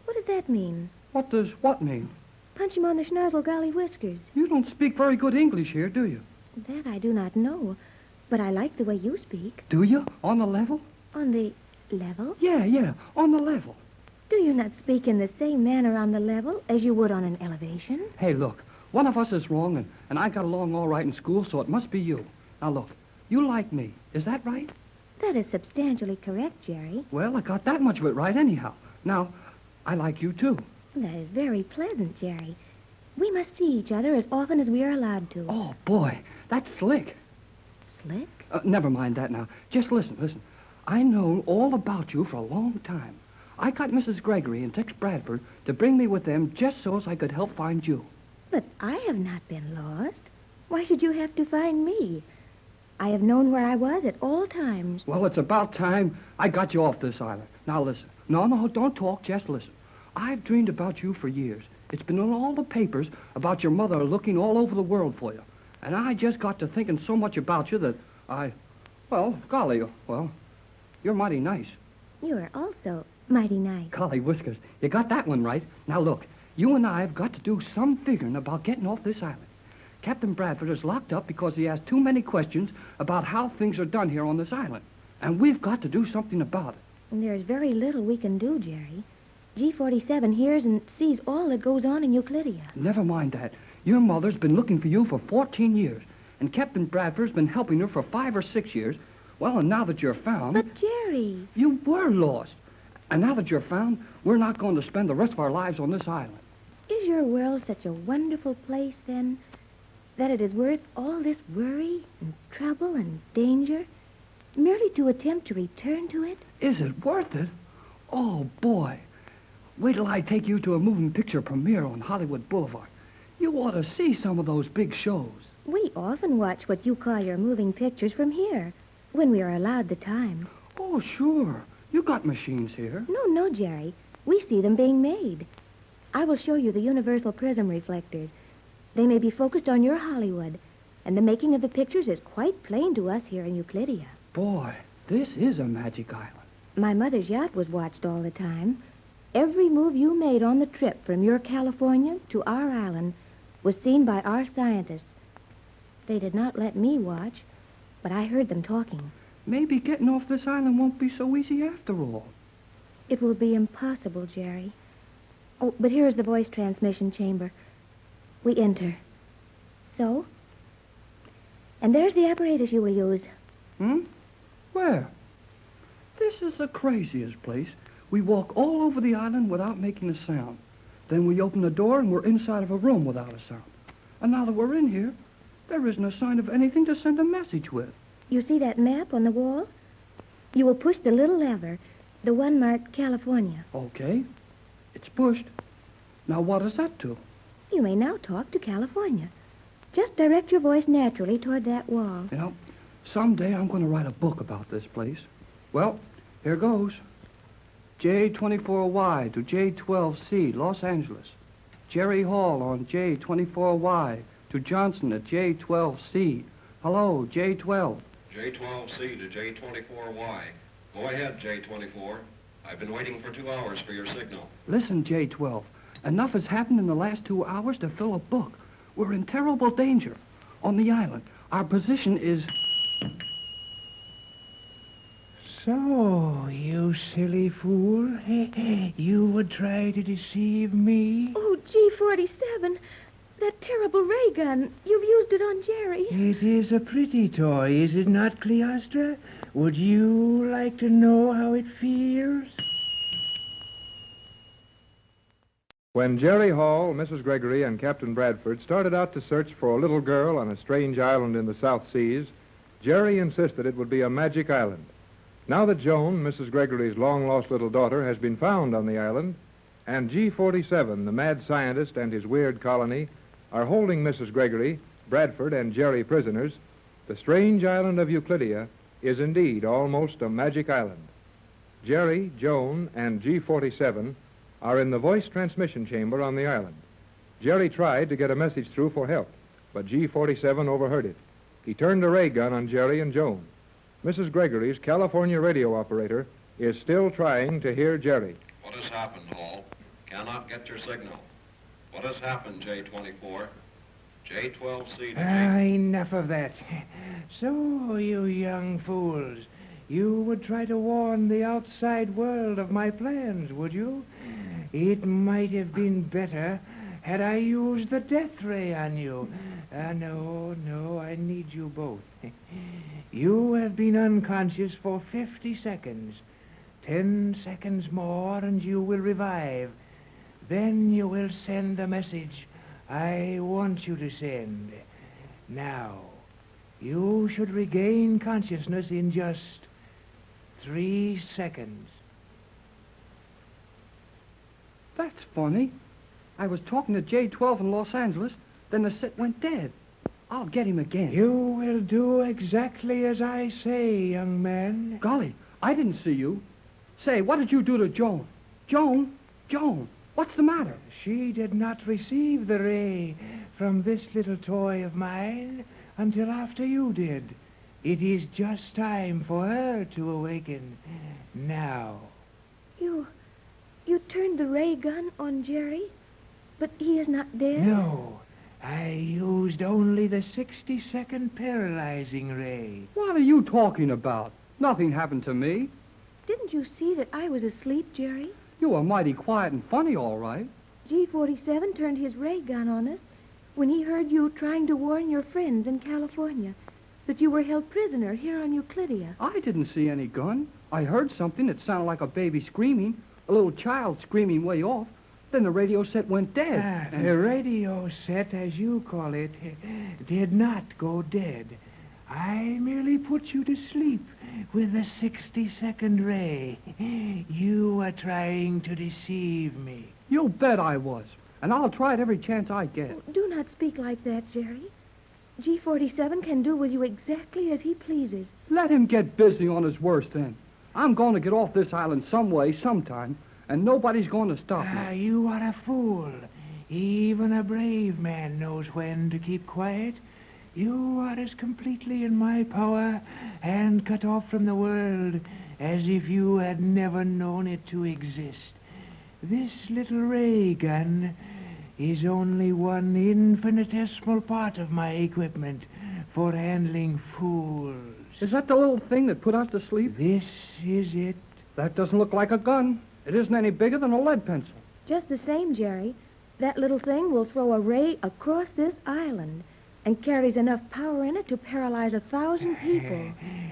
What does that mean? What does what mean? Punch him on the schnozzle, golly whiskers. You don't speak very good English here, do you? That I do not know. But I like the way you speak. Do you? On the level? On the level? Yeah, on the level. Do you not speak in the same manner on the level as you would on an elevation? Hey, look. One of us is wrong, and I got along all right in school, so it must be you. Now, look. You like me. Is that right? That is substantially correct, Jerry. Well, I got that much of it right anyhow. Now, I like you, too. That is very pleasant, Jerry. We must see each other as often as we are allowed to. Oh, boy. That's slick. Slick? Never mind that now. Just listen. I know all about you for a long time. I got Mrs. Gregory and Tex Bradford to bring me with them just so as I could help find you. But I have not been lost. Why should you have to find me? I have known where I was at all times. Well, it's about time I got you off this island. Now, listen. No, don't talk. Just listen. I've dreamed about you for years. It's been in all the papers about your mother looking all over the world for you. And I just got to thinking so much about you that golly, you're mighty nice. You are also mighty nice. Golly whiskers, you got that one right. Now, look, you and I have got to do some figuring about getting off this island. Captain Bradford is locked up because he asked too many questions about how things are done here on this island. And we've got to do something about it. And there's very little we can do, Jerry. G47 hears and sees all that goes on in Euclidia. Never mind that. Your mother's been looking for you for 14 years, and Captain Bradford's been helping her for 5 or 6 years. Well, and now that you're found... But, Jerry... You were lost. And now that you're found, we're not going to spend the rest of our lives on this island. Is your world such a wonderful place, then, that it is worth all this worry and trouble and danger merely to attempt to return to it? Is it worth it? Oh, boy. Wait till I take you to a moving picture premiere on Hollywood Boulevard. You ought to see some of those big shows. We often watch what you call your moving pictures from here, when we are allowed the time. Oh, sure. You got machines here. No, Jerry. We see them being made. I will show you the universal prism reflectors. They may be focused on your Hollywood, and the making of the pictures is quite plain to us here in Euclidia. Boy, this is a magic island. My mother's yacht was watched all the time. Every move you made on the trip from your California to our island was seen by our scientists. They did not let me watch. but I heard them talking. Maybe getting off this island won't be so easy after all. It will be impossible, Jerry. Oh, but here is the voice transmission chamber. We enter. So? And there's the apparatus you will use. Where? This is the craziest place. We walk all over the island without making a sound. Then we open the door and we're inside of a room without a sound. And now that we're in here, there isn't a sign of anything to send a message with. You see that map on the wall? You will push the little lever, the one marked California. Okay. It's pushed. Now what does that do? You may now talk to California. Just direct your voice naturally toward that wall. You know, someday I'm going to write a book about this place. Well, here goes. J24Y to J12C, Los Angeles. Jerry Hall on J24Y to Johnson at J12C. Hello, J12. J12C to J24Y. Go ahead, J24. I've been waiting for 2 hours for your signal. Listen, J12. Enough has happened in the last 2 hours to fill a book. We're in terrible danger. On the island, our position is... So, you silly fool. You would try to deceive me? Oh, G47. That terrible ray gun. You've used it on Jerry. It is a pretty toy, is it not, Cleostra? Would you like to know how it feels? When Jerry Hall, Mrs. Gregory, and Captain Bradford started out to search for a little girl on a strange island in the South Seas, Jerry insisted it would be a magic island. Now that Joan, Mrs. Gregory's long-lost little daughter, has been found on the island, and G47, the mad scientist, and his weird colony are holding Mrs. Gregory, Bradford, and Jerry prisoners, the strange island of Euclidia is indeed almost a magic island. Jerry, Joan, and G47 are in the voice transmission chamber on the island. Jerry tried to get a message through for help, but G47 overheard it. He turned a ray gun on Jerry and Joan. Mrs. Gregory's California radio operator is still trying to hear Jerry. What has happened, Hall? Cannot get your signal. What has happened, J24? J12C to J... Enough of that. So, you young fools, you would try to warn the outside world of my plans, would you? It might have been better had I used the death ray on you. No, I need you both. You have been unconscious for 50 seconds. 10 seconds more and you will revive. Then you will send the message I want you to send. Now, you should regain consciousness in just 3 seconds. That's funny. I was talking to J12 in Los Angeles, then the set went dead. I'll get him again. You will do exactly as I say, young man. Golly, I didn't see you. Say, what did you do to Joan? Joan, what's the matter? She did not receive the ray from this little toy of mine until after you did. It is just time for her to awaken. Now. You turned the ray gun on Jerry, but he is not dead? No, I used only the 60-second paralyzing ray. What are you talking about? Nothing happened to me. Didn't you see that I was asleep, Jerry? You were mighty quiet and funny, all right. G47 turned his ray gun on us when he heard you trying to warn your friends in California that you were held prisoner here on Euclidia. I didn't see any gun. I heard something that sounded like a baby screaming, a little child screaming way off. Then the radio set went dead. The radio set, as you call it, did not go dead. I merely put you to sleep with the 60-second ray. You were trying to deceive me. You bet I was. And I'll try it every chance I get. Do not speak like that, Jerry. G47 can do with you exactly as he pleases. Let him get busy on his worst then. I'm going to get off this island some way, sometime, and nobody's going to stop me. You are a fool. Even a brave man knows when to keep quiet. You are as completely in my power and cut off from the world as if you had never known it to exist. This little ray gun is only one infinitesimal part of my equipment for handling fools. Is that the little thing that put us to sleep? This is it. That doesn't look like a gun. It isn't any bigger than a lead pencil. Just the same, Jerry, that little thing will throw a ray across this island and carries enough power in it to paralyze 1,000 people.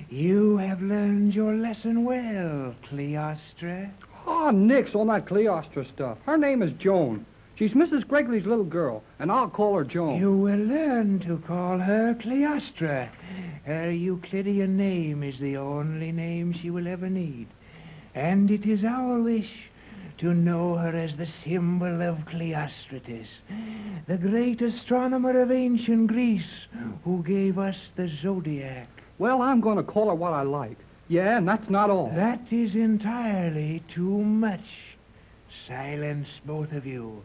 You have learned your lesson well, Cleostra. Oh, nix on that Cleostra stuff. Her name is Joan. She's Mrs. Gregory's little girl, and I'll call her Joan. You will learn to call her Cleostra. Her Euclidean name is the only name she will ever need. And it is our wish to know her as the symbol of Cleostratus, the great astronomer of ancient Greece who gave us the zodiac. Well, I'm going to call her what I like. Yeah, and that's not all. That is entirely too much. Silence, both of you.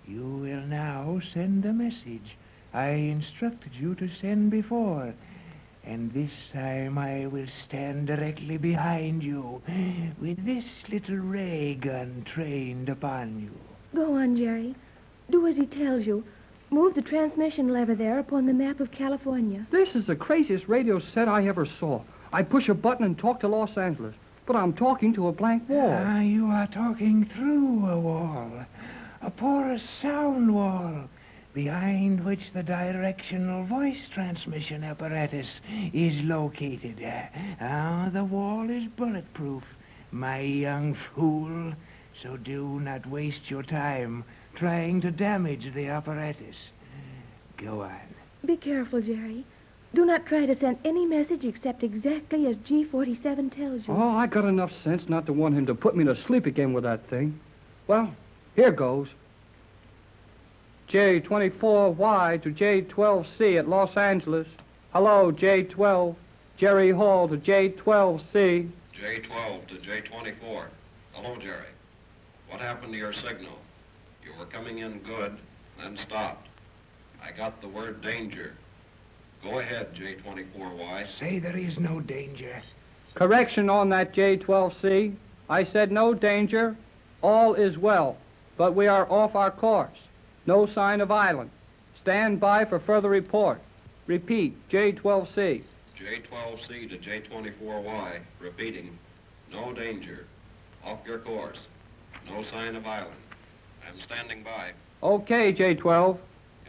You will now send the message I instructed you to send before. And this time I will stand directly behind you with this little ray gun trained upon you. Go on, Jerry. Do as he tells you. Move the transmission lever there upon the map of California. This is the craziest radio set I ever saw. I push a button and talk to Los Angeles, but I'm talking to a blank wall. You are talking through a wall, a porous sound wall, behind which the directional voice transmission apparatus is located. The wall is bulletproof, my young fool, so do not waste your time trying to damage the apparatus. Go on. Be careful, Jerry. Do not try to send any message except exactly as G47 tells you. Oh, I got enough sense not to want him to put me to sleep again with that thing. Well, here goes. J24Y to J12C at Los Angeles. Hello, J12. Jerry Hall to J12C. J12 to J24. Hello, Jerry. What happened to your signal? You were coming in good, then stopped. I got the word danger. Go ahead, J24Y. Say there is no danger. Correction on that J12C. I said no danger. All is well, but we are off our course. No sign of island. Stand by for further report. Repeat, J12C. J12C to J24Y. Repeating. No danger. Off your course. No sign of island. I'm standing by. Okay, J12.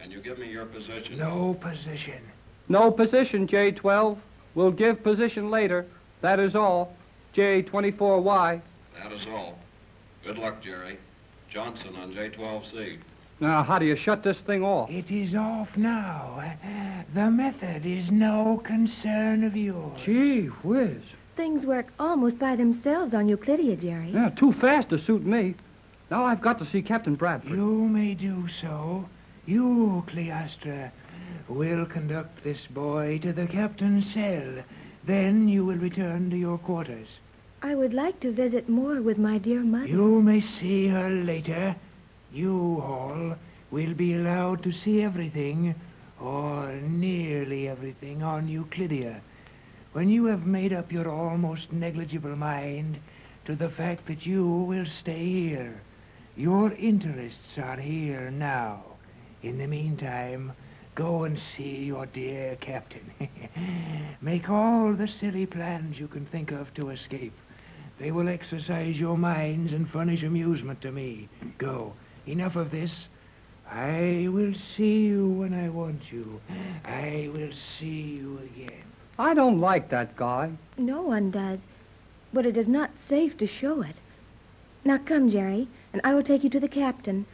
Can you give me your position? No position. No position, J12. We'll give position later. That is all. J24Y. That is all. Good luck, Jerry. Johnson on J12C. Now, how do you shut this thing off? It is off now. The method is no concern of yours. Gee whiz. Things work almost by themselves on Euclidia, Jerry. Yeah, too fast to suit me. Now I've got to see Captain Bradford. You may do so. You, Cleostra, will conduct this boy to the captain's cell. Then you will return to your quarters. I would like to visit more with my dear mother. You may see her later. You, Hall, will be allowed to see everything, or nearly everything, on Euclidia. When you have made up your almost negligible mind to the fact that you will stay here. Your interests are here now. In the meantime, go and see your dear captain. Make all the silly plans you can think of to escape. They will exercise your minds and furnish amusement to me. Go. Enough of this. I will see you when I want you. I will see you again. I don't like that guy. No one does. But it is not safe to show it. Now come, Jerry, and I will take you to the captain.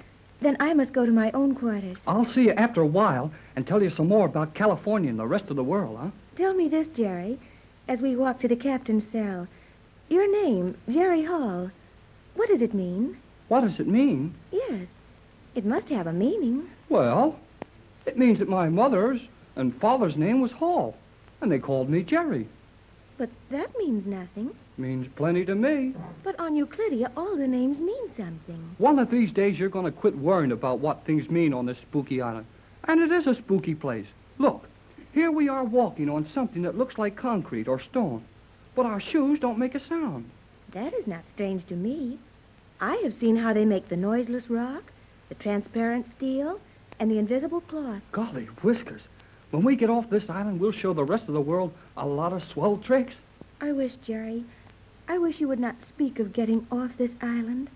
Then I must go to my own quarters. I'll see you after a while and tell you some more about California and the rest of the world, huh? Tell me this, Jerry, as we walk to the captain's cell. Your name, Jerry Hall, what does it mean? What does it mean? Yes, it must have a meaning. Well, it means that my mother's and father's name was Hall, and they called me Jerry. But that means nothing. Means plenty to me. But on Euclidia, all the names mean something. One of these days, you're going to quit worrying about what things mean on this spooky island. And it is a spooky place. Look, here we are walking on something that looks like concrete or stone, but our shoes don't make a sound. That is not strange to me. I have seen how they make the noiseless rock, the transparent steel, and the invisible cloth. Golly whiskers. When we get off this island, we'll show the rest of the world a lot of swell tricks. I wish, Jerry, I wish you would not speak of getting off this island.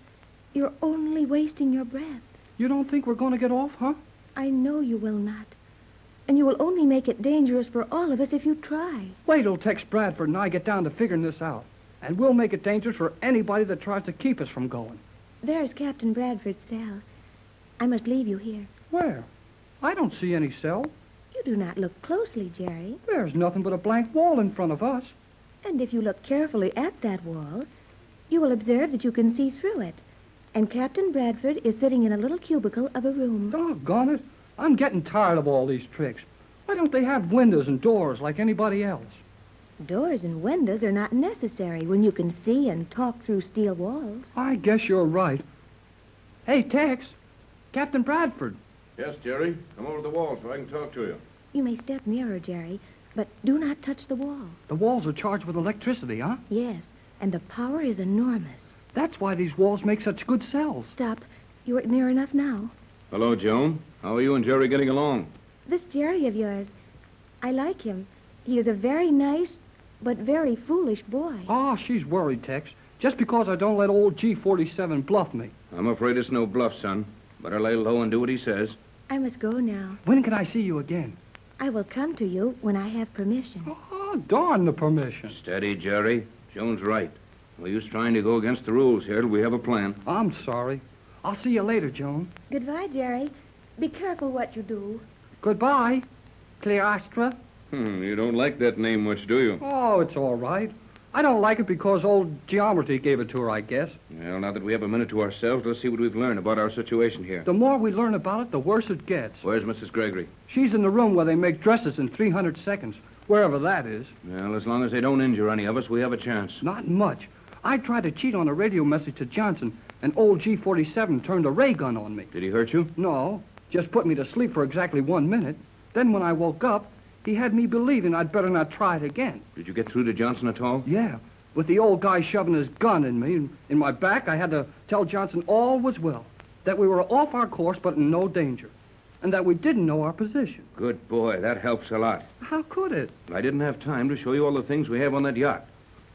You're only wasting your breath. You don't think we're going to get off, huh? I know you will not. And you will only make it dangerous for all of us if you try. Wait till Tex Bradford and I get down to figuring this out. And we'll make it dangerous for anybody that tries to keep us from going. There's Captain Bradford's cell. I must leave you here. Where? I don't see any cell. You do not look closely, Jerry. There's nothing but a blank wall in front of us. And if you look carefully at that wall, you will observe that you can see through it. And Captain Bradford is sitting in a little cubicle of a room. Doggone it. I'm getting tired of all these tricks. Why don't they have windows and doors like anybody else? Doors and windows are not necessary when you can see and talk through steel walls. I guess you're right. Hey, Tex. Captain Bradford. Yes, Jerry. Come over to the wall so I can talk to you. You may step nearer, Jerry, but do not touch the wall. The walls are charged with electricity, huh? Yes, and the power is enormous. That's why these walls make such good cells. Stop. You are near enough now. Hello, Joan. How are you and Jerry getting along? This Jerry of yours, I like him. He is a very nice but very foolish boy. Oh, she's worried, Tex. Just because I don't let old G47 bluff me. I'm afraid it's no bluff, son. Better lay low and do what he says. I must go now. When can I see you again? I will come to you when I have permission. Oh, darn the permission. Steady, Jerry. Joan's right. No use trying to go against the rules here till we have a plan. I'm sorry. I'll see you later, Joan. Goodbye, Jerry. Be careful what you do. Goodbye, Cleostra. You don't like that name much, do you? Oh, it's all right. I don't like it because old Geometry gave it to her, I guess. Well, now that we have a minute to ourselves, let's see what we've learned about our situation here. The more we learn about it, the worse it gets. Where's Mrs. Gregory? She's in the room where they make dresses in 300 seconds, wherever that is. Well, as long as they don't injure any of us, we have a chance. Not much. I tried to cheat on a radio message to Johnson, and old G47 turned a ray gun on me. Did he hurt you? No, just put me to sleep for exactly 1 minute. Then when I woke up, he had me believing I'd better not try it again. Did you get through to Johnson at all? Yeah, with the old guy shoving his gun in me. In my back, I had to tell Johnson all was well, that we were off our course but in no danger, and that we didn't know our position. Good boy. That helps a lot. How could it? I didn't have time to show you all the things we have on that yacht.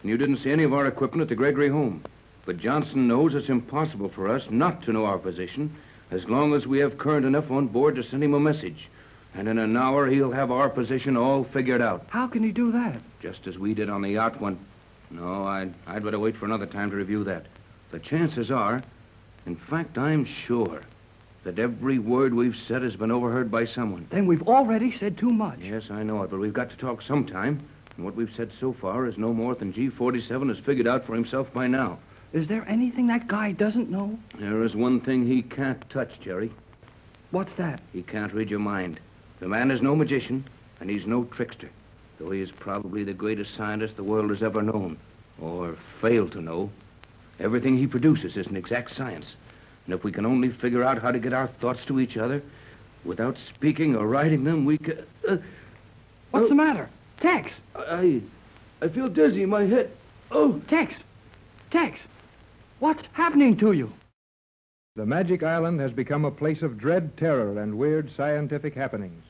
And you didn't see any of our equipment at the Gregory home. But Johnson knows it's impossible for us not to know our position as long as we have current enough on board to send him a message. And in an hour, he'll have our position all figured out. How can he do that? Just as we did on the yacht when... No, I'd better wait for another time to review that. The chances are, in fact, I'm sure, that every word we've said has been overheard by someone. Then we've already said too much. Yes, I know it, but we've got to talk sometime. And what we've said so far is no more than G47 has figured out for himself by now. Is there anything that guy doesn't know? There is one thing he can't touch, Jerry. What's that? He can't read your mind. The man is no magician, and he's no trickster, though he is probably the greatest scientist the world has ever known, or failed to know. Everything he produces is an exact science, and if we can only figure out how to get our thoughts to each other, without speaking or writing them, we can... What's the matter? Tex! I feel dizzy in my head. Oh! Tex! What's happening to you? The Magic Island has become a place of dread terror and weird scientific happenings.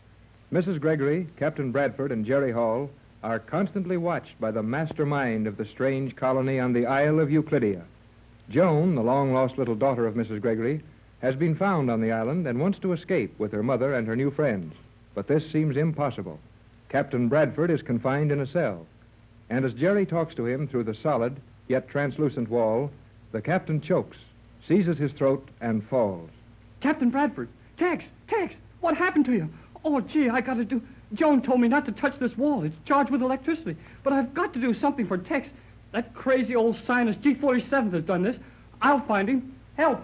Mrs. Gregory, Captain Bradford, and Jerry Hall are constantly watched by the mastermind of the strange colony on the Isle of Euclidia. Joan, the long-lost little daughter of Mrs. Gregory, has been found on the island and wants to escape with her mother and her new friends. But this seems impossible. Captain Bradford is confined in a cell. And as Jerry talks to him through the solid, yet translucent wall, the captain chokes, seizes his throat, and falls. Captain Bradford! Tex! What happened to you? Oh, gee, I gotta do... Joan told me not to touch this wall. It's charged with electricity. But I've got to do something for Tex. That crazy old scientist G47 has done this. I'll find him. Help!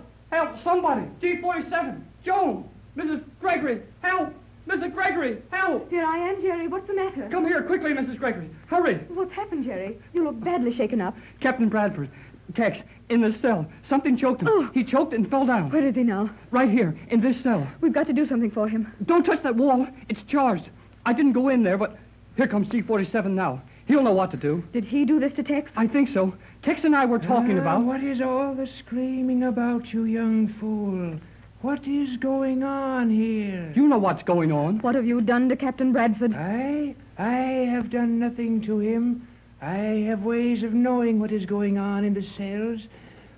Somebody! G47! Joan! Mrs. Gregory! Help! Mrs. Gregory! Help! Here I am, Jerry. What's the matter? Come here quickly, Mrs. Gregory. Hurry! What's happened, Jerry? You look badly shaken up. Captain Bradford. Tex, in this cell. Something choked him. Oh. He choked and fell down. Where is he now? Right here, in this cell. We've got to do something for him. Don't touch that wall. It's charged. I didn't go in there, but here comes G47 now. He'll know what to do. Did he do this to Tex? I think so. Tex and I were talking about... What is all the screaming about, you young fool? What is going on here? You know what's going on. What have you done to Captain Bradford? I have done nothing to him. I have ways of knowing what is going on in the cells.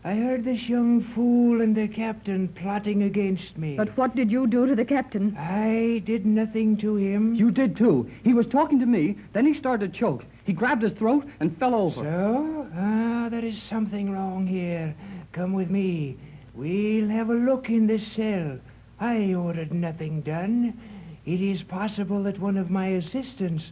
I heard this young fool and the captain plotting against me. But what did you do to the captain? I did nothing to him. You did, too. He was talking to me, then he started to choke. He grabbed his throat and fell over. So? There is something wrong here. Come with me. We'll have a look in this cell. I ordered nothing done. It is possible that one of my assistants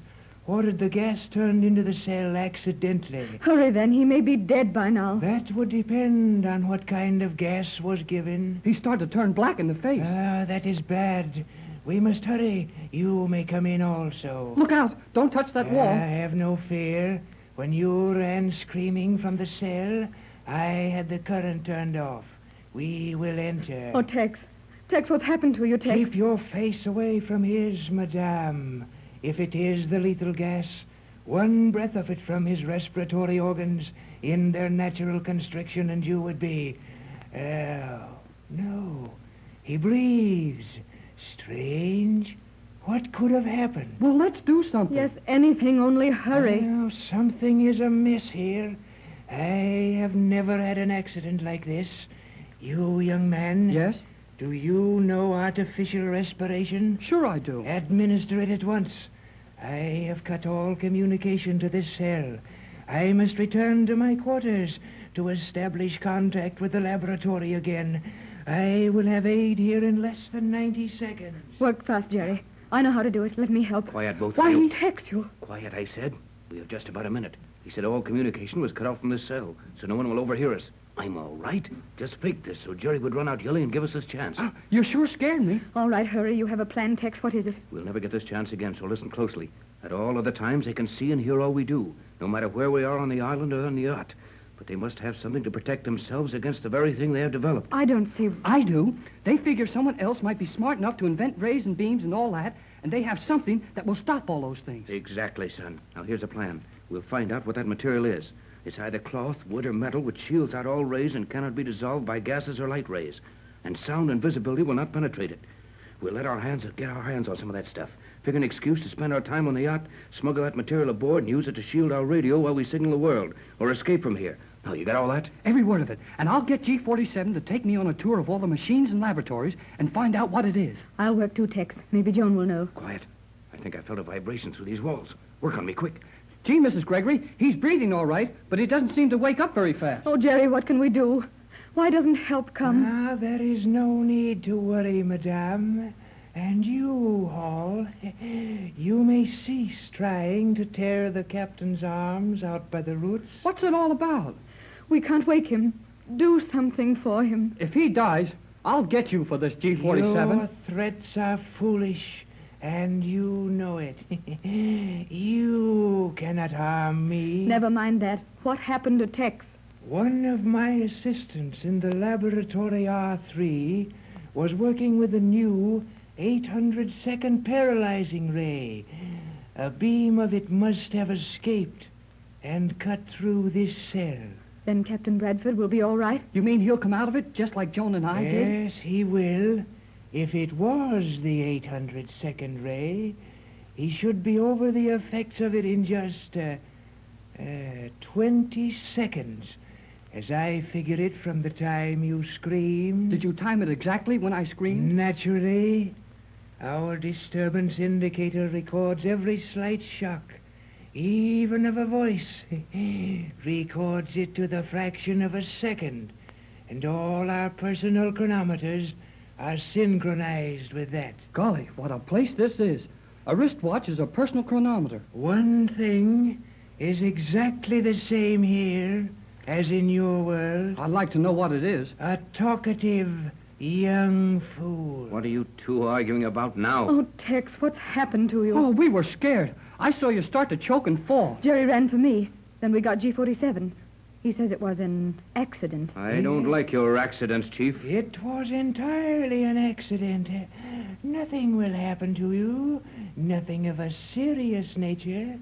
ordered the gas turned into the cell accidentally. Hurry, then. He may be dead by now. That would depend on what kind of gas was given. He started to turn black in the face. That is bad. We must hurry. You may come in also. Look out. Don't touch that wall. Have no fear. When you ran screaming from the cell, I had the current turned off. We will enter. Oh, Tex. Tex, what's happened to you, Tex? Keep your face away from his, madame. If it is the lethal gas, one breath of it from his respiratory organs in their natural constriction and you would be... Oh, no. He breathes. Strange. What could have happened? Well, let's do something. Yes, anything, only hurry. Well, something is amiss here. I have never had an accident like this. You, young man. Yes? Do you know artificial respiration? Sure I do. Administer it at once. I have cut all communication to this cell. I must return to my quarters to establish contact with the laboratory again. I will have aid here in less than 90 seconds. Work fast, Jerry. I know how to do it. Let me help. Quiet, both Why, of you. Tex, you... Quiet, I said. We have just about a minute. He said all communication was cut off from this cell, so no one will overhear us. I'm all right. Just faked this so Jerry would run out yelling and give us this chance. You sure scared me. All right, hurry. You have a plan, Tex. What is it? We'll never get this chance again, so listen closely. At all other times, they can see and hear all we do, no matter where we are on the island or on the yacht. But they must have something to protect themselves against the very thing they have developed. I don't see... I do. They figure someone else might be smart enough to invent rays and beams and all that, and they have something that will stop all those things. Exactly, son. Now, here's a plan. We'll find out what that material is. It's either cloth, wood, or metal, which shields out all rays and cannot be dissolved by gases or light rays. And sound and visibility will not penetrate it. We'll get our hands on some of that stuff. Figure an excuse to spend our time on the yacht, smuggle that material aboard, and use it to shield our radio while we signal the world, or escape from here. Now, you got all that? Every word of it. And I'll get G47 to take me on a tour of all the machines and laboratories and find out what it is. I'll work too, Tex. Maybe Joan will know. Quiet. I think I felt a vibration through these walls. Work on me, quick. Gee, Mrs. Gregory, he's breathing all right, but he doesn't seem to wake up very fast. Oh, Jerry, what can we do? Why doesn't help come? There is no need to worry, madame. And you, Hall, you may cease trying to tear the captain's arms out by the roots. What's it all about? We can't wake him. Do something for him. If he dies, I'll get you for this G47. Your threats are foolish, and you know it. You cannot harm me. Never mind that. What happened to Tex? One of my assistants in the laboratory R3 was working with a new 800-second paralyzing ray. A beam of it must have escaped and cut through this cell. Then Captain Bradford will be all right? You mean he'll come out of it just like Joan and I did? Yes, he will. If it was the 800-second ray, he should be over the effects of it in just 20 seconds, as I figure it from the time you screamed. Did you time it exactly when I screamed? Naturally. Our disturbance indicator records every slight shock, even of a voice. Records it to the fraction of a second. And all our personal chronometers are synchronized with that. Golly, what a place this is. A wristwatch is a personal chronometer. One thing is exactly the same here as in your world. I'd like to know what it is. A talkative young fool. What are you two arguing about now? Oh, Tex, what's happened to you? Oh, we were scared. I saw you start to choke and fall. Jerry ran for me. Then we got G47. He says it was an accident. I don't like your accidents, Chief. It was entirely an accident. Nothing will happen to you. Nothing of a serious nature.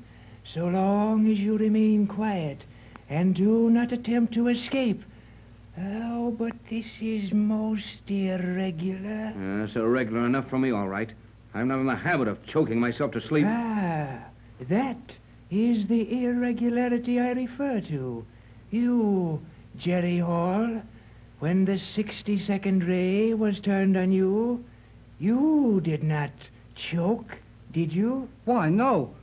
So long as you remain quiet and do not attempt to escape. Oh, but this is most irregular. It's irregular enough for me, all right. I'm not in the habit of choking myself to sleep. Ah, that is the irregularity I refer to. You, Jerry Hall, when the 60-second ray was turned on you, you did not choke, did you? Why, no.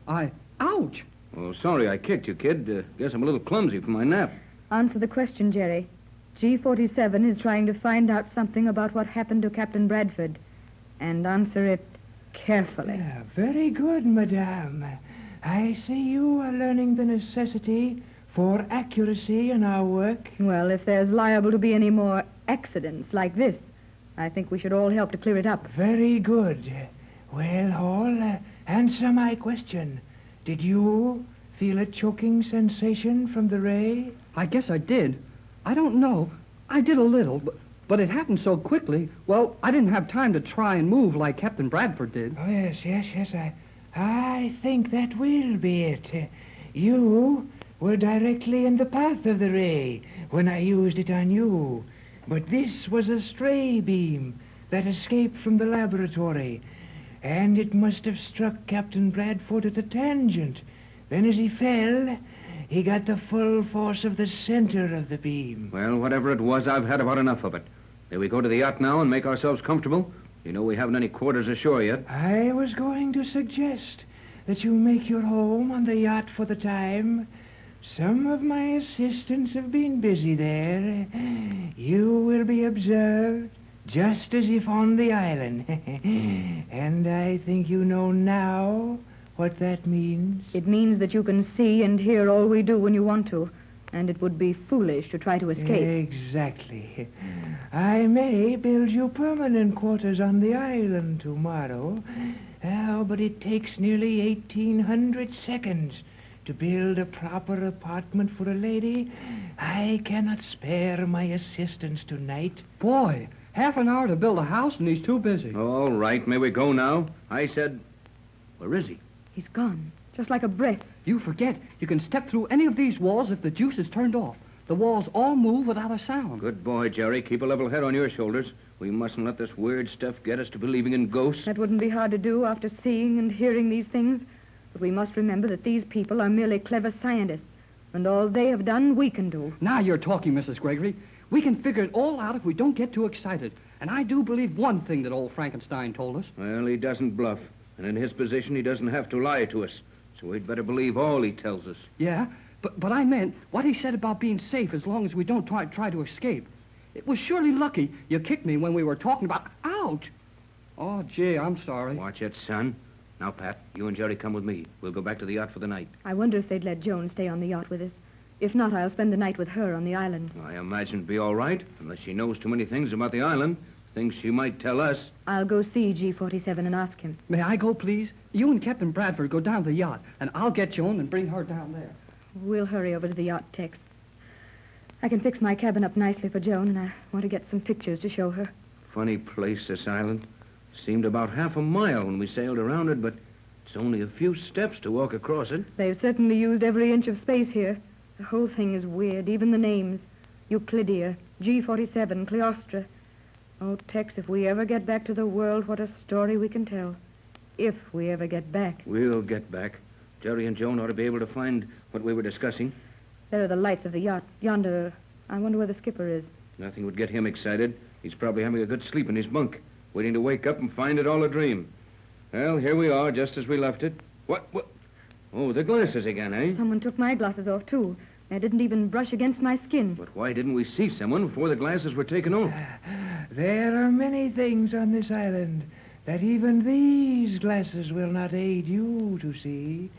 Ouch! Well, sorry I kicked you, kid. Guess I'm a little clumsy from my nap. Answer the question, Jerry. G47 is trying to find out something about what happened to Captain Bradford. And answer it carefully. Yeah, very good, madame. I see you are learning the necessity for accuracy in our work. Well, if there's liable to be any more accidents like this, I think we should all help to clear it up. Very good. Well, Hall, answer my question. Did you feel a choking sensation from the ray? I guess I did. I don't know. I did a little, but it happened so quickly. Well, I didn't have time to try and move like Captain Bradford did. Oh, yes. I think that will be it. You were directly in the path of the ray when I used it on you. But this was a stray beam that escaped from the laboratory, and it must have struck Captain Bradford at a tangent. Then as he fell, he got the full force of the center of the beam. Well, whatever it was, I've had about enough of it. May we go to the yacht now and make ourselves comfortable? You know we haven't any quarters ashore yet. I was going to suggest that you make your home on the yacht for the time. Some of my assistants have been busy there. You will be observed just as if on the island. And I think you know now what that means. It means that you can see and hear all we do when you want to, and it would be foolish to try to escape. Exactly. I may build you permanent quarters on the island tomorrow. Oh, but it takes nearly 1,800 seconds to build a proper apartment for a lady. I cannot spare my assistants tonight. Boy, half an hour to build a house and he's too busy. All right, may we go now? I said... Where is he? He's gone, just like a breath. You forget, you can step through any of these walls if the juice is turned off. The walls all move without a sound. Good boy, Jerry. Keep a level head on your shoulders. We mustn't let this weird stuff get us to believing in ghosts. That wouldn't be hard to do after seeing and hearing these things. But we must remember that these people are merely clever scientists, and all they have done, we can do. Now you're talking, Mrs. Gregory. We can figure it all out if we don't get too excited. And I do believe one thing that old Frankenstein told us. Well, he doesn't bluff. And in his position, he doesn't have to lie to us. So we'd better believe all he tells us. Yeah, but I meant what he said about being safe as long as we don't try to escape. It was surely lucky you kicked me when we were talking about... Ouch! Oh, gee, I'm sorry. Watch it, son. Now, Pat, you and Jerry come with me. We'll go back to the yacht for the night. I wonder if they'd let Joan stay on the yacht with us. If not, I'll spend the night with her on the island. I imagine it'd be all right, unless she knows too many things about the island. Things she might tell us. I'll go see G47 and ask him. May I go, please? You and Captain Bradford go down to the yacht, and I'll get Joan and bring her down there. We'll hurry over to the yacht, Tex. I can fix my cabin up nicely for Joan, and I want to get some pictures to show her. Funny place, this island. Seemed about half a mile when we sailed around it, but it's only a few steps to walk across it. They've certainly used every inch of space here. The whole thing is weird, even the names. Euclidia, G47, Cleostra. Oh, Tex, if we ever get back to the world, what a story we can tell. If we ever get back. We'll get back. Jerry and Joan ought to be able to find what we were discussing. There are the lights of the yacht. Yonder. I wonder where the skipper is. Nothing would get him excited. He's probably having a good sleep in his bunk, waiting to wake up and find it all a dream. Well, here we are, just as we left it. What? Oh, the glasses again, eh? Someone took my glasses off, too. I didn't even brush against my skin. But why didn't we see someone before the glasses were taken off? There are many things on this island that even these glasses will not aid you to see.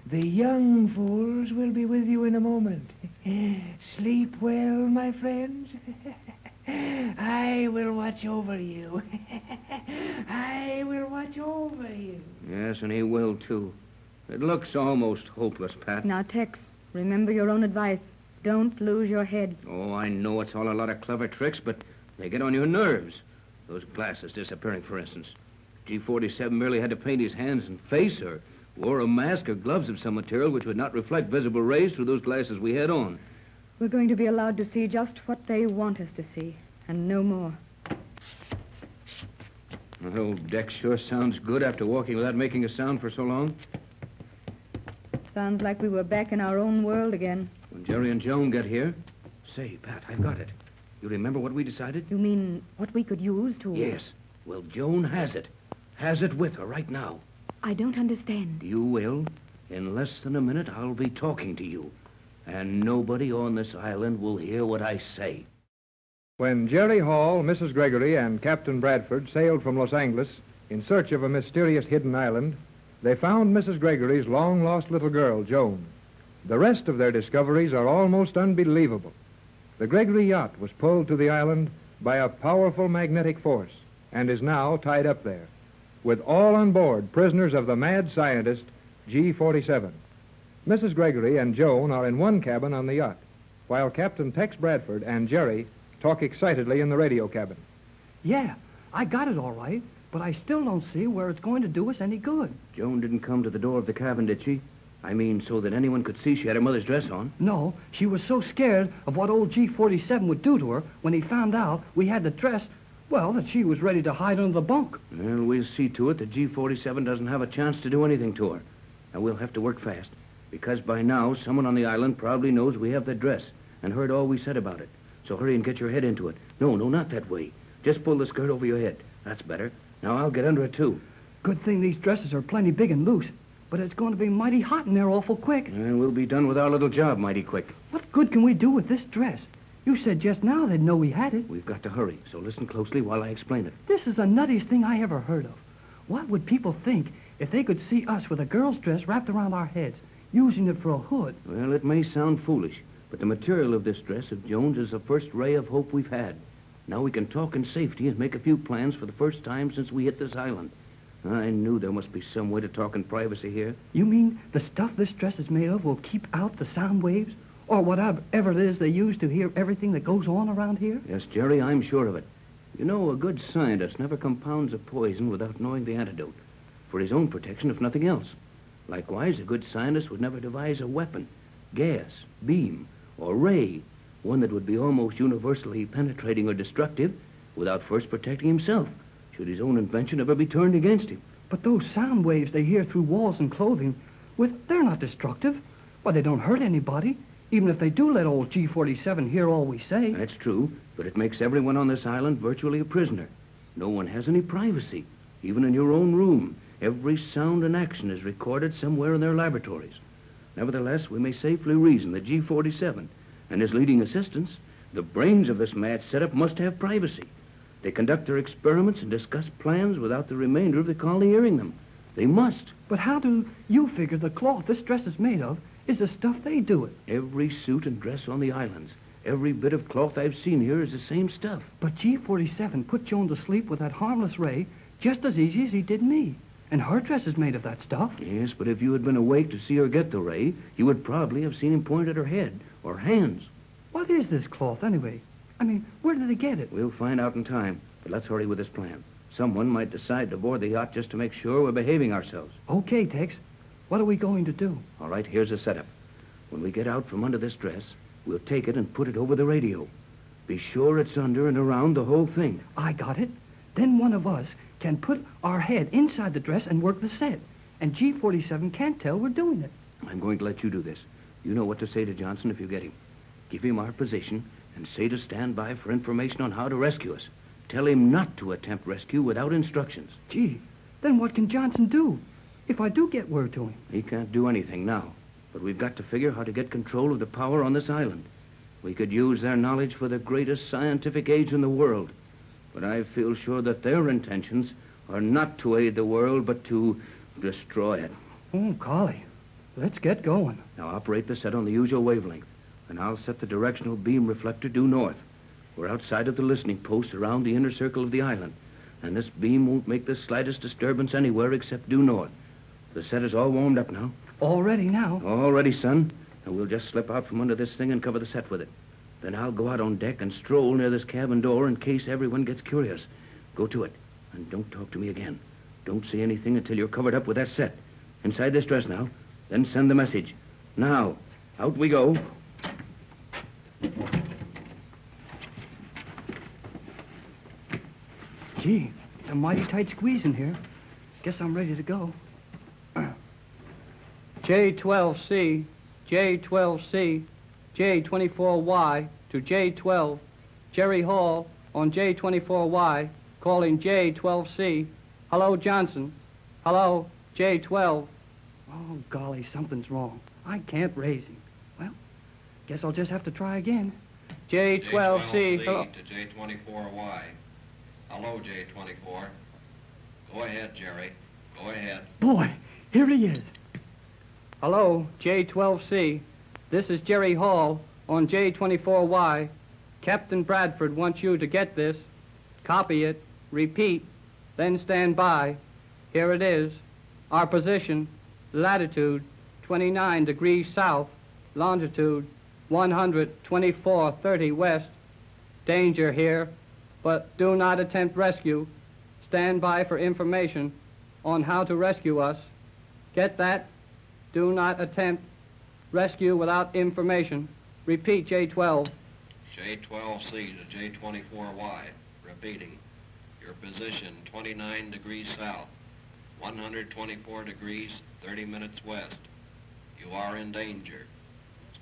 The young fools will be with you in a moment. Sleep well, my friends. I will watch over you. I will watch over you. Yes, and he will, too. It looks almost hopeless, Pat. Now, Tex, remember your own advice. Don't lose your head. Oh, I know it's all a lot of clever tricks, but they get on your nerves. Those glasses disappearing, for instance. G47 merely had to paint his hands and face, or wore a mask or gloves of some material which would not reflect visible rays through those glasses we had on. We're going to be allowed to see just what they want us to see, and no more. The whole deck sure sounds good after walking without making a sound for so long. Sounds like we were back in our own world again. When Jerry and Joan get here... Say, Pat, I've got it. You remember what we decided? You mean what we could use to... Yes. Well, Joan has it. Has it with her right now. I don't understand. You will. In less than a minute, I'll be talking to you. And nobody on this island will hear what I say. When Jerry Hall, Mrs. Gregory, and Captain Bradford sailed from Los Angeles in search of a mysterious hidden island, they found Mrs. Gregory's long-lost little girl, Joan. The rest of their discoveries are almost unbelievable. The Gregory yacht was pulled to the island by a powerful magnetic force and is now tied up there, with all on board prisoners of the mad scientist, G-47. Mrs. Gregory and Joan are in one cabin on the yacht, while Captain Tex Bradford and Jerry talk excitedly in the radio cabin. Yeah, I got it all right, but I still don't see where it's going to do us any good. Joan didn't come to the door of the cabin, did she? I mean, so that anyone could see she had her mother's dress on. No, she was so scared of what old G-47 would do to her when he found out we had the dress, well, that she was ready to hide under the bunk. Well, we'll see to it that G-47 doesn't have a chance to do anything to her. Now, we'll have to work fast, because by now someone on the island probably knows we have the dress and heard all we said about it. So hurry and get your head into it. No, not that way. Just pull the skirt over your head. That's better. Now, I'll get under it, too. Good thing these dresses are plenty big and loose, but it's going to be mighty hot in there awful quick. And we'll be done with our little job mighty quick. What good can we do with this dress? You said just now they'd know we had it. We've got to hurry, so listen closely while I explain it. This is the nuttiest thing I ever heard of. What would people think if they could see us with a girl's dress wrapped around our heads, using it for a hood? Well, it may sound foolish, but the material of this dress of Joan's is the first ray of hope we've had. Now we can talk in safety and make a few plans for the first time since we hit this island. I knew there must be some way to talk in privacy here. You mean the stuff this dress is made of will keep out the sound waves? Or whatever it is they use to hear everything that goes on around here? Yes, Jerry, I'm sure of it. You know, a good scientist never compounds a poison without knowing the antidote, for his own protection, if nothing else. Likewise, a good scientist would never devise a weapon, gas, beam, or ray, one that would be almost universally penetrating or destructive, without first protecting himself, should his own invention ever be turned against him. But those sound waves they hear through walls and clothing, they're not destructive. Why, they don't hurt anybody, even if they do let old G-47 hear all we say. That's true, but it makes everyone on this island virtually a prisoner. No one has any privacy, even in your own room. Every sound and action is recorded somewhere in their laboratories. Nevertheless, we may safely reason that G-47 and his leading assistants, the brains of this mad setup, must have privacy. They conduct their experiments and discuss plans without the remainder of the colony hearing them. They must. But how do you figure the cloth this dress is made of is the stuff they do it? Every suit and dress on the islands, every bit of cloth I've seen here is the same stuff. But G-47 put Joan to sleep with that harmless ray just as easy as he did me. And her dress is made of that stuff. Yes, but if you had been awake to see her get the ray, you would probably have seen him point at her head or hands. What is this cloth, anyway? I mean, where did they get it? We'll find out in time, but let's hurry with this plan. Someone might decide to board the yacht just to make sure we're behaving ourselves. Okay, Tex. What are we going to do? All right, here's the setup. When we get out from under this dress, we'll take it and put it over the radio. Be sure it's under and around the whole thing. I got it. Then one of us can put our head inside the dress and work the set. And G-47 can't tell we're doing it. I'm going to let you do this. You know what to say to Johnson if you get him. Give him our position and say to stand by for information on how to rescue us. Tell him not to attempt rescue without instructions. Gee, then what can Johnson do if I do get word to him? He can't do anything now, but we've got to figure how to get control of the power on this island. We could use their knowledge for the greatest scientific age in the world. But I feel sure that their intentions are not to aid the world, but to destroy it. Oh, golly. Let's get going. Now operate the set on the usual wavelength, and I'll set the directional beam reflector due north. We're outside of the listening post around the inner circle of the island, and this beam won't make the slightest disturbance anywhere except due north. The set is all warmed up now. All ready now. All ready, son. Now we'll just slip out from under this thing and cover the set with it. Then I'll go out on deck and stroll near this cabin door in case everyone gets curious. Go to it, and don't talk to me again. Don't say anything until you're covered up with that set. Inside this dress now. Then send the message. Now, out we go. Gee, it's a mighty tight squeeze in here. Guess I'm ready to go. J12C, J12C, J24Y to J12, Jerry Hall on J24Y, calling J12C. Hello, Johnson. Hello, J12. Oh, golly, something's wrong. I can't raise him. Well, guess I'll just have to try again. J12C. Hello. To J24Y. Hello, J24. Go ahead, Jerry. Go ahead. Boy, here he is. Hello, J12C. This is Jerry Hall on J24Y. Captain Bradford wants you to get this. Copy it. Repeat. Then stand by. Here it is. Our position, latitude 29 degrees south, longitude 124.30 west. Danger here, but do not attempt rescue. Stand by for information on how to rescue us. Get that? Do not attempt rescue without information. Repeat, J12. J12C to J24Y. Repeating. Your position, 29 degrees south, 124 degrees, 30 minutes west. You are in danger.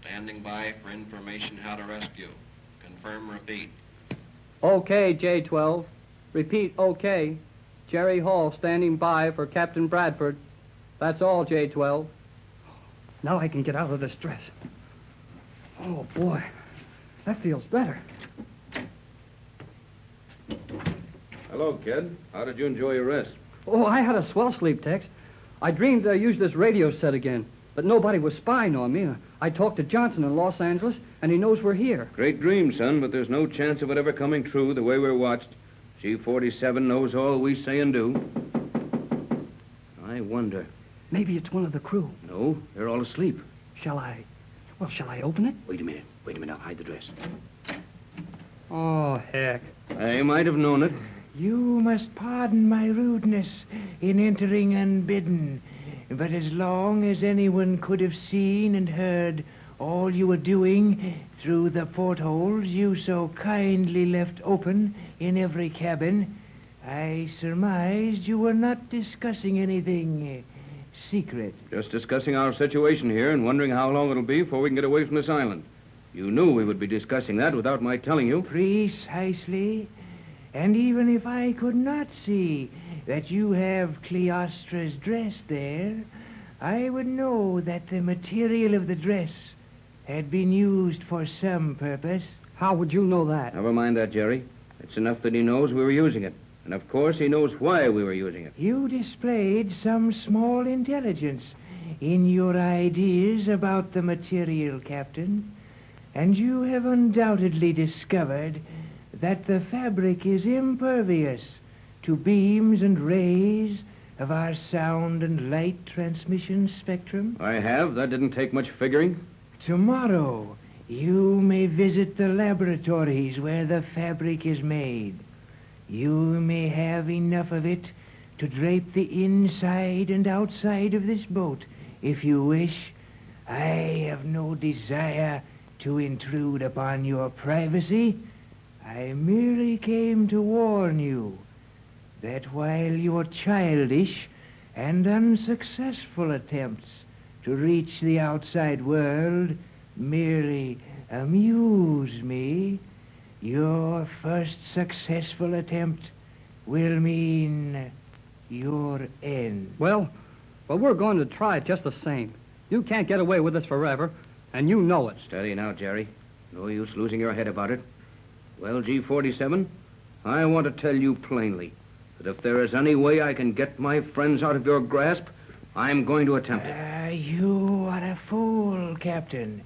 Standing by for information how to rescue. Confirm, repeat. Okay, J12. Repeat, okay. Jerry Hall standing by for Captain Bradford. That's all, J12. Now I can get out of this dress. Oh, boy. That feels better. Hello, kid. How did you enjoy your rest? Oh, I had a swell sleep, Tex. I dreamed I used this radio set again, but nobody was spying on me. I talked to Johnson in Los Angeles, and he knows we're here. Great dream, son, but there's no chance of it ever coming true the way we're watched. G47 knows all we say and do. I wonder. Maybe it's one of the crew. No, they're all asleep. Shall I open it? Wait a minute. I'll hide the dress. Oh, heck. I might have known it. You must pardon my rudeness in entering unbidden, but as long as anyone could have seen and heard all you were doing through the portholes you so kindly left open in every cabin, I surmised you were not discussing anything secret. Just discussing our situation here and wondering how long it'll be before we can get away from this island. You knew we would be discussing that without my telling you. Precisely. And even if I could not see that you have Cleostra's dress there, I would know that the material of the dress had been used for some purpose. How would you know that? Never mind that, Jerry. It's enough that he knows we were using it. And of course he knows why we were using it. You displayed some small intelligence in your ideas about the material, Captain. And you have undoubtedly discovered that the fabric is impervious to beams and rays of our sound and light transmission spectrum. I have. That didn't take much figuring. Tomorrow, you may visit the laboratories where the fabric is made. You may have enough of it to drape the inside and outside of this boat, if you wish. I have no desire to intrude upon your privacy. I merely came to warn you that while your childish and unsuccessful attempts to reach the outside world merely amuse me, your first successful attempt will mean your end. Well, we're going to try it just the same. You can't get away with this forever, and you know it. Steady now, Jerry. No use losing your head about it. Well, G47, I want to tell you plainly that if there is any way I can get my friends out of your grasp, I'm going to attempt it. You are a fool, Captain.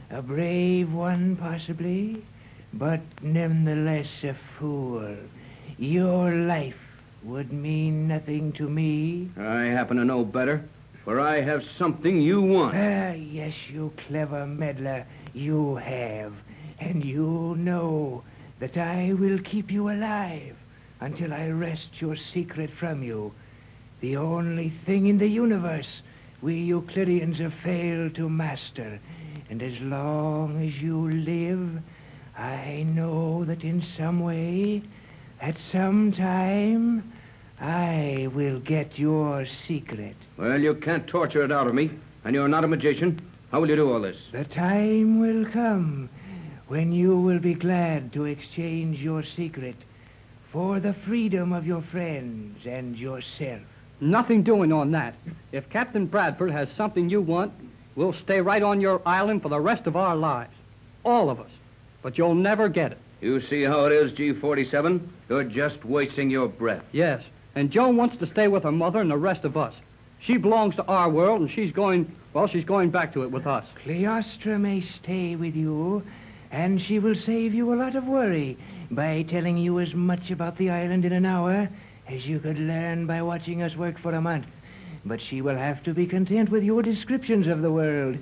A brave one, possibly, but nevertheless a fool. Your life would mean nothing to me. I happen to know better, for I have something you want. Yes, you clever meddler, you have. And you know that I will keep you alive until I wrest your secret from you. The only thing in the universe we Euclideans have failed to master. And as long as you live, I know that in some way, at some time, I will get your secret. Well, you can't torture it out of me, and you're not a magician. How will you do all this? The time will come when you will be glad to exchange your secret for the freedom of your friends and yourself. Nothing doing on that. If Captain Bradford has something you want, we'll stay right on your island for the rest of our lives. All of us. But you'll never get it. You see how it is, G47? You're just wasting your breath. Yes. And Joan wants to stay with her mother and the rest of us. She belongs to our world, and she's going back to it with us. Cleostra may stay with you, and she will save you a lot of worry by telling you as much about the island in an hour as you could learn by watching us work for a month. But she will have to be content with your descriptions of the world.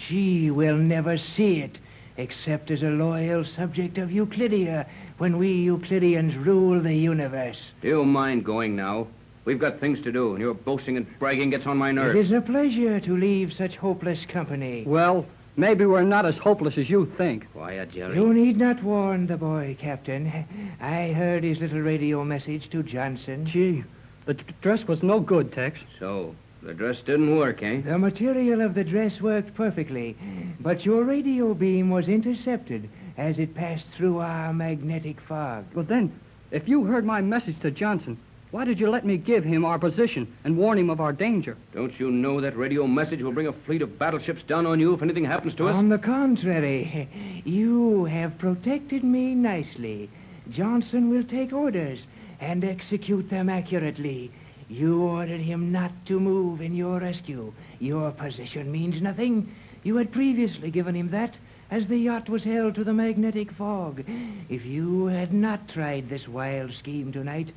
She will never see it, except as a loyal subject of Euclidia, when we Euclideans rule the universe. Do you mind going now? We've got things to do, and your boasting and bragging gets on my nerves. It is a pleasure to leave such hopeless company. Well, maybe we're not as hopeless as you think. Quiet, Jerry. You need not warn the boy, Captain. I heard his little radio message to Johnson. Gee, the dress was no good, Tex. So, the dress didn't work, eh? The material of the dress worked perfectly, but your radio beam was intercepted as it passed through our magnetic fog. Well, then, if you heard my message to Johnson, why did you let me give him our position and warn him of our danger? Don't you know that radio message will bring a fleet of battleships down on you if anything happens to us? On the contrary, you have protected me nicely. Johnson will take orders and execute them accurately. You ordered him not to move in your rescue. Your position means nothing. You had previously given him that as the yacht was held to the magnetic fog. If you had not tried this wild scheme tonight,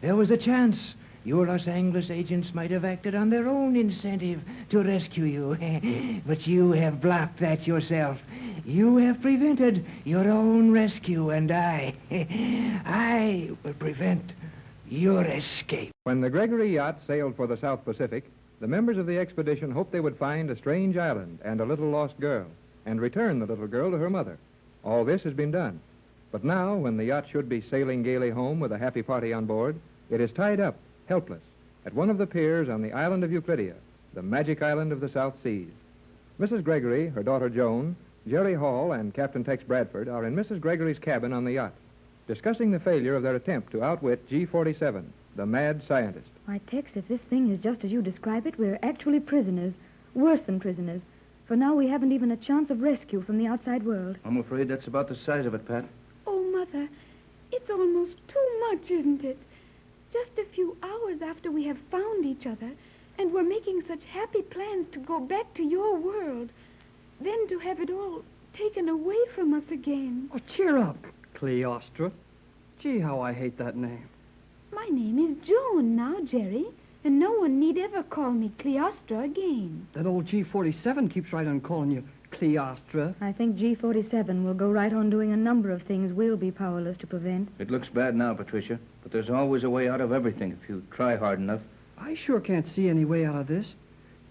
there was a chance your Los Angeles agents might have acted on their own incentive to rescue you. But you have blocked that yourself. You have prevented your own rescue, and I will prevent your escape. When the Gregory yacht sailed for the South Pacific, the members of the expedition hoped they would find a strange island and a little lost girl, and return the little girl to her mother. All this has been done. But now, when the yacht should be sailing gaily home with a happy party on board, it is tied up, helpless, at one of the piers on the island of Euclidia, the magic island of the South Seas. Mrs. Gregory, her daughter Joan, Jerry Hall, and Captain Tex Bradford are in Mrs. Gregory's cabin on the yacht, discussing the failure of their attempt to outwit G47, the mad scientist. Why, Tex, if this thing is just as you describe it, we're actually prisoners. Worse than prisoners. For now we haven't even a chance of rescue from the outside world. I'm afraid that's about the size of it, Pat. Oh, Mother, it's almost too much, isn't it? Just a few hours after we have found each other, and we're making such happy plans to go back to your world. Then to have it all taken away from us again. Oh, cheer up, Cleostra. Gee, how I hate that name. My name is Joan now, Jerry, and no one need ever call me Cleostra again. That old G47 keeps right on calling you Cleostra. I think G47 will go right on doing a number of things we'll be powerless to prevent. It looks bad now, Patricia, but there's always a way out of everything if you try hard enough. I sure can't see any way out of this.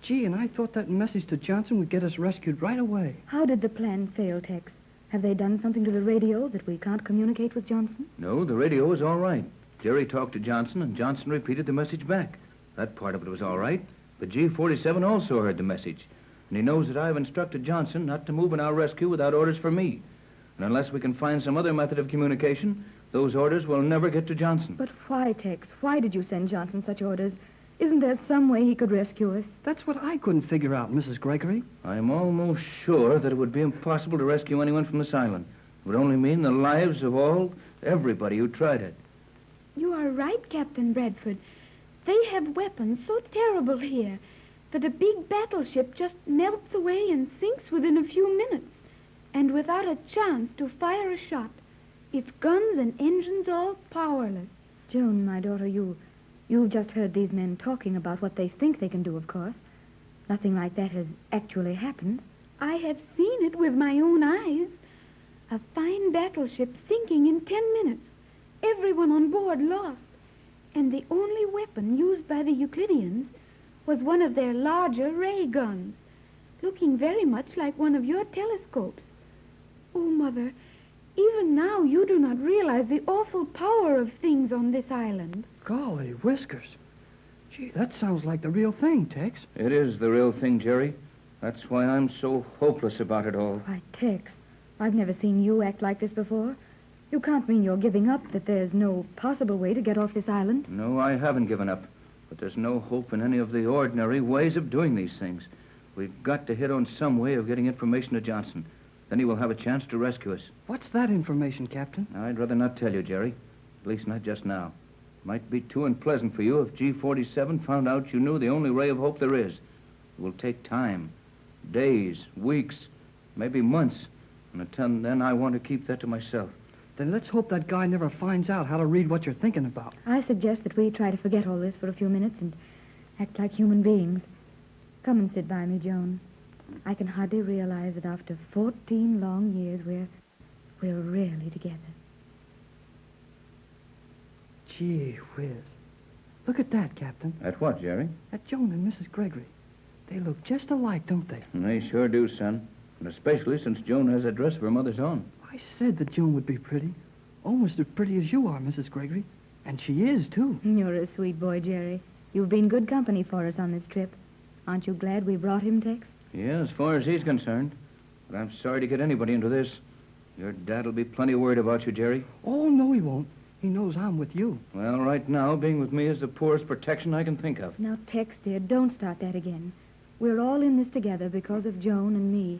Gee, and I thought that message to Johnson would get us rescued right away. How did the plan fail, Tex? Have they done something to the radio that we can't communicate with Johnson? No, the radio is all right. Jerry talked to Johnson, and Johnson repeated the message back. That part of it was all right, but G47 also heard the message. And he knows that I've instructed Johnson not to move in our rescue without orders from me. And unless we can find some other method of communication, those orders will never get to Johnson. But why, Tex? Why did you send Johnson such orders? Isn't there some way he could rescue us? That's what I couldn't figure out, Mrs. Gregory. I'm almost sure that it would be impossible to rescue anyone from this island. It would only mean the lives of everybody who tried it. You are right, Captain Bradford. They have weapons so terrible here that a big battleship just melts away and sinks within a few minutes, and without a chance to fire a shot. Its guns and engines all powerless. Joan, my daughter, you've just heard these men talking about what they think they can do, of course. Nothing like that has actually happened. I have seen it with my own eyes. A fine battleship sinking in 10 minutes. Everyone on board lost. And the only weapon used by the Euclideans was one of their larger ray guns, looking very much like one of your telescopes. Oh, Mother, even now you do not realize the awful power of things on this island. Golly whiskers. Gee, that sounds like the real thing, Tex. It is the real thing, Jerry. That's why I'm so hopeless about it all. Why, Tex, I've never seen you act like this before. You can't mean you're giving up, that there's no possible way to get off this island. No, I haven't given up. But there's no hope in any of the ordinary ways of doing these things. We've got to hit on some way of getting information to Johnson. Then he will have a chance to rescue us. What's that information, Captain? I'd rather not tell you, Jerry. At least not just now. It might be too unpleasant for you if G-47 found out you knew the only ray of hope there is. It will take time. Days, weeks, maybe months. And until then, I want to keep that to myself. Then let's hope that guy never finds out how to read what you're thinking about. I suggest that we try to forget all this for a few minutes and act like human beings. Come and sit by me, Joan. I can hardly realize that after 14 long years, we're really together. Gee whiz. Look at that, Captain. At what, Jerry? At Joan and Mrs. Gregory. They look just alike, don't they? They sure do, son. And especially since Joan has a dress of her mother's own. I said that Joan would be pretty. Almost as pretty as you are, Mrs. Gregory. And she is, too. You're a sweet boy, Jerry. You've been good company for us on this trip. Aren't you glad we brought him, Tex? Yeah, as far as he's concerned. But I'm sorry to get anybody into this. Your dad'll be plenty worried about you, Jerry. Oh, no, he won't. He knows I'm with you. Well, right now, being with me is the poorest protection I can think of. Now, Tex, dear, don't start that again. We're all in this together because of Joan and me,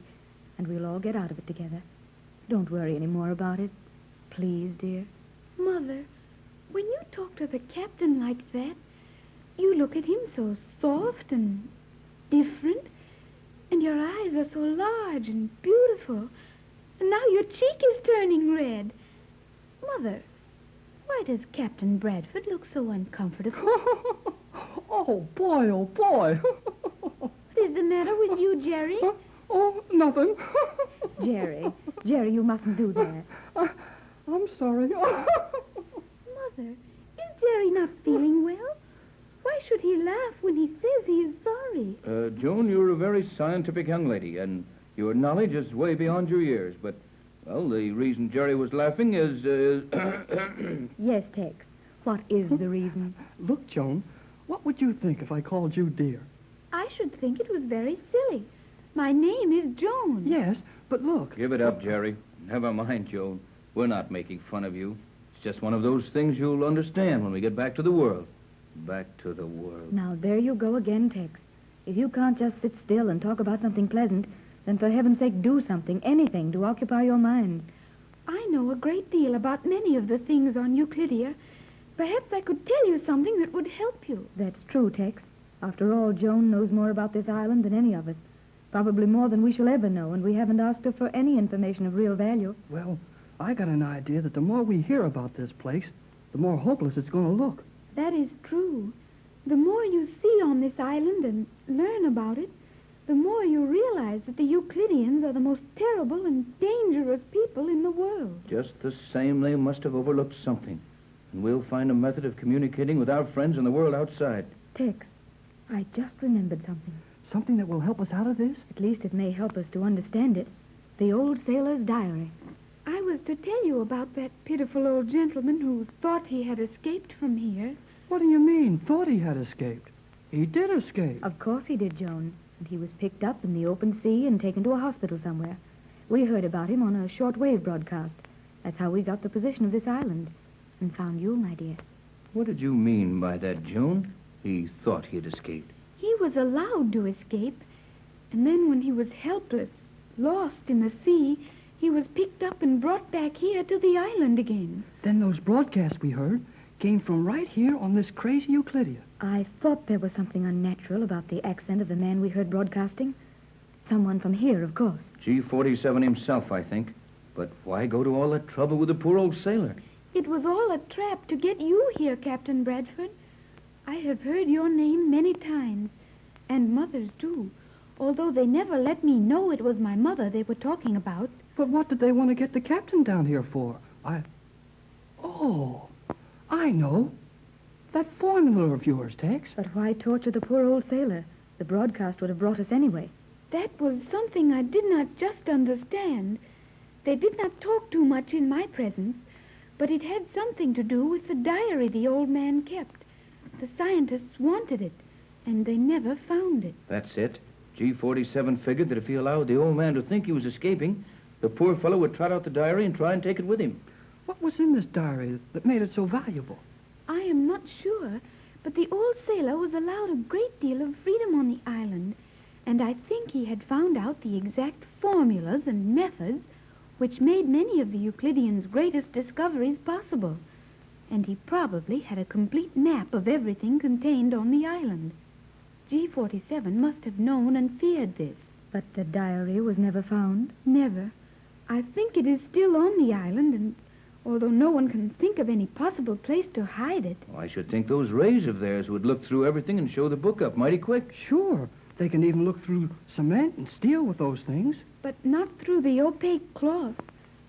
and we'll all get out of it together. Don't worry any more about it. Please, dear. Mother, when you talk to the captain like that, you look at him so soft and different, and your eyes are so large and beautiful, and now your cheek is turning red. Mother, why does Captain Bradford look so uncomfortable? Oh, boy, oh, boy. What is the matter with you, Jerry? Oh, nothing. Jerry, you mustn't do that. I'm sorry. Mother, is Jerry not feeling well? Why should he laugh when he says he is sorry? Joan, you're a very scientific young lady, and your knowledge is way beyond your years. But, well, the reason Jerry was laughing is... Yes, Tex. What is the reason? Look, Joan, what would you think if I called you dear? I should think it was very silly. My name is Joan. Yes, but look. Give it up, Jerry. Never mind, Joan. We're not making fun of you. It's just one of those things you'll understand when we get back to the world. Back to the world. Now, there you go again, Tex. If you can't just sit still and talk about something pleasant, then for heaven's sake do something, anything, to occupy your mind. I know a great deal about many of the things on Euclidia. Perhaps I could tell you something that would help you. That's true, Tex. After all, Joan knows more about this island than any of us. Probably more than we shall ever know, and we haven't asked her for any information of real value. Well, I got an idea that the more we hear about this place, the more hopeless it's going to look. That is true. The more you see on this island and learn about it, the more you realize that the Euclideans are the most terrible and dangerous people in the world. Just the same, they must have overlooked something. And we'll find a method of communicating with our friends in the world outside. Tex, I just remembered something. Something that will help us out of this? At least it may help us to understand it. The old sailor's diary. I was to tell you about that pitiful old gentleman who thought he had escaped from here. What do you mean, thought he had escaped? He did escape. Of course he did, Joan. And he was picked up in the open sea and taken to a hospital somewhere. We heard about him on a shortwave broadcast. That's how we got the position of this island. And found you, my dear. What did you mean by that, Joan? He thought he had escaped. He was allowed to escape. And then when he was helpless, lost in the sea, he was picked up and brought back here to the island again. Then those broadcasts we heard came from right here on this crazy Euclidia. I thought there was something unnatural about the accent of the man we heard broadcasting. Someone from here, of course. G-47 himself, I think. But why go to all that trouble with the poor old sailor? It was all a trap to get you here, Captain Bradford. I have heard your name many times, and Mother's too, although they never let me know it was my mother they were talking about. But what did they want to get the captain down here for? Oh, I know. That formula of yours, Tex. But why torture the poor old sailor? The broadcast would have brought us anyway. That was something I did not just understand. They did not talk too much in my presence, but it had something to do with the diary the old man kept. The scientists wanted it, and they never found it. That's it. G47 figured that if he allowed the old man to think he was escaping, the poor fellow would trot out the diary and try and take it with him. What was in this diary that made it so valuable? I am not sure, but the old sailor was allowed a great deal of freedom on the island, and I think he had found out the exact formulas and methods which made many of the Euclideans' greatest discoveries possible. And he probably had a complete map of everything contained on the island. G47 must have known and feared this. But the diary was never found? Never. I think it is still on the island, and although no one can think of any possible place to hide it. Oh, I should think those rays of theirs would look through everything and show the book up mighty quick. Sure. They can even look through cement and steel with those things. But not through the opaque cloth.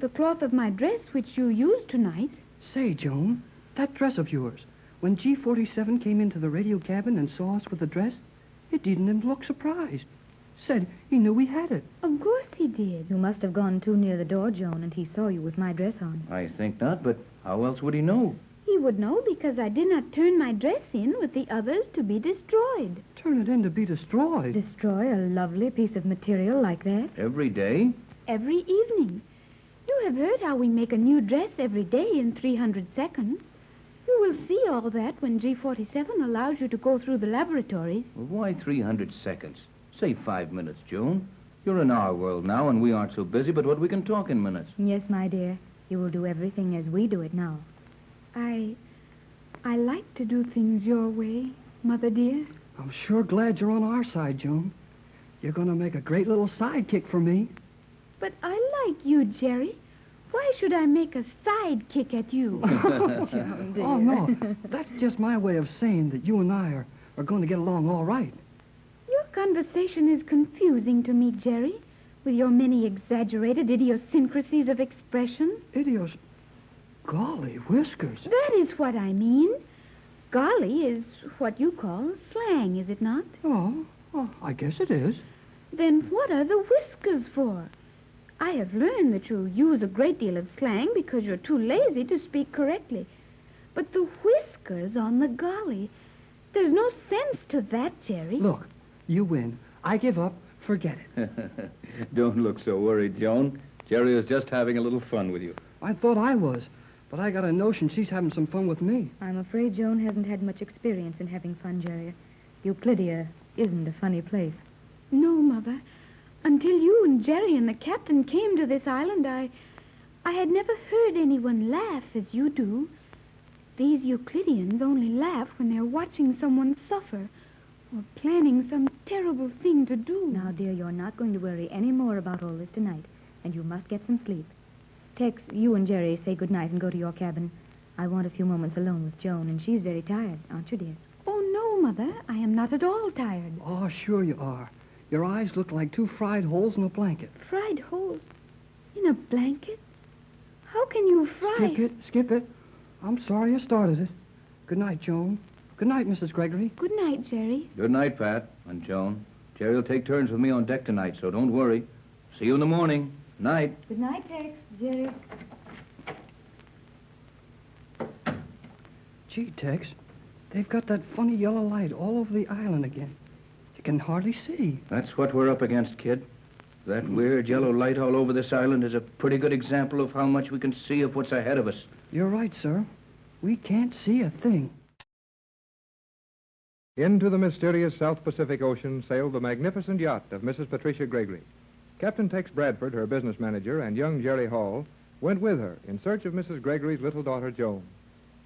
The cloth of my dress, which you used tonight. Say, Joan, that dress of yours, when G47 came into the radio cabin and saw us with the dress, it didn't look surprised. Said he knew we had it. Of course he did. You must have gone too near the door, Joan, and he saw you with my dress on. I think not, but how else would he know? He would know because I did not turn my dress in with the others to be destroyed. Turn it in to be destroyed? Destroy a lovely piece of material like that? Every day? Every evening. You have heard how we make a new dress every day in 300 seconds. You will see all that when G47 allows you to go through the laboratories. Well, why 300 seconds? Say 5 minutes, Joan. You're in our world now, and we aren't so busy, but what we can talk in minutes. Yes, my dear. You will do everything as we do it now. I like to do things your way, Mother dear. I'm sure glad you're on our side, Joan. You're going to make a great little sidekick for me. But I like you, Jerry. Why should I make a sidekick at you? Joan, dear. Oh, no. That's just my way of saying that you and I are going to get along all right. Your conversation is confusing to me, Jerry, with your many exaggerated idiosyncrasies of expression. Golly, whiskers. That is what I mean. Golly is what you call slang, is it not? Oh, I guess it is. Then what are the whiskers for? I have learned that you use a great deal of slang because you're too lazy to speak correctly. But the whiskers on the golly, there's no sense to that, Jerry. Look, you win. I give up. Forget it. Don't look so worried, Joan. Jerry is just having a little fun with you. I thought I was, but I got a notion she's having some fun with me. I'm afraid Joan hasn't had much experience in having fun, Jerry. Euclidia isn't a funny place. No, Mother. Until you and Jerry and the captain came to this island, I had never heard anyone laugh as you do. These Euclideans only laugh when they're watching someone suffer or planning some terrible thing to do. Now, dear, you're not going to worry any more about all this tonight, and you must get some sleep. Tex, you and Jerry say good night and go to your cabin. I want a few moments alone with Joan, and she's very tired, aren't you, dear? Oh, no, Mother. I am not at all tired. Oh, sure you are. Your eyes look like 2 fried holes in a blanket. Fried holes? In a blanket? How can you fry... Skip it. I'm sorry I started it. Good night, Joan. Good night, Mrs. Gregory. Good night, Jerry. Good night, Pat and Joan. Jerry will take turns with me on deck tonight, so don't worry. See you in the morning. Night. Good night, Tex. Jerry. Gee, Tex, they've got that funny yellow light all over the island again. You can hardly see. That's what we're up against, kid. That weird yellow light all over this island is a pretty good example of how much we can see of what's ahead of us. You're right, sir. We can't see a thing. Into the mysterious South Pacific Ocean sailed the magnificent yacht of Mrs. Patricia Gregory. Captain Tex Bradford, her business manager, and young Jerry Hall went with her in search of Mrs. Gregory's little daughter, Joan.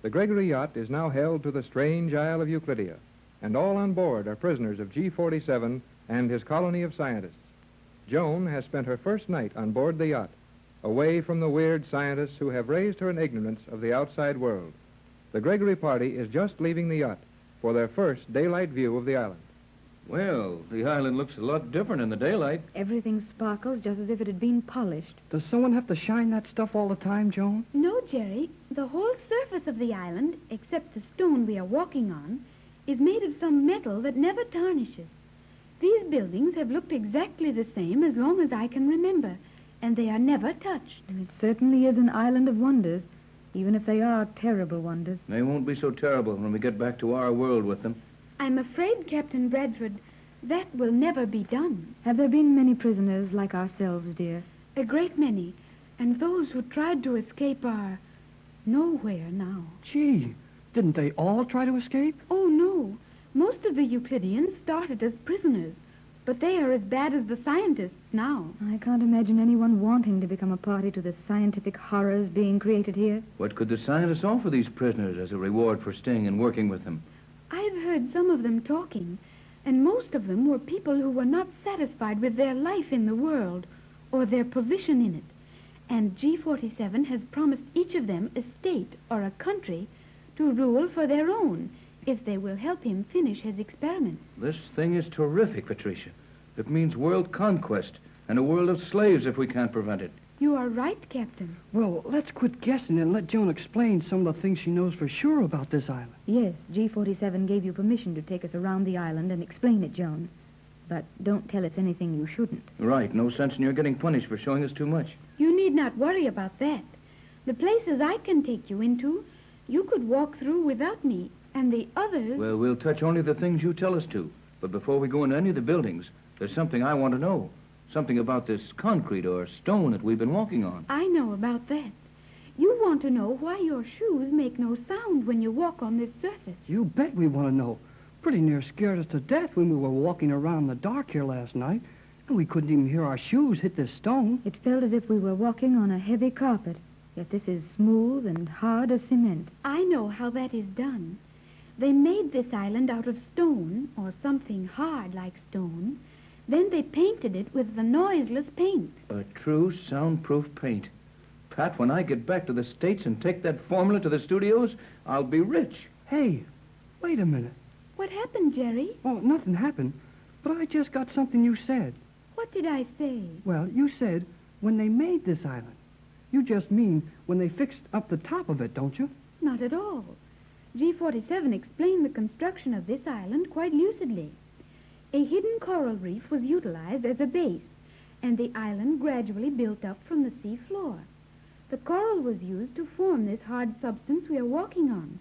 The Gregory yacht is now held to the strange Isle of Euclidia, and all on board are prisoners of G47 and his colony of scientists. Joan has spent her first night on board the yacht, away from the weird scientists who have raised her in ignorance of the outside world. The Gregory party is just leaving the yacht for their first daylight view of the island. Well, the island looks a lot different in the daylight. Everything sparkles just as if it had been polished. Does someone have to shine that stuff all the time, Joan? No, Jerry. The whole surface of the island, except the stone we are walking on, is made of some metal that never tarnishes. These buildings have looked exactly the same as long as I can remember, and they are never touched. It certainly is an island of wonders, even if they are terrible wonders. They won't be so terrible when we get back to our world with them. I'm afraid, Captain Bradford, that will never be done. Have there been many prisoners like ourselves, dear? A great many, and those who tried to escape are nowhere now. Gee, didn't they all try to escape? Oh, no. Most of the Euclideans started as prisoners, but they are as bad as the scientists now. I can't imagine anyone wanting to become a party to the scientific horrors being created here. What could the scientists offer these prisoners as a reward for staying and working with them? I've heard some of them talking, and most of them were people who were not satisfied with their life in the world or their position in it. And G47 has promised each of them a state or a country to rule for their own if they will help him finish his experiments. This thing is terrific, Patricia. It means world conquest and a world of slaves if we can't prevent it. You are right, Captain. Well, let's quit guessing and let Joan explain some of the things she knows for sure about this island. Yes, G47 gave you permission to take us around the island and explain it, Joan. But don't tell us anything you shouldn't. Right. No sense in your getting punished for showing us too much. You need not worry about that. The places I can take you into, you could walk through without me, and the others... Well, we'll touch only the things you tell us to. But before we go into any of the buildings, there's something I want to know. Something about this concrete or stone that we've been walking on. I know about that. You want to know why your shoes make no sound when you walk on this surface. You bet we want to know. Pretty near scared us to death when we were walking around in the dark here last night, and we couldn't even hear our shoes hit this stone. It felt as if we were walking on a heavy carpet, yet this is smooth and hard as cement. I know how that is done. They made this island out of stone, or something hard like stone. Then they painted it with the noiseless paint. A true soundproof paint. Pat, when I get back to the States and take that formula to the studios, I'll be rich. Hey, wait a minute. What happened, Jerry? Oh, nothing happened, but I just got something you said. What did I say? Well, you said when they made this island. You just mean when they fixed up the top of it, don't you? Not at all. G47 explained the construction of this island quite lucidly. A hidden coral reef was utilized as a base, and the island gradually built up from the sea floor. The coral was used to form this hard substance we are walking on.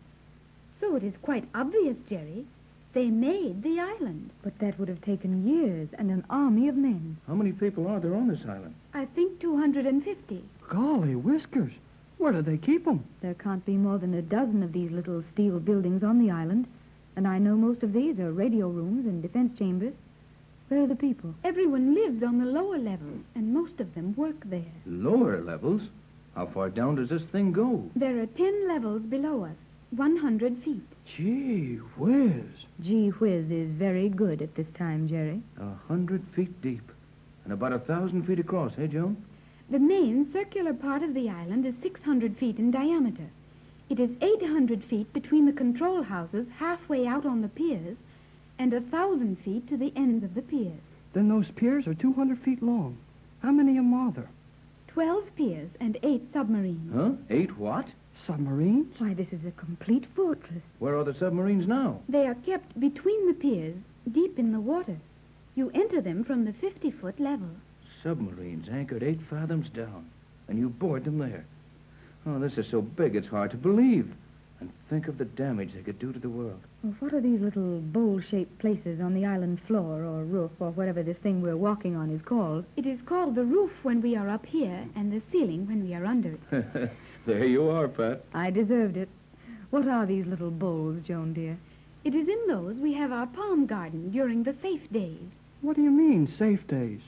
So it is quite obvious, Jerry. They made the island. But that would have taken years and an army of men. How many people are there on this island? I think 250. Golly whiskers. Where do they keep them? There can't be more than a dozen of these little steel buildings on the island, and I know most of these are radio rooms and defense chambers. Where are the people? Everyone lives on the lower level, and most of them work there. Lower levels? How far down does this thing go? There are 10 levels below us, 100 feet. Gee whiz. Gee whiz is very good at this time, Jerry. 100 feet deep. And about 1,000 feet across, eh, Joan? The main circular part of the island is 600 feet in diameter. It is 800 feet between the control houses halfway out on the piers and 1,000 feet to the ends of the piers. Then those piers are 200 feet long. How many of them are there? 12 piers and 8 submarines. Huh? 8 what? Submarines? Why, this is a complete fortress. Where are the submarines now? They are kept between the piers, deep in the water. You enter them from the 50-foot level. Submarines anchored 8 fathoms down, and you board them there. Oh, this is so big it's hard to believe. And think of the damage they could do to the world. Well, what are these little bowl-shaped places on the island floor or roof or whatever this thing we're walking on is called? It is called the roof when we are up here and the ceiling when we are under it. There you are, Pat. I deserved it. What are these little bowls, Joan, dear? It is in those we have our palm garden during the safe days. What do you mean, safe days?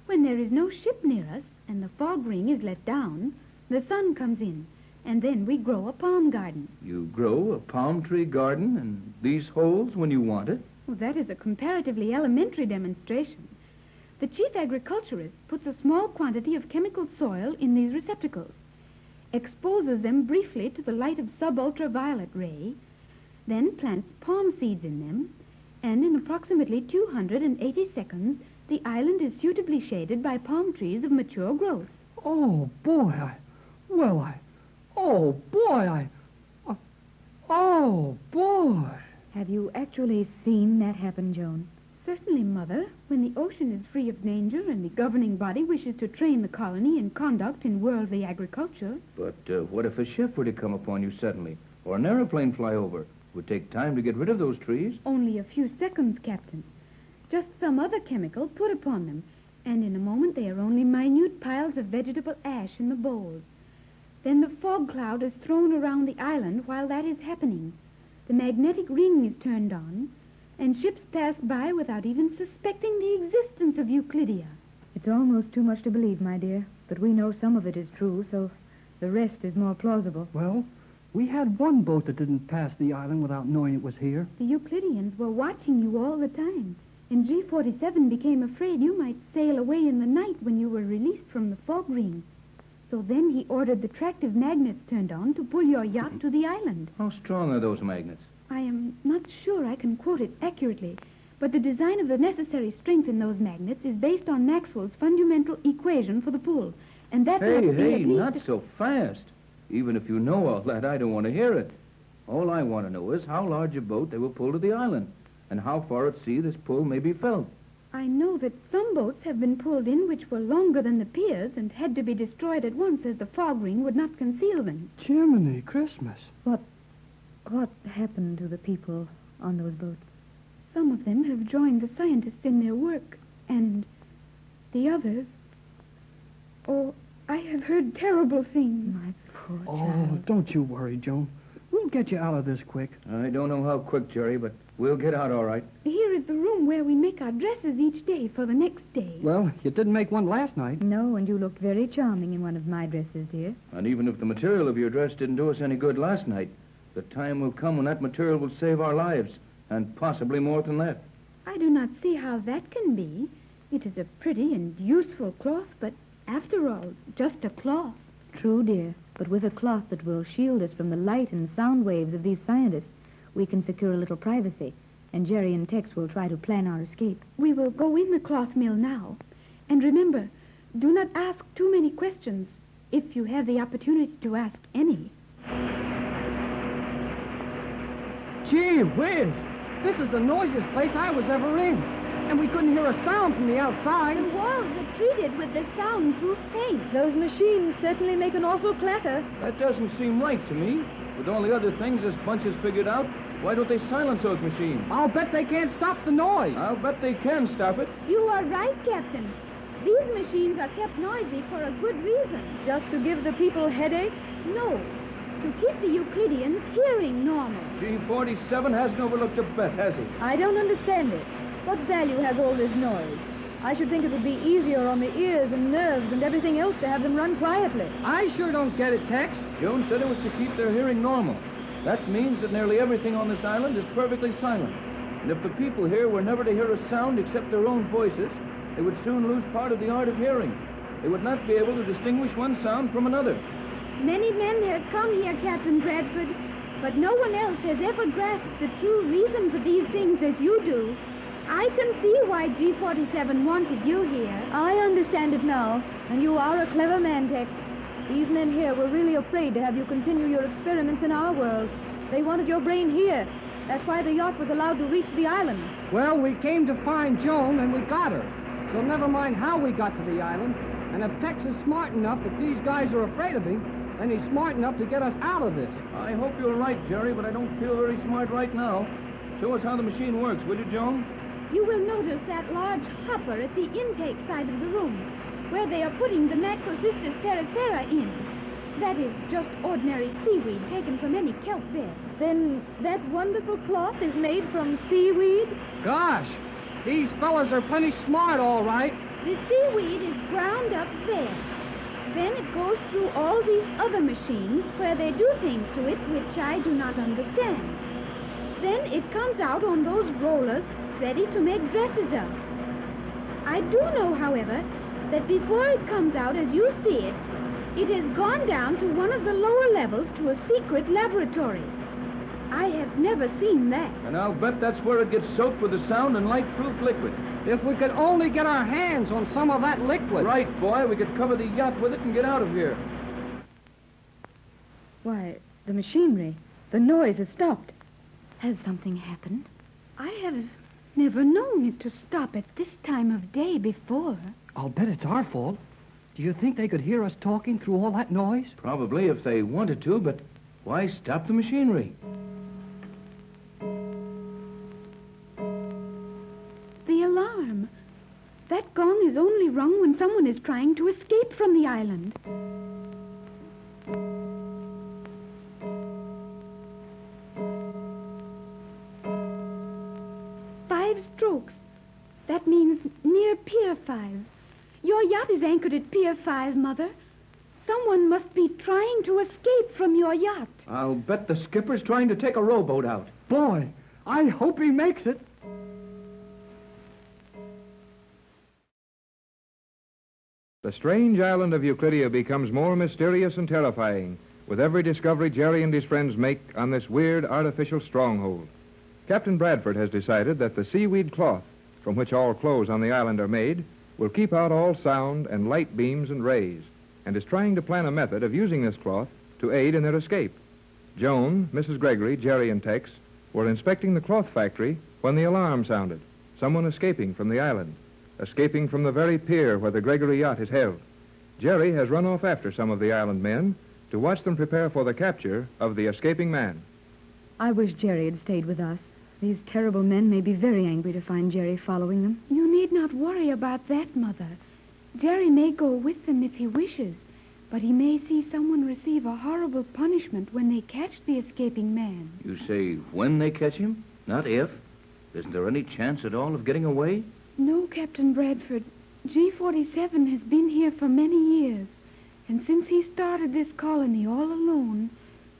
When there is no ship near us and the fog ring is let down, the sun comes in, and then we grow a palm garden. You grow a palm tree garden in these holes when you want it? Well, that is a comparatively elementary demonstration. The chief agriculturist puts a small quantity of chemical soil in these receptacles, exposes them briefly to the light of sub-ultraviolet ray, then plants palm seeds in them, And in approximately 280 seconds, the island is suitably shaded by palm trees of mature growth. Oh, boy, oh, boy, oh, boy. Have you actually seen that happen, Joan? Certainly, Mother. When the ocean is free of danger and the governing body wishes to train the colony in conduct in worldly agriculture. But what if a ship were to come upon you suddenly, or an airplane fly over? It would take time to get rid of those trees. Only a few seconds, Captain. Just some other chemical put upon them, and in a moment they are only minute piles of vegetable ash in the bowls. Then the fog cloud is thrown around the island while that is happening. The magnetic ring is turned on, and ships pass by without even suspecting the existence of Euclidia. It's almost too much to believe, my dear, but we know some of it is true, so the rest is more plausible. Well, we had one boat that didn't pass the island without knowing it was here. The Euclideans were watching you all the time, and G47 became afraid you might sail away in the night when you were released from the fog ring. So then he ordered the tractive magnets turned on to pull your yacht to the island. How strong are those magnets? I am not sure I can quote it accurately, but the design of the necessary strength in those magnets is based on Maxwell's fundamental equation for the pull. And that must be at least Not so fast. Even if you know all that, I don't want to hear it. All I want to know is how large a boat they will pull to the island, and how far at sea this pull may be felt. I know that some boats have been pulled in which were longer than the piers and had to be destroyed at once as the fog ring would not conceal them. Jiminy Christmas. What happened to the people on those boats? Some of them have joined the scientists in their work, and the others... Oh, I have heard terrible things. My poor Oh, child. don't you worry, Joan. We'll get you out of this quick. I don't know how quick, Jerry, but we'll get out all right. Here is the room where we make our dresses each day for the next day. Well, you didn't make one last night. No, and you looked very charming in one of my dresses, dear. And even if the material of your dress didn't do us any good last night, the time will come when that material will save our lives, and possibly more than that. I do not see how that can be. It is a pretty and useful cloth, but after all, just a cloth. True, dear, but with a cloth that will shield us from the light and sound waves of these scientists, we can secure a little privacy, and Jerry and Tex will try to plan our escape. We will go in the cloth mill now. And remember, do not ask too many questions, if you have the opportunity to ask any. Gee whiz! This is the noisiest place I was ever in. And we couldn't hear a sound from the outside. The walls are treated with the soundproof paint. Those machines certainly make an awful clatter. That doesn't seem right to me. With all the other things this bunch has figured out, why don't they silence those machines? I'll bet they can't stop the noise. I'll bet they can stop it. You are right, Captain. These machines are kept noisy for a good reason. Just to give the people headaches? No, to keep the Euclideans hearing normal. G47 hasn't overlooked a bet, has he? I don't understand it. What value has all this noise? I should think it would be easier on the ears and nerves and everything else to have them run quietly. I sure don't get it, Tex. Jones said it was to keep their hearing normal. That means that nearly everything on this island is perfectly silent. And if the people here were never to hear a sound except their own voices, they would soon lose part of the art of hearing. They would not be able to distinguish one sound from another. Many men have come here, Captain Bradford, but no one else has ever grasped the true reason for these things as you do. I can see why G47 wanted you here. I understand it now, and you are a clever man, Tex. These men here were really afraid to have you continue your experiments in our world. They wanted your brain here. That's why the yacht was allowed to reach the island. Well, we came to find Joan, and we got her. So never mind how we got to the island. And if Tex is smart enough, if these guys are afraid of him, then he's smart enough to get us out of this. I hope you're right, Jerry, but I don't feel very smart right now. Show us how the machine works, will you, Joan? You will notice that large hopper at the intake side of the room, where they are putting the Macrocystis perifera in. That is just ordinary seaweed taken from any kelp bed. Then that wonderful cloth is made from seaweed? Gosh, these fellas are plenty smart, all right. The seaweed is ground up there. Then it goes through all these other machines where they do things to it which I do not understand. Then it comes out on those rollers ready to make dresses of. I do know, however, that before it comes out as you see it, it has gone down to one of the lower levels to a secret laboratory. I have never seen that. And I'll bet that's where it gets soaked with the sound and light-proof liquid. If we could only get our hands on some of that liquid. Right, boy. We could cover the yacht with it and get out of here. Why, the machinery, the noise has stopped. Has something happened? I have never known it to stop at this time of day before. I'll bet it's our fault. Do you think they could hear us talking through all that noise? Probably if they wanted to, but why stop the machinery? The alarm. That gong is only rung when someone is trying to escape from the island. Strokes. That means near Pier 5. Your yacht is anchored at Pier 5, Mother. Someone must be trying to escape from your yacht. I'll bet the skipper's trying to take a rowboat out. Boy, I hope he makes it. The strange island of Euclidia becomes more mysterious and terrifying with every discovery Jerry and his friends make on this weird artificial stronghold. Captain Bradford has decided that the seaweed cloth, from which all clothes on the island are made, will keep out all sound and light beams and rays, and is trying to plan a method of using this cloth to aid in their escape. Joan, Mrs. Gregory, Jerry, and Tex were inspecting the cloth factory when the alarm sounded. Someone escaping from the island, escaping from the very pier where the Gregory yacht is held. Jerry has run off after some of the island men to watch them prepare for the capture of the escaping man. I wish Jerry had stayed with us. These terrible men may be very angry to find Jerry following them. You need not worry about that, Mother. Jerry may go with them if he wishes, but he may see someone receive a horrible punishment when they catch the escaping man. You say when they catch him, not if? Isn't there any chance at all of getting away? No, Captain Bradford. G-47 has been here for many years, and since he started this colony all alone,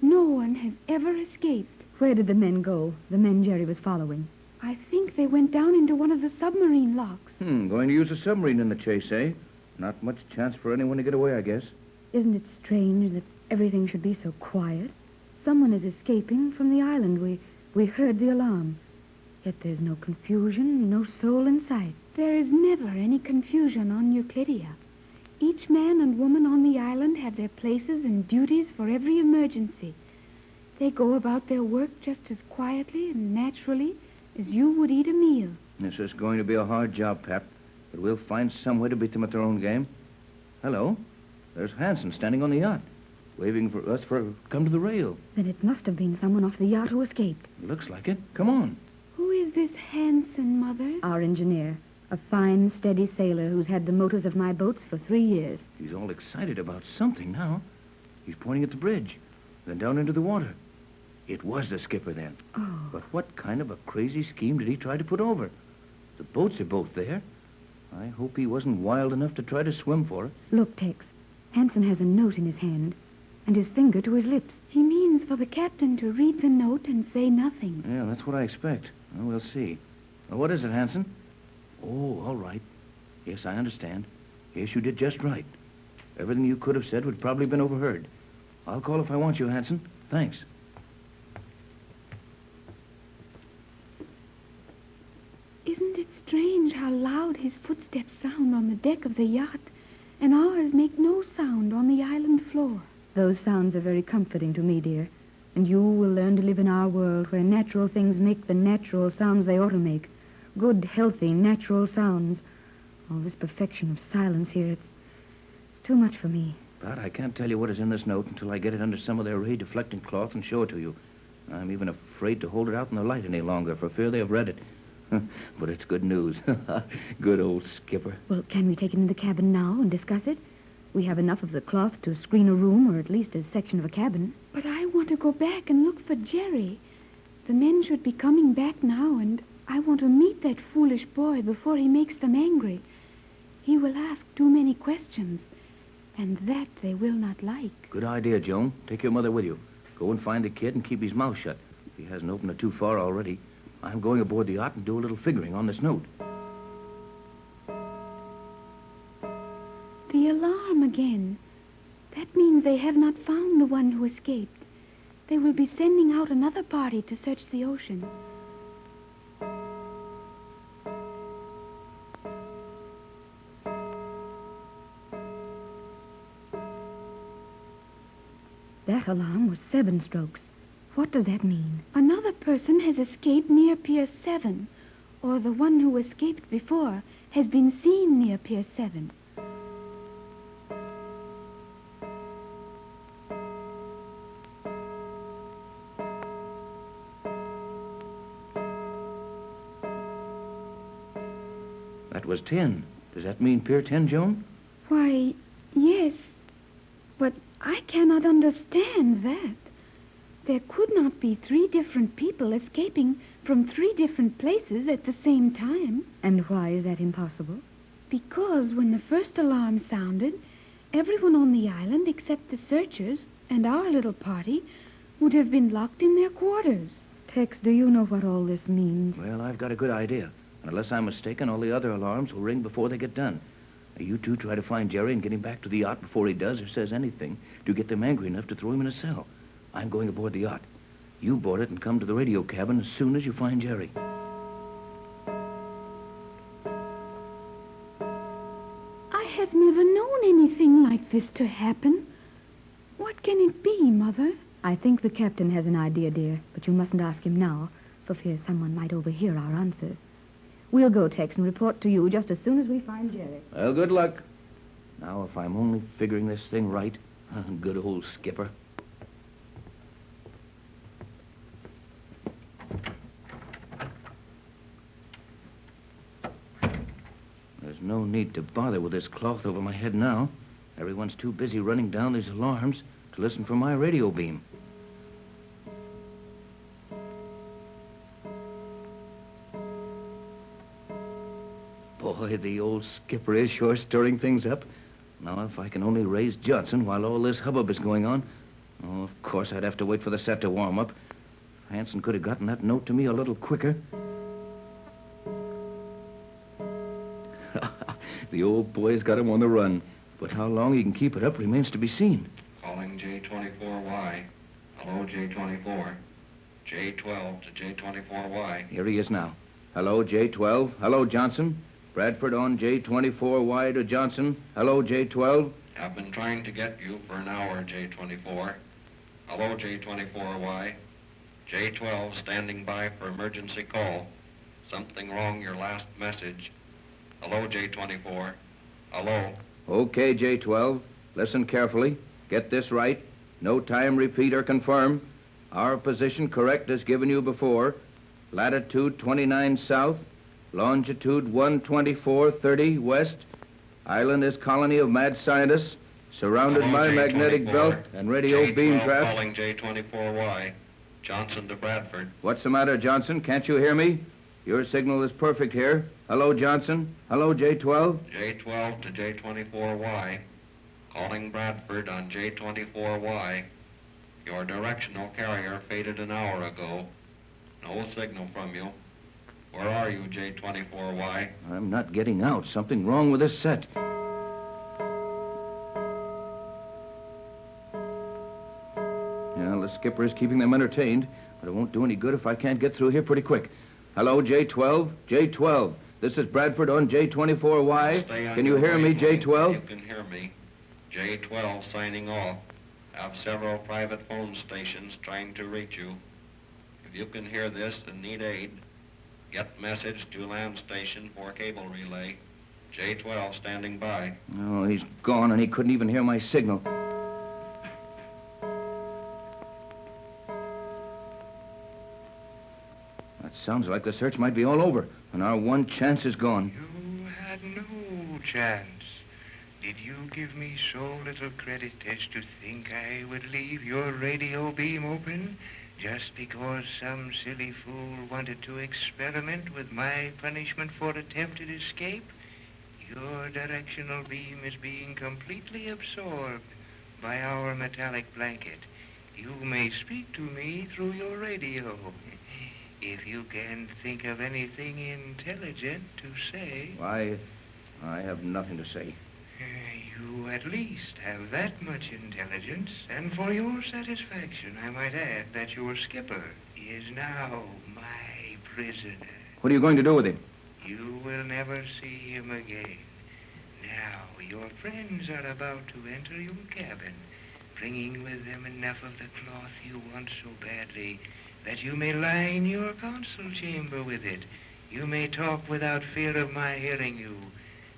no one has ever escaped. Where did the men go, the men Jerry was following? I think they went down into one of the submarine locks. Going to use a submarine in the chase, eh? Not much chance for anyone to get away, I guess. Isn't it strange that everything should be so quiet? Someone is escaping from the island. We heard the alarm. Yet there's no confusion, no soul in sight. There is never any confusion on Euclidia. Each man and woman on the island have their places and duties for every emergency. They go about their work just as quietly and naturally as you would eat a meal. This is going to be a hard job, Pap, but we'll find some way to beat them at their own game. Hello. There's Hanson standing on the yacht, waving for us to come to the rail. Then it must have been someone off the yacht who escaped. Looks like it. Come on. Who is this Hanson, Mother? Our engineer. A fine, steady sailor who's had the motors of my boats for 3 years. He's all excited about something now. He's pointing at the bridge, then down into the water. It was the skipper then. Oh. But what kind of a crazy scheme did he try to put over? The boats are both there. I hope he wasn't wild enough to try to swim for it. Look, Tex. Hanson has a note in his hand and his finger to his lips. He means for the captain to read the note and say nothing. Yeah, that's what I expect. Well, we'll see. Well, what is it, Hanson? Oh, all right. Yes, I understand. Yes, you did just right. Everything you could have said would probably have been overheard. I'll call if I want you, Hanson. Thanks. Isn't it strange how loud his footsteps sound on the deck of the yacht, and ours make no sound on the island floor? Those sounds are very comforting to me, dear. And you will learn to live in our world where natural things make the natural sounds they ought to make. Good, healthy, natural sounds. All this perfection of silence here, it's too much for me. But I can't tell you what is in this note until I get it under some of their ray-deflecting cloth and show it to you. I'm even afraid to hold it out in the light any longer for fear they have read it. But it's good news. Good old skipper. Well, can we take it in the cabin now and discuss it? We have enough of the cloth to screen a room or at least a section of a cabin. But I want to go back and look for Jerry. The men should be coming back now, and I want to meet that foolish boy before he makes them angry. He will ask too many questions, and that they will not like. Good idea, Joan. Take your mother with you. Go and find the kid and keep his mouth shut. If he hasn't opened it too far already. I'm going aboard the yacht and do a little figuring on this note. The alarm again. That means they have not found the one who escaped. They will be sending out another party to search the ocean. That alarm was 7 strokes. What does that mean? Another person has escaped near Pier 7, or the one who escaped before has been seen near Pier 7. That was 10. Does that mean Pier 10, Joan? Why, yes, but I cannot understand that. There could not be 3 different people escaping from 3 different places at the same time. And why is that impossible? Because when the first alarm sounded, everyone on the island except the searchers and our little party would have been locked in their quarters. Tex, do you know what all this means? Well, I've got a good idea. And unless I'm mistaken, all the other alarms will ring before they get done. Now, you two try to find Jerry and get him back to the yacht before he does or says anything to get them angry enough to throw him in a cell. I'm going aboard the yacht. You board it and come to the radio cabin as soon as you find Jerry. I have never known anything like this to happen. What can it be, Mother? I think the captain has an idea, dear, but you mustn't ask him now, for fear someone might overhear our answers. We'll go, Tex, and report to you just as soon as we find Jerry. Well, good luck. Now, if I'm only figuring this thing right, good old skipper. There's no need to bother with this cloth over my head now. Everyone's too busy running down these alarms to listen for my radio beam. Boy, the old skipper is sure stirring things up. Now, if I can only raise Johnson while all this hubbub is going on. Oh, of course, I'd have to wait for the set to warm up. Hanson could have gotten that note to me a little quicker. The old boy's got him on the run. But how long he can keep it up remains to be seen. Calling J24Y. Hello, J24. J12 to J24Y. Here he is now. Hello, J12. Hello, Johnson. Bradford on J24Y to Johnson. Hello, J12. I've been trying to get you for an hour, J24. Hello, J24Y. J12 standing by for emergency call. Something wrong your last message. Hello, J24. Hello. Okay, J12. Listen carefully. Get this right. No time repeat or confirm. Our position correct as given you before. Latitude 29 south. Longitude 124.30 west. Island is colony of mad scientists. Surrounded Hello, by J24. magnetic belt and radio beam J12 traps. calling J24Y. Johnson to Bradford. What's the matter, Johnson? Can't you hear me? Your signal is perfect here. Hello, Johnson. Hello, J12. J12 to J24Y. Calling Bradford on J24Y. Your directional carrier faded an hour ago. No signal from you. Where are you, J24Y? I'm not getting out. Something wrong with this set. Yeah, the skipper is keeping them entertained, but it won't do any good if I can't get through here pretty quick. Hello, J12. J12. This is Bradford on J24Y. Stay on Can you your hear me, wavelength. J12? You can hear me. J12 signing off. Have several private phone stations trying to reach you. If you can hear this and need aid, get message to land station for cable relay. J12 standing by. Oh, he's gone, and he couldn't even hear my signal. That sounds like the search might be all over, and our one chance is gone. You had no chance. Did you give me so little credit as to think I would leave your radio beam open just because some silly fool wanted to experiment with my punishment for attempted escape? Your directional beam is being completely absorbed by our metallic blanket. You may speak to me through your radio. If you can think of anything intelligent to say... I have nothing to say. You you at least have that much intelligence, and for your satisfaction, I might add that your skipper is now my prisoner. What are you going to do with him? You will never see him again. Now, your friends are about to enter your cabin, bringing with them enough of the cloth you want so badly that you may line your council chamber with it. You may talk without fear of my hearing you,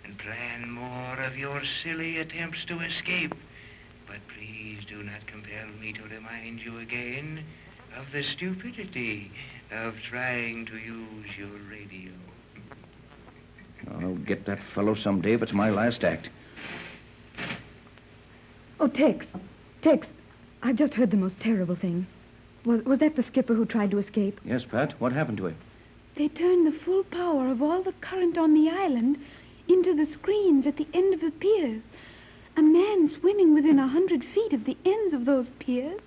and plan more of your silly attempts to escape. But please do not compel me to remind you again of the stupidity of trying to use your radio. I'll get that fellow someday if it's my last act. Oh, Tex. Tex, I've just heard the most terrible thing. Was that the skipper who tried to escape? Yes, Pat. What happened to him? They turned the full power of all the current on the island into the screens at the end of the piers. A man swimming within 100 feet of the ends of those piers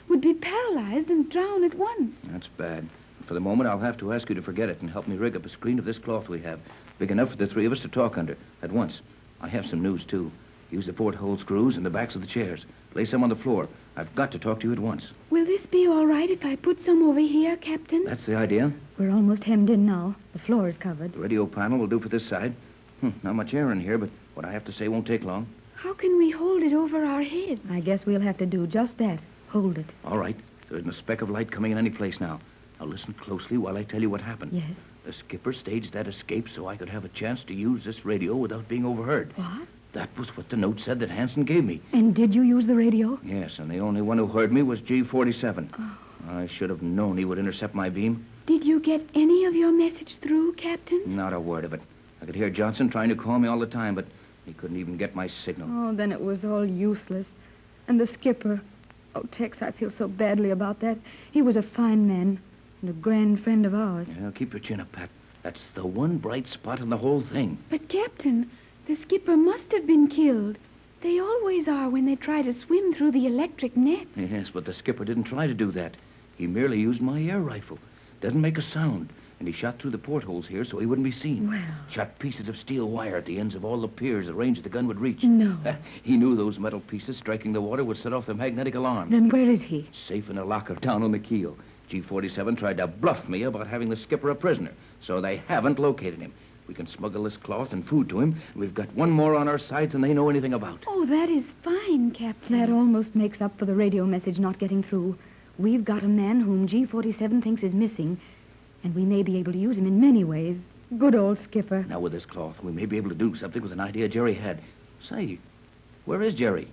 would be paralyzed and drown at once. That's bad. For the moment, I'll have to ask you to forget it and help me rig up a screen of this cloth we have, big enough for the three of us to talk under at once. I have some news, too. Use the porthole screws and the backs of the chairs. Lay some on the floor. I've got to talk to you at once. Will this be all right if I put some over here, Captain? That's the idea. We're almost hemmed in now. The floor is covered. The radio panel will do for this side. Not much air in here, but what I have to say won't take long. How can we hold it over our heads? I guess we'll have to do just that. Hold it. All right. There isn't a speck of light coming in any place now. Now listen closely while I tell you what happened. Yes. The skipper staged that escape so I could have a chance to use this radio without being overheard. What? That was what the note said that Hanson gave me. And did you use the radio? Yes, and the only one who heard me was G47. Oh. I should have known he would intercept my beam. Did you get any of your message through, Captain? Not a word of it. I could hear Johnson trying to call me all the time, but he couldn't even get my signal. Oh, then it was all useless. And the skipper. Oh, Tex, I feel so badly about that. He was a fine man and a grand friend of ours. Yeah, keep your chin up, Pat. That's the one bright spot in the whole thing. But, Captain, the skipper must have been killed. They always are when they try to swim through the electric net. Yes, but the skipper didn't try to do that. He merely used my air rifle. Doesn't make a sound. And he shot through the portholes here so he wouldn't be seen. Well. Shot pieces of steel wire at the ends of all the piers, the range the gun would reach. No. He knew those metal pieces striking the water would set off the magnetic alarm. Then where is he? Safe in a locker down on the keel. G47 tried to bluff me about having the skipper a prisoner, so they haven't located him. We can smuggle this cloth and food to him. We've got one more on our sides than they know anything about. Oh, that is fine, Captain. That almost makes up for the radio message not getting through. We've got a man whom G47 thinks is missing, and we may be able to use him in many ways. Good old skipper. Now, with this cloth, we may be able to do something with an idea Jerry had. Say, where is Jerry?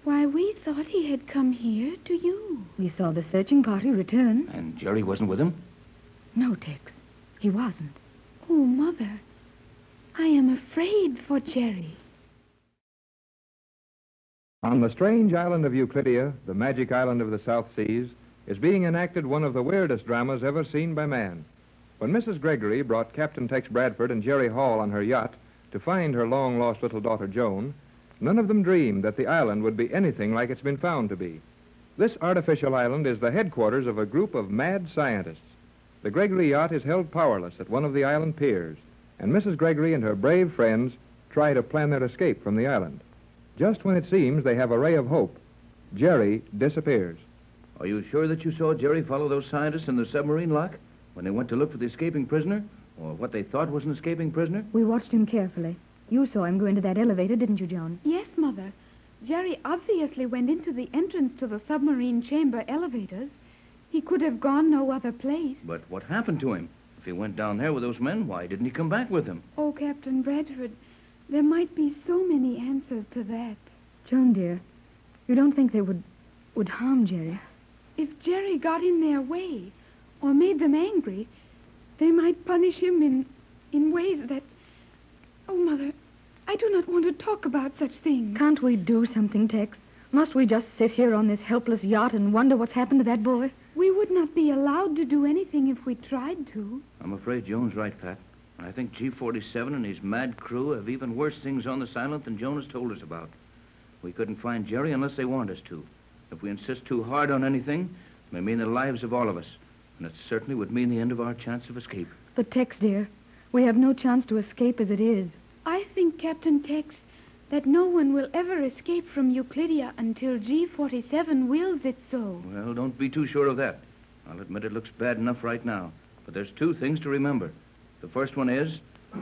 Why, we thought he had come here to you. We saw the searching party return. And Jerry wasn't with him? No, Tex. He wasn't. Oh, Mother, I am afraid for Jerry. On the strange island of Euclidia, the magic island of the South Seas, is being enacted one of the weirdest dramas ever seen by man. When Mrs. Gregory brought Captain Tex Bradford and Jerry Hall on her yacht to find her long-lost little daughter, Joan, none of them dreamed that the island would be anything like it's been found to be. This artificial island is the headquarters of a group of mad scientists. The Gregory yacht is held powerless at one of the island piers, and Mrs. Gregory and her brave friends try to plan their escape from the island. Just when it seems they have a ray of hope, Jerry disappears. Are you sure that you saw Jerry follow those scientists in the submarine lock when they went to look for the escaping prisoner? Or what they thought was an escaping prisoner? We watched him carefully. You saw him go into that elevator, didn't you, Joan? Yes, Mother. Jerry obviously went into the entrance to the submarine chamber elevators. He could have gone no other place. But what happened to him? If he went down there with those men, why didn't he come back with them? Oh, Captain Bradford, there might be so many answers to that. Joan, dear, you don't think they would harm Jerry? If Jerry got in their way or made them angry, they might punish him in ways that... Oh, Mother, I do not want to talk about such things. Can't we do something, Tex? Must we just sit here on this helpless yacht and wonder what's happened to that boy? We would not be allowed to do anything if we tried to. I'm afraid Joan's right, Pat. I think G47 and his mad crew have even worse things on this island than Joan has told us about. We couldn't find Jerry unless they want us to. If we insist too hard on anything, it may mean the lives of all of us. And it certainly would mean the end of our chance of escape. But, Tex, dear, we have no chance to escape as it is. I think, Captain Tex, that no one will ever escape from Euclidia until G47 wills it so. Well, don't be too sure of that. I'll admit it looks bad enough right now. But there's two things to remember. The first one is,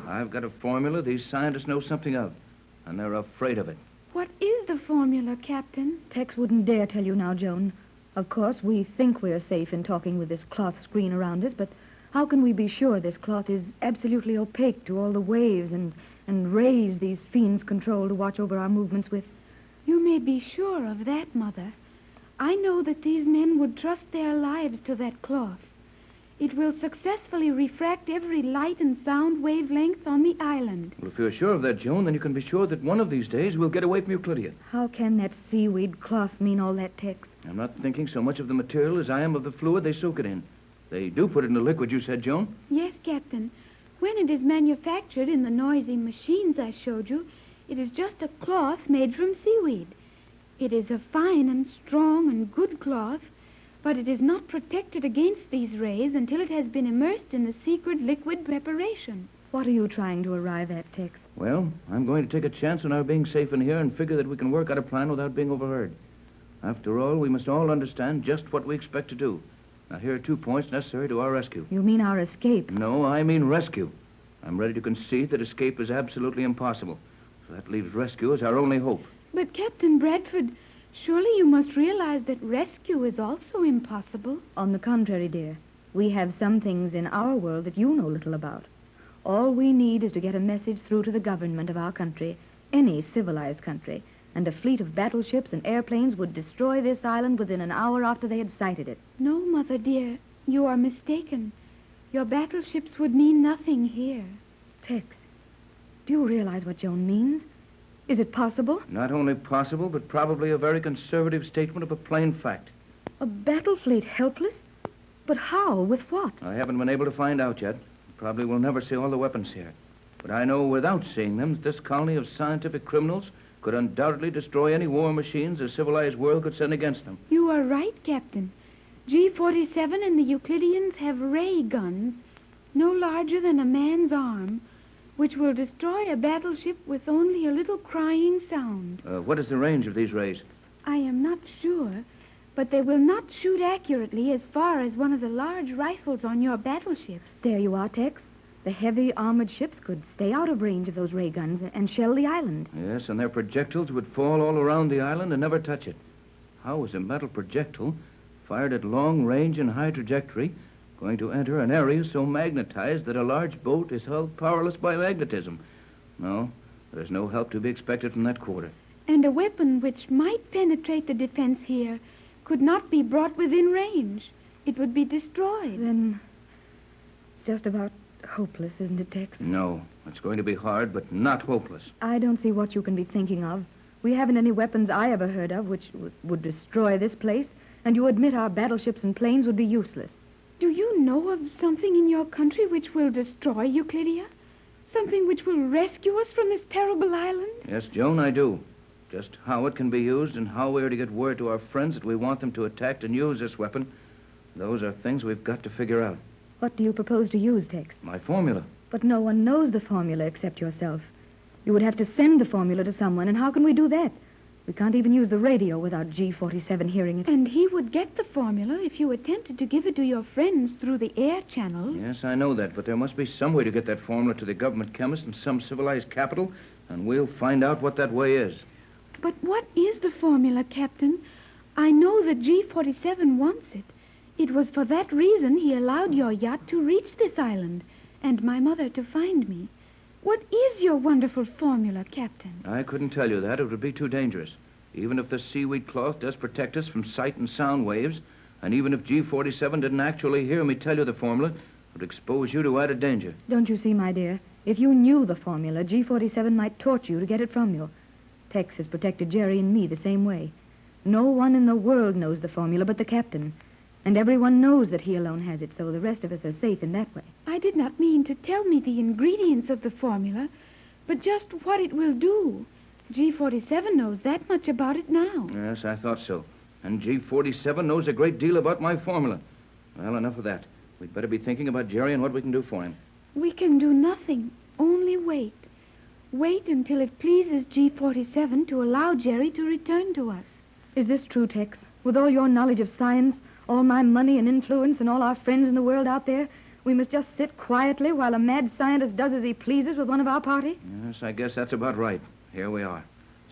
I've got a formula these scientists know something of, and they're afraid of it. What is the formula, Captain? Tex wouldn't dare tell you now, Joan. Of course, we think we're safe in talking with this cloth screen around us, but how can we be sure this cloth is absolutely opaque to all the waves and rays these fiends control to watch over our movements with? You may be sure of that, Mother. I know that these men would trust their lives to that cloth. It will successfully refract every light and sound wavelength on the island. Well, if you're sure of that, Joan, then you can be sure that one of these days we'll get away from Euclidia. How can that seaweed cloth mean all that, Tex? I'm not thinking so much of the material as I am of the fluid they soak it in. They do put it in the liquid, you said, Joan? Yes, Captain. When it is manufactured in the noisy machines I showed you, it is just a cloth made from seaweed. It is a fine and strong and good cloth, but it is not protected against these rays until it has been immersed in the secret liquid preparation. What are you trying to arrive at, Tex? Well, I'm going to take a chance on our being safe in here and figure that we can work out a plan without being overheard. After all, we must all understand just what we expect to do. Now, here are 2 points necessary to our rescue. You mean our escape? No, I mean rescue. I'm ready to concede that escape is absolutely impossible. So that leaves rescue as our only hope. But, Captain Bradford, surely you must realize that rescue is also impossible. On the contrary, dear. We have some things in our world that you know little about. All we need is to get a message through to the government of our country, any civilized country, and a fleet of battleships and airplanes would destroy this island within an hour after they had sighted it. No, Mother dear, you are mistaken. Your battleships would mean nothing here. Tex, do you realize what Joan means? Is it possible? Not only possible, but probably a very conservative statement of a plain fact. A battle fleet helpless? But how? With what? I haven't been able to find out yet. Probably we'll never see all the weapons here. But I know without seeing them that this colony of scientific criminals could undoubtedly destroy any war machines a civilized world could send against them. You are right, Captain. G47 and the Euclideans have ray guns, no larger than a man's arm, which will destroy a battleship with only a little crying sound. What is the range of these rays? I am not sure, but they will not shoot accurately as far as one of the large rifles on your battleships. There you are, Tex. The heavy armored ships could stay out of range of those ray guns and shell the island. Yes, and their projectiles would fall all around the island and never touch it. How is a metal projectile, fired at long range and high trajectory, going to enter an area so magnetized that a large boat is held powerless by magnetism? No, there's no help to be expected from that quarter. And a weapon which might penetrate the defense here could not be brought within range. It would be destroyed. Then it's just about hopeless, isn't it, Tex? No, it's going to be hard, but not hopeless. I don't see what you can be thinking of. We haven't any weapons I ever heard of which would destroy this place, and you admit our battleships and planes would be useless. Do you know of something in your country which will destroy Euclidia? Something which will rescue us from this terrible island? Yes, Joan, I do. Just how it can be used and how we are to get word to our friends that we want them to attack and use this weapon, those are things we've got to figure out. What do you propose to use, Tex? My formula. But no one knows the formula except yourself. You would have to send the formula to someone, and how can we do that? We can't even use the radio without G47 hearing it. And he would get the formula if you attempted to give it to your friends through the air channels. Yes, I know that, but there must be some way to get that formula to the government chemist in some civilized capital, and we'll find out what that way is. But what is the formula, Captain? I know that G47 wants it. It was for that reason he allowed your yacht to reach this island, and my mother to find me. What is your wonderful formula, Captain? I couldn't tell you that. It would be too dangerous. Even if the seaweed cloth does protect us from sight and sound waves, and even if G47 didn't actually hear me tell you the formula, it would expose you to added danger. Don't you see, my dear? If you knew the formula, G47 might torture you to get it from you. Tex has protected Jerry and me the same way. No one in the world knows the formula but the captain. And everyone knows that he alone has it, so the rest of us are safe in that way. I did not mean to tell me the ingredients of the formula, but just what it will do. G47 knows that much about it now. Yes, I thought so. And G47 knows a great deal about my formula. Well, enough of that. We'd better be thinking about Jerry and what we can do for him. We can do nothing, only wait. wait until it pleases G47 to allow Jerry to return to us. Is this true, Tex? With all your knowledge of science, all my money and influence, and all our friends in the world out there, we must just sit quietly while a mad scientist does as he pleases with one of our party? Yes, I guess that's about right. Here we are,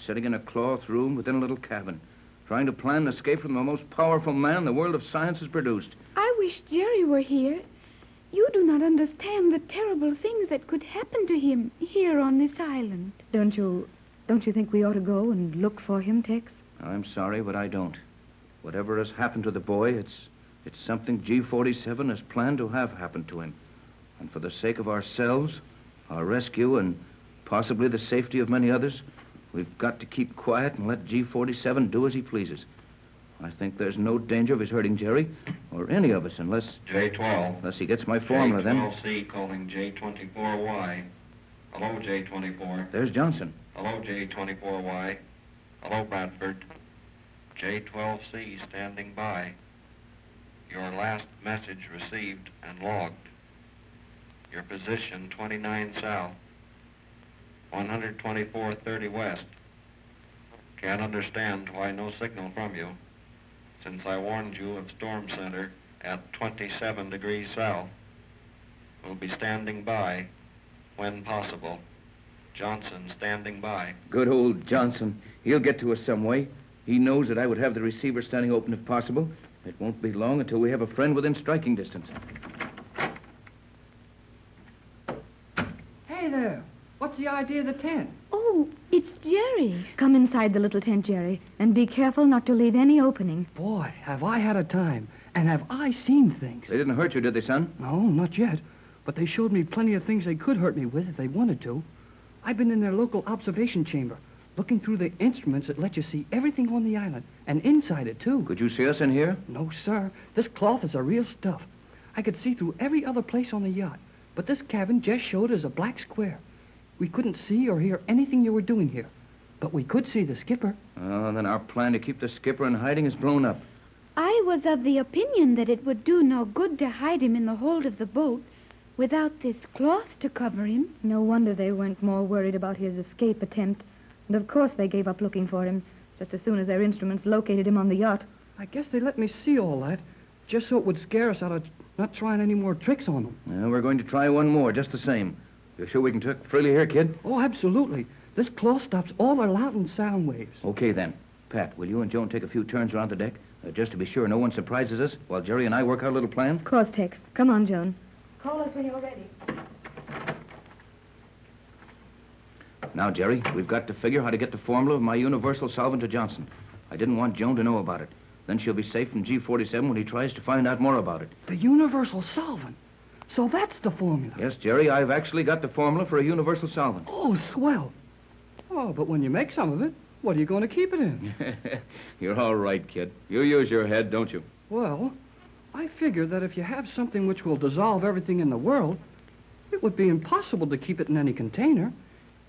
sitting in a cloth room within a little cabin, trying to plan an escape from the most powerful man the world of science has produced. I wish Jerry were here. You do not understand the terrible things that could happen to him here on this island. Don't you think we ought to go and look for him, Tex? I'm sorry, but I don't. Whatever has happened to the boy, it's something G47 has planned to have happen to him. And for the sake of ourselves, our rescue, and possibly the safety of many others, we've got to keep quiet and let G47 do as he pleases. I think there's no danger of his hurting Jerry, or any of us, unless J12. he gets my formula, then. J12C calling J24Y. Hello, J24. There's Johnson. Hello, J24Y. Hello, Bradford. J12C standing by. Your last message received and logged. Your position 29 south, 124.30 west. Can't understand why no signal from you, since I warned you of storm center at 27 degrees south. Will be standing by when possible. Johnson standing by. Good old Johnson. He'll get to us some way. He knows that I would have the receiver standing open if possible. It won't be long until we have a friend within striking distance. Hey there. What's the idea of the tent? Oh, it's Jerry. Come inside the little tent, Jerry, and be careful not to leave any opening. Boy, have I had a time. And have I seen things. They didn't hurt you, did they, son? No, not yet. But they showed me plenty of things they could hurt me with if they wanted to. I've been in their local observation chamber, looking through the instruments that let you see everything on the island, and inside it, too. Could you see us in here? No, sir. This cloth is the real stuff. I could see through every other place on the yacht, but this cabin just showed as a black square. We couldn't see or hear anything you were doing here, but we could see the skipper. Oh, then our plan to keep the skipper in hiding is blown up. I was of the opinion that it would do no good to hide him in the hold of the boat without this cloth to cover him. No wonder they weren't more worried about his escape attempt. And of course they gave up looking for him just as soon as their instruments located him on the yacht. I guess they let me see all that, just so it would scare us out of not trying any more tricks on them. Yeah, we're going to try one more, just the same. You're sure we can talk freely here, kid? Oh, absolutely. This cloth stops all the loud and sound waves. Okay, then. Pat, will you and Joan take a few turns around the deck, just to be sure no one surprises us, while Jerry and I work out a little plan? Of course, Tex. Come on, Joan. Call us when you're ready. Now, Jerry, we've got to figure how to get the formula of my universal solvent to Johnson. I didn't want Joan to know about it. Then she'll be safe from G47 when he tries to find out more about it. The universal solvent. So that's the formula. Yes, Jerry, I've actually got the formula for a universal solvent. Oh, swell. Oh, but when you make some of it, what are you going to keep it in? You're all right, kid. You use your head, don't you? Well, I figure that if you have something which will dissolve everything in the world, it would be impossible to keep it in any container.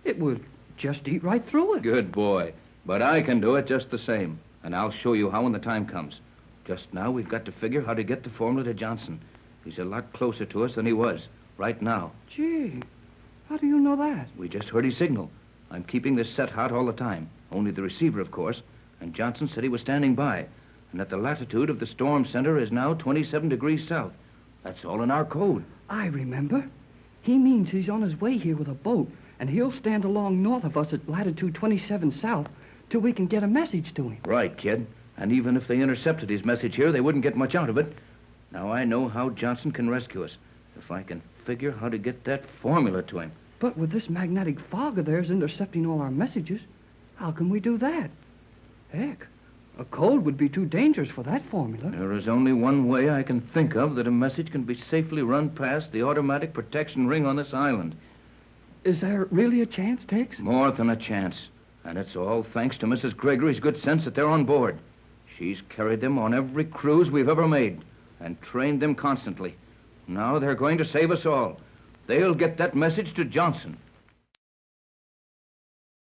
It would just eat right through it. Good boy. But I can do it just the same. And I'll show you how when the time comes. Just now, we've got to figure how to get the formula to Johnson. He's a lot closer to us than he was, right now. Gee, how do you know that? We just heard his signal. I'm keeping this set hot all the time. Only the receiver, of course. And Johnson said he was standing by. And that the latitude of the storm center is now 27 degrees south. That's all in our code. I remember. He means he's on his way here with a boat, and he'll stand along north of us at latitude 27 south till we can get a message to him. Right, kid. And even if they intercepted his message here, they wouldn't get much out of it. Now I know how Johnson can rescue us, if I can figure how to get that formula to him. But with this magnetic fog of theirs intercepting all our messages, how can we do that? Heck, a code would be too dangerous for that formula. There is only one way I can think of that a message can be safely run past the automatic protection ring on this island. Is there really a chance, Tex? More than a chance. And it's all thanks to Mrs. Gregory's good sense that they're on board. She's carried them on every cruise we've ever made and trained them constantly. Now they're going to save us all. They'll get that message to Johnson.